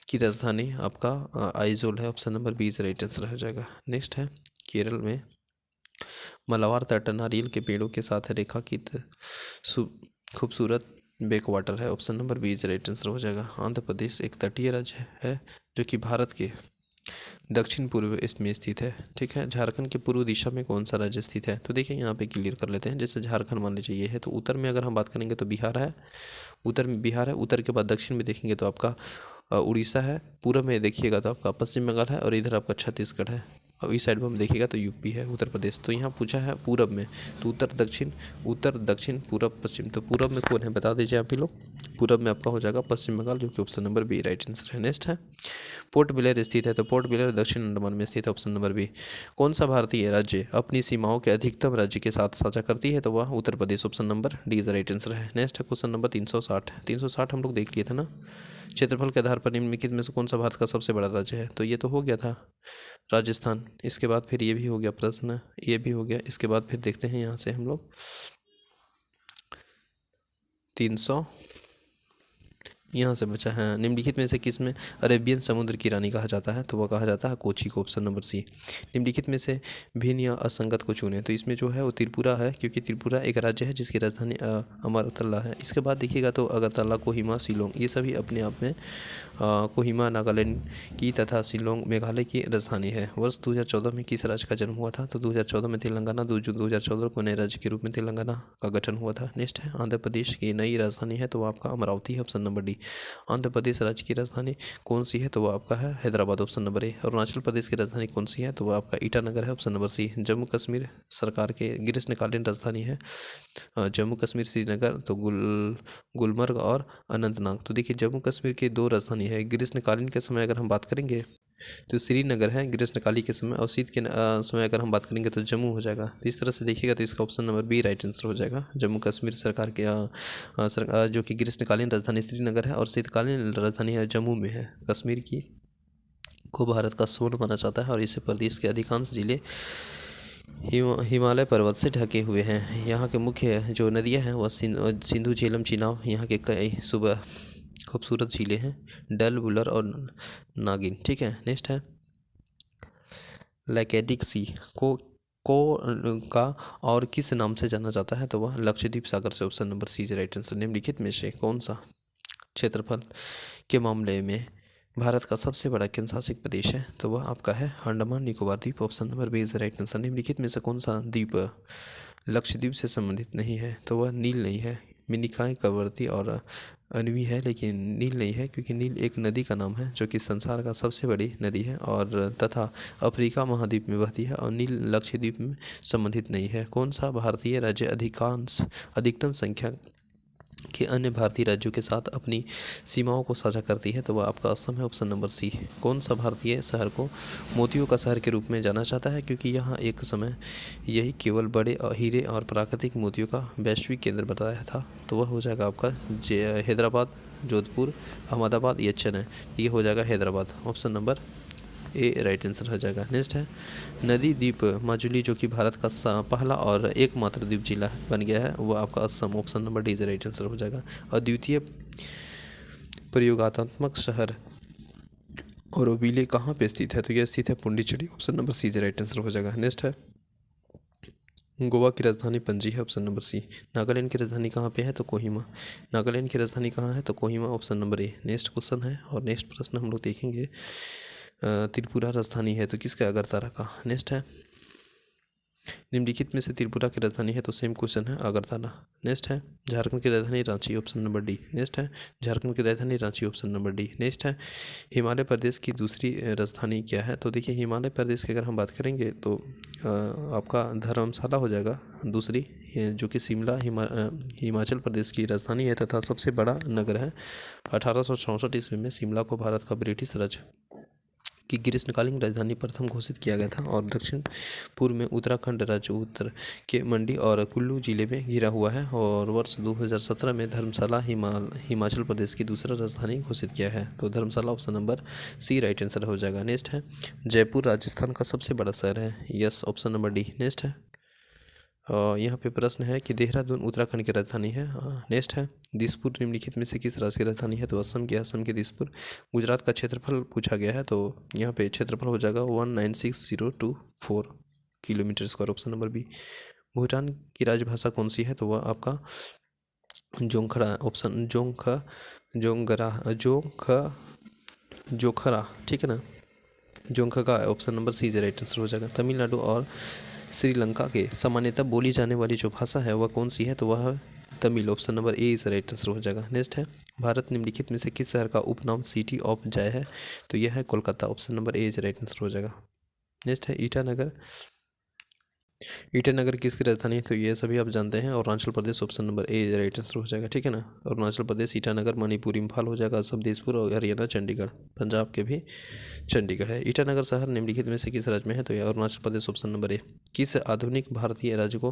की राजधानी आपका आइजोल है, option number B is right answer हो जाएगा। नेक्स्ट है केरल में मलाबार तट नारियल के पेड़ों के साथ रेखांकित खूबसूरत बैक वाटर है, option number B is right answer हो जाएगा। आंध्र प्रदेश एक तटीय राज्य है जो कि भारत के दक्षिण पूर्व में स्थित है। ठीक है। झारखंड के पूर्व दिशा में कौन सा राज्य स्थित है? तो देखिए यहाँ पे क्लियर कर लेते हैं। जैसे झारखंड मान लीजिए ये है, तो उत्तर में अगर हम बात करेंगे तो बिहार है, उत्तर में बिहार है। उत्तर के बाद दक्षिण में देखेंगे तो आपका उड़ीसा है, पूर्व में देखिएगा तो आपका पश्चिम बंगाल है और इधर आपका छत्तीसगढ़ है, और इस साइड में हम देखिएगा तो यूपी है, उत्तर प्रदेश। तो यहाँ पूछा है पूरब में, तो उत्तर दक्षिण पूरब पश्चिम। तो पूरब में कौन है बता दीजिए आप भी लोग। पूरब में आपका हो जाएगा पश्चिम बंगाल, जो कि option number B right answer है। नेक्स्ट है पोर्ट ब्लेयर स्थित है, तो पोर्ट ब्लेयर दक्षिण अंडमान में स्थित है, ऑप्शन नंबर बी। कौन सा भारतीय राज्य अपनी सीमाओं के अधिकतम राज्य के साथ साझा करती है? तो वह Uttar Pradesh, option number D is right answer है। नेक्स्ट है क्वेश्चन नंबर 360 हम लोग देख लिए थे ना। क्षेत्रफल के आधार पर निम्नलिखित में से कौन सा भारत का सबसे बड़ा राज्य है? तो ये तो हो गया था राजस्थान। इसके बाद फिर ये भी हो गया प्रश्न, ये भी हो गया। इसके बाद फिर देखते हैं यहाँ से हम लोग 300 यहाँ से बचा है। निम्नलिखित में से किस में अरेबियन समुद्र की रानी कहा जाता है? तो वह कहा जाता है कोची को, ऑप्शन नंबर सी। निम्नलिखित में से भिन्न या असंगत को चुने। तो इसमें जो है वो त्रिपुरा है, क्योंकि त्रिपुरा एक राज्य है जिसकी राजधानी अगरतला है। इसके बाद देखिएगा तो अगरतला, कोहिमा, शिलोंग, ये सभी अपने आप में कोहिमा नागालैंड की तथा शिलोंग मेघालय की राजधानी है। वर्ष 2014 में किस राज्य का जन्म हुआ था? तो 2014 में तेलंगाना, 2 जून 2014 को नए राज्य के रूप में तेलंगाना का गठन हुआ था। नेक्स्ट है आंध्र प्रदेश की नई राजधानी है, तो वो आपका अमरावती है, option number D. Andhra Pradesh राज्य की राजधानी कौन सी है? तो वो आपका है Hyderabad, option number A. Arunachal Pradesh की राजधानी कौन सी है? तो वो आपका ईटानगर है, option number C. Jammu Kashmir सरकार के ग्रीष्मकालीन राजधानी है जम्मू कश्मीर, श्रीनगर, तो गुलमर्ग और अनंतनाग। तो देखिए जम्मू कश्मीर की 2 राजधानी है। ग्रीष्मकालीन के समय अगर हम बात करेंगे तो श्रीनगर है ग्रीष्मकालीन के समय, और शीत के समय अगर हम बात करेंगे तो जम्मू हो जाएगा। तो इस तरह से देखिएगा तो इसका option number B right answer हो जाएगा। जम्मू कश्मीर सरकार के जो कि ग्रीष्मकालीन राजधानी श्रीनगर है और शीतकालीन राजधानी है जम्मू में है। कश्मीर की को भारत का स्वर्ण माना जाता है और इसे प्रदेश के अधिकांश जिले हिमालय पर्वत से ढके हुए हैं। यहाँ के मुख्य जो नदियाँ हैं वह सिंधु, झेलम, चिनाब। यहाँ के कई सुबह खूबसूरत झीलें हैं, डल, वुलर और नागिन। ठीक है। नेक्स्ट है लैकेडिक सी का और किस नाम से जाना जाता है? तो वह लक्षद्वीप सागर से, option number C is right answer. निम्नलिखित में से कौन सा क्षेत्रफल के मामले में भारत का सबसे बड़ा केंद्र शासित प्रदेश है? तो वह आपका है अंडमान निकोबार द्वीप, option number B is right answer. निम्नलिखित में से कौन सा द्वीप लक्षद्वीप से संबंधित नहीं है? तो वह नील नहीं है। मिनिकॉय, कवरती और अनवी है, लेकिन नील नहीं है, क्योंकि नील एक नदी का नाम है जो कि संसार का सबसे बड़ी नदी है और तथा अफ्रीका महाद्वीप में बहती है, और नील लक्षद्वीप में संबंधित नहीं है। कौन सा भारतीय राज्य अधिकतम संख्या के अन्य भारतीय राज्यों के साथ अपनी सीमाओं को साझा करती है? तो वह आपका असम है, ऑप्शन नंबर सी। कौन सा भारतीय शहर को मोतियों का शहर के रूप में जाना जाता है? क्योंकि यहाँ एक समय यही केवल बड़े हीरे और प्राकृतिक मोतियों का वैश्विक केंद्र बताया था। तो वह हो जाएगा आपका हैदराबाद, जोधपुर, अहमदाबाद या चेन्नई। ये हो जाएगा Hyderabad, option number A right answer हो जाएगा। नेक्स्ट है नदी द्वीप माजुली जो कि भारत का पहला और एकमात्र द्वीप जिला बन गया है, वो आपका Assam, option number D is right answer हो जाएगा। और द्वितीय प्रयोगात्मक शहर औरोविले कहाँ पे स्थित है, तो यह स्थित है Puducherry, option number C is right answer हो जाएगा। नेक्स्ट है गोवा की राजधानी पणजी है, ऑप्शन नंबर सी। नागालैंड की राजधानी कहाँ पे है, तो कोहिमा। नागालैंड की राजधानी कहाँ है, तो कोहिमा, ऑप्शन नंबर ए। नेक्स्ट क्वेश्चन है और नेक्स्ट प्रश्न हम लोग देखेंगे त्रिपुरा राजधानी है तो किसका, अगरतला का। नेक्स्ट है निम्नलिखित में से त्रिपुरा की राजधानी है, तो सेम क्वेश्चन है अगरतला। नेक्स्ट है झारखंड की राजधानी Ranchi, option number D. Next है झारखंड की राजधानी Ranchi, option number D. Next है हिमाचल प्रदेश की दूसरी राजधानी क्या है, तो देखिए हिमाचल प्रदेश की अगर हम बात करेंगे तो आपका धर्मशाला हो जाएगा दूसरी, जो कि शिमला हिमाचल प्रदेश की राजधानी है तथा सबसे बड़ा नगर है। 1864 ईस्वी में शिमला को भारत का ब्रिटिश राज की ग्रीष्मकालीन राजधानी प्रथम घोषित किया गया था और दक्षिण पूर्व में उत्तराखंड राज्य उत्तर के मंडी और कुल्लू जिले में घिरा हुआ है और वर्ष 2017 में धर्मशाला हिमाचल प्रदेश की दूसरा राजधानी घोषित किया है, तो Dharamshala option number C right answer हो जाएगा। नेक्स्ट है जयपुर राजस्थान का सबसे बड़ा शहर है, yes, option number D. Next है यहाँ पे प्रश्न है कि देहरादून उत्तराखंड की राजधानी है। नेक्स्ट है दिसपुर निम्नलिखित में से किस राज्य की राजधानी है, तो असम की, असम के दिसपुर। गुजरात का क्षेत्रफल पूछा गया है, तो यहाँ पे क्षेत्रफल हो जाएगा 196024 kilometre square, option number B. Bhutan की राजभाषा कौन सी है, तो वह आपका जोंखड़ा, ऑप्शन जोखरा, ठीक है ना, जोंखा का option number C right answer हो जाएगा। तमिलनाडु और श्रीलंका के सामान्यतः बोली जाने वाली जो भाषा है वह कौन सी है, तो वह तमिल, ऑप्शन नंबर ए इस राइट आंसर हो जाएगा। नेक्स्ट है भारत निम्नलिखित में से किस शहर का उपनाम सिटी ऑफ जय है, तो यह है Kolkata, option number A is right answer हो जाएगा। नेक्स्ट है ईटानगर, ईटानगर किसकी राजधानी है, तो ये सभी आप जानते हैं Arunachal Pradesh, option number A right answer हो जाएगा, ठीक है ना। अरुणाचल प्रदेश ईटानगर, मणिपुर इम्फाल हो जाएगा, असम दिसपुर और हरियाणा चंडीगढ़, पंजाब के भी चंडीगढ़ है। ईटानगर शहर निम्नलिखित में से किस राज्य में है, तो यह अरुणाचल प्रदेश, ऑप्शन नंबर ए। किस आधुनिक भारतीय राज्य को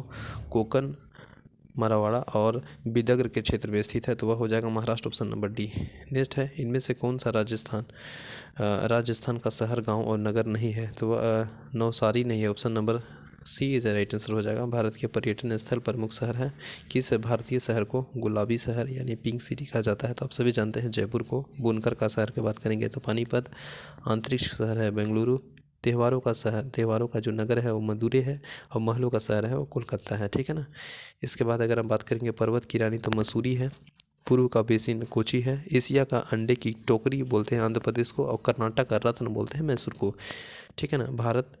कोकन, मरावाड़ा और विदर्भ के क्षेत्र में स्थित है, तो वह हो जाएगा Maharashtra, option number D. Next है इनमें से कौन सा राजस्थान का शहर, गांव और नगर नहीं है, तो वह नवसारी नहीं है, option number C is right answer हो जाएगा। भारत के पर्यटन स्थल प्रमुख शहर है, किस भारतीय शहर को गुलाबी शहर यानी पिंक सिटी कहा जाता है, तो आप सभी जानते हैं जयपुर को। बुनकर का शहर की बात करेंगे तो पानीपत, आंतरिक शहर है बेंगलुरु, त्योहारों का जो नगर है वो मदुरै है और महलों का शहर है वो कोलकाता है, ठीक है ना। इसके बाद अगर हम बात करेंगे पर्वत की रानी, तो मसूरी है। पूर्व का बेसिन कोची है। एशिया का अंडे की टोकरी बोलते हैं आंध्र प्रदेश को और कर्नाटक का रत्न बोलते हैं मैसूर को, ठीक है ना। भारत,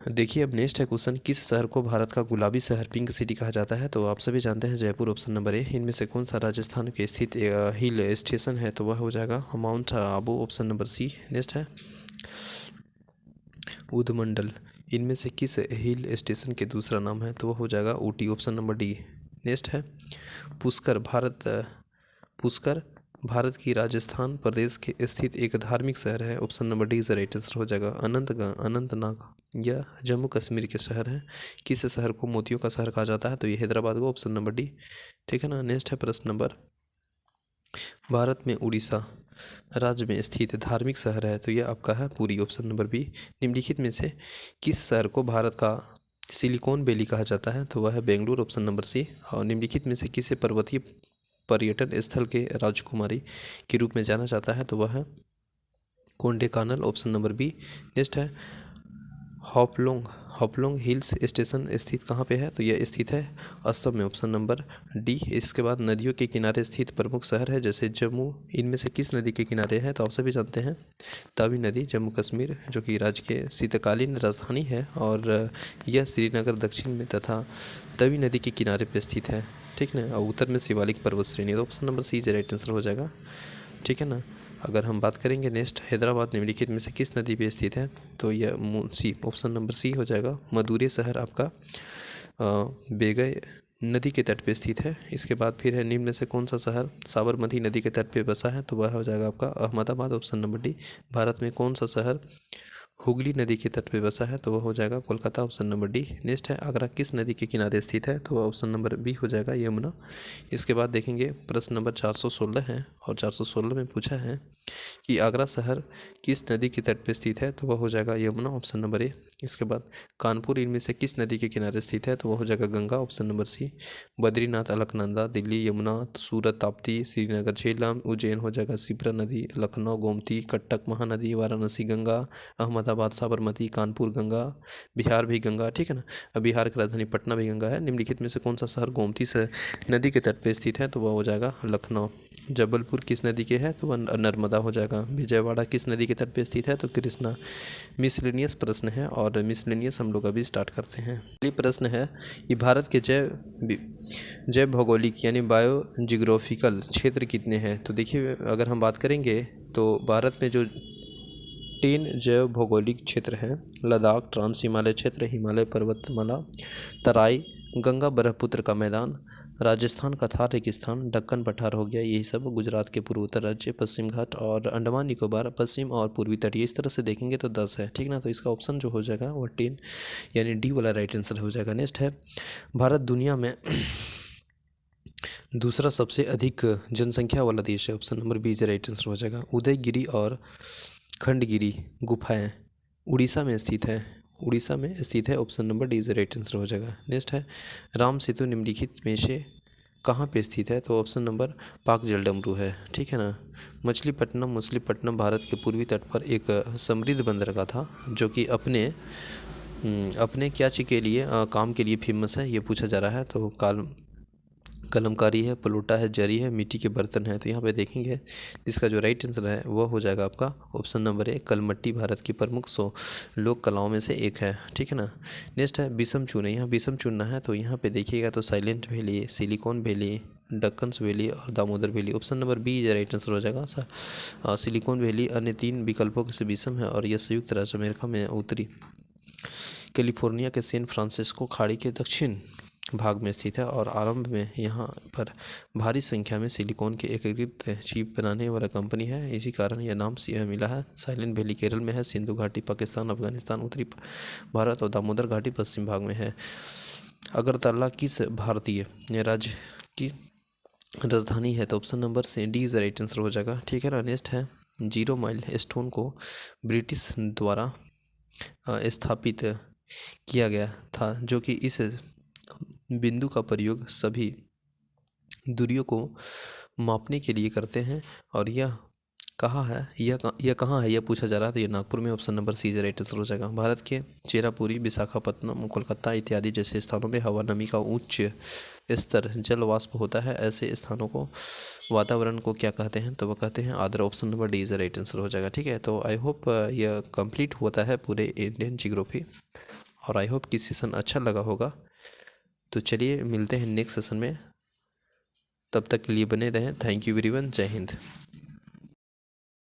देखिए अब नेक्स्ट है क्वेश्चन, किस शहर को भारत का गुलाबी शहर पिंक सिटी कहा जाता है, तो आप सभी जानते हैं जयपुर, ऑप्शन नंबर ए। इनमें से कौन सा राजस्थान के स्थित हिल स्टेशन है, तो वह हो जाएगा mount Abu, option number C. Next है उदमंडल, इनमें से किस हिल स्टेशन के दूसरा नाम है, तो वह हो जाएगा Ooty, option number D. Next है पुष्कर, भारत की राजस्थान प्रदेश के स्थित एक धार्मिक शहर है, option number D is right answer हो जाएगा। अनंतनाग यह जम्मू कश्मीर के शहर है, किस शहर को मोतियों का शहर कहा जाता है, तो ये हैदराबाद को, ऑप्शन नंबर डी, ठीक है ना। नेक्स्ट है प्रश्न नंबर, भारत में उड़ीसा राज्य में स्थित धार्मिक शहर है, तो यह आपका है पुरी, ऑप्शन नंबर बी। निम्नलिखित में से किस शहर को भारत का सिलिकॉन वैली कहा जाता है, तो वह है बेंगलुरु, ऑप्शन नंबर सी। और निम्नलिखित में से किसे पर्वतीय पर्यटन स्थल के राजकुमारी के रूप में जाना जाता है, तो वह है कोंडेकानल, ऑप्शन नंबर बी। नेक्स्ट है हाफलोंग हिल्स स्टेशन स्थित कहाँ पे है, तो यह स्थित है असम में, ऑप्शन नंबर डी। इसके बाद नदियों के किनारे स्थित प्रमुख शहर है जैसे जम्मू, इनमें से किस नदी के किनारे है, तो आप सभी जानते हैं तावी नदी, जम्मू कश्मीर जो कि राज्य के शीतकालीन राजधानी है और यह श्रीनगर दक्षिण में तथा तवी नदी के किनारे पर स्थित है, ठीक है ना। और उत्तर में शिवालिक पर्वत श्रेणी, तो option number C right answer हो जाएगा, ठीक है ना। अगर हम बात करेंगे नेक्स्ट हैदराबाद निम्नलिखित में से किस नदी पे स्थित है, तो यह सी, ऑप्शन नंबर सी हो जाएगा। मदुरै शहर आपका बेगय नदी के तट पे स्थित है। इसके बाद फिर है निम्न में से कौन सा शहर साबरमती नदी के तट पे बसा है, तो वह हो जाएगा आपका Ahmedabad, option number D. Bharat में कौन सा शहर हुगली नदी के तट पे बसा है, तो वह हो जाएगा Kolkata, option number D. Next है आगरा किस नदी के किनारे स्थित है, तो वह ऑप्शन नंबर बी हो जाएगा यमुना। इसके बाद देखेंगे प्रश्न नंबर 416 है और 416 में पूछा है कि आगरा शहर किस नदी के तट पर स्थित है, तो वह हो जाएगा यमुना, ऑप्शन नंबर ए। इसके बाद कानपुर इनमें से किस नदी के किनारे स्थित है, तो वह हो जाएगा Ganga, option number C. Badrinath, Alaknanda, Delhi Yamuna, Surat Tapti, Srinagar Jhelum, Ujjain हो जाएगा शिप्रा नदी, लखनऊ गोमती, कटक महानदी, वाराणसी गंगा, अहमदाबाद साबरमती, कानपुर गंगा, बिहार भी गंगा, ठीक है ना। अब बिहार की राजधानी पटना भी गंगा है। निम्नलिखित में से कौन सा शहर गोमती से नदी के तट पर स्थित है, तो वह हो जाएगा लखनऊ। जबलपुर किस नदी के है, तो वह नर्मदा हो जाएगा। विजयवाड़ा किस नदी के तट पर स्थित है, तो कृष्णा। मिसलेनियस प्रश्न है और मिसलेनियस हम लोग अभी स्टार्ट करते हैं। पहली प्रश्न है कि भारत के जैव भौगोलिक यानी बायो जियोग्राफिकल क्षेत्र कितने हैं। तो देखिए, अगर हम बात करेंगे तो भारत में जो 10 जैव भौगोलिक क्षेत्र हैं, लद्दाख, ट्रांस हिमालय क्षेत्र, हिमालय पर्वतमाला, तराई, गंगा ब्रह्मपुत्र का मैदान, राजस्थान का थार रेगिस्तान, दक्कन पठार हो गया, यही सब गुजरात के पूर्वोत्तर राज्य, पश्चिम घाट और अंडमान निकोबार पश्चिम और पूर्वी तटीय। इस तरह से देखेंगे तो 10 है, ठीक ना। तो इसका ऑप्शन जो हो जाएगा वो 10 यानी डी वाला राइट आंसर हो जाएगा। नेक्स्ट है, भारत दुनिया में दूसरा सबसे अधिक जनसंख्या वाला देश है, option number B right answer हो जाएगा। उदयगिरी और खंडगिरी गुफाएं उड़ीसा में स्थित है, उड़ीसा में स्थित है, option number D right answer हो जाएगा। नेक्स्ट है, राम सेतु निम्नलिखित में से कहाँ पे स्थित है, तो ऑप्शन नंबर पाक जलडमरू है, ठीक है ना। मछलीपट्टनम भारत के पूर्वी तट पर एक समृद्ध बंदरगाह था जो कि अपने क्या चीज़ के लिए काम के लिए फेमस है, ये पूछा जा रहा है। तो कलमकारी है, पलोटा है, जरी है, मिट्टी के बर्तन है। तो यहाँ पे देखेंगे इसका जो राइट आंसर है वह हो जाएगा आपका ऑप्शन नंबर ए, कलमट्टी भारत की प्रमुख 100 लोक कलाओं में से एक है, ठीक है ना। नेक्स्ट है विषम चूने, यहाँ विषम चुनना है तो यहाँ पे देखिएगा तो silent valley, silicon valley, Deccan valley और Damodar valley, option number B right answer हो जाएगा। सिलिकॉन वैली अन्य 3 विकल्पों से विषम है और यह संयुक्त राज्य अमेरिका में उत्तरी कैलिफोर्निया के सैन फ्रांसिस्को खाड़ी के दक्षिण भाग में स्थित है और आरंभ में यहाँ पर भारी संख्या में सिलिकॉन के एकीकृत चिप बनाने वाला कंपनी है, इसी कारण यह नाम मिला है। साइलेंट वैली केरल में है, सिंधु घाटी पाकिस्तान, अफगानिस्तान उत्तरी भारत और दामोदर घाटी पश्चिम भाग में है। अगरतला किस भारतीय राज्य की राजधानी है, तो ऑप्शन नंबर से डी राइट आंसर हो जाएगा, ठीक है ना। नेक्स्ट है, 0 माइल स्टोन को ब्रिटिश द्वारा स्थापित किया गया था जो कि इस बिंदु का प्रयोग सभी दूरियों को मापने के लिए करते हैं और यह कहाँ है, यह कहाँ है, यह पूछा जा रहा है। तो ये नागपुर में, option number C right answer हो जाएगा। भारत के चेरापुरी, विशाखापत्तनम, कोलकाता इत्यादि जैसे स्थानों में हवा नमी का उच्च स्तर जल वाष्प होता है। ऐसे स्थानों को वातावरण को क्या कहते हैं, तो वह कहते हैं आर्द्र, option number D right answer हो जाएगा, ठीक है। तो आई होप यह कंप्लीट होता है पूरे इंडियन जियोग्राफी और आई होप कि सेशन अच्छा लगा होगा। तो चलिए मिलते हैं नेक्स्ट सेशन में, तब तक के लिए बने रहें। थैंक यू एवरीवन, जय हिंद।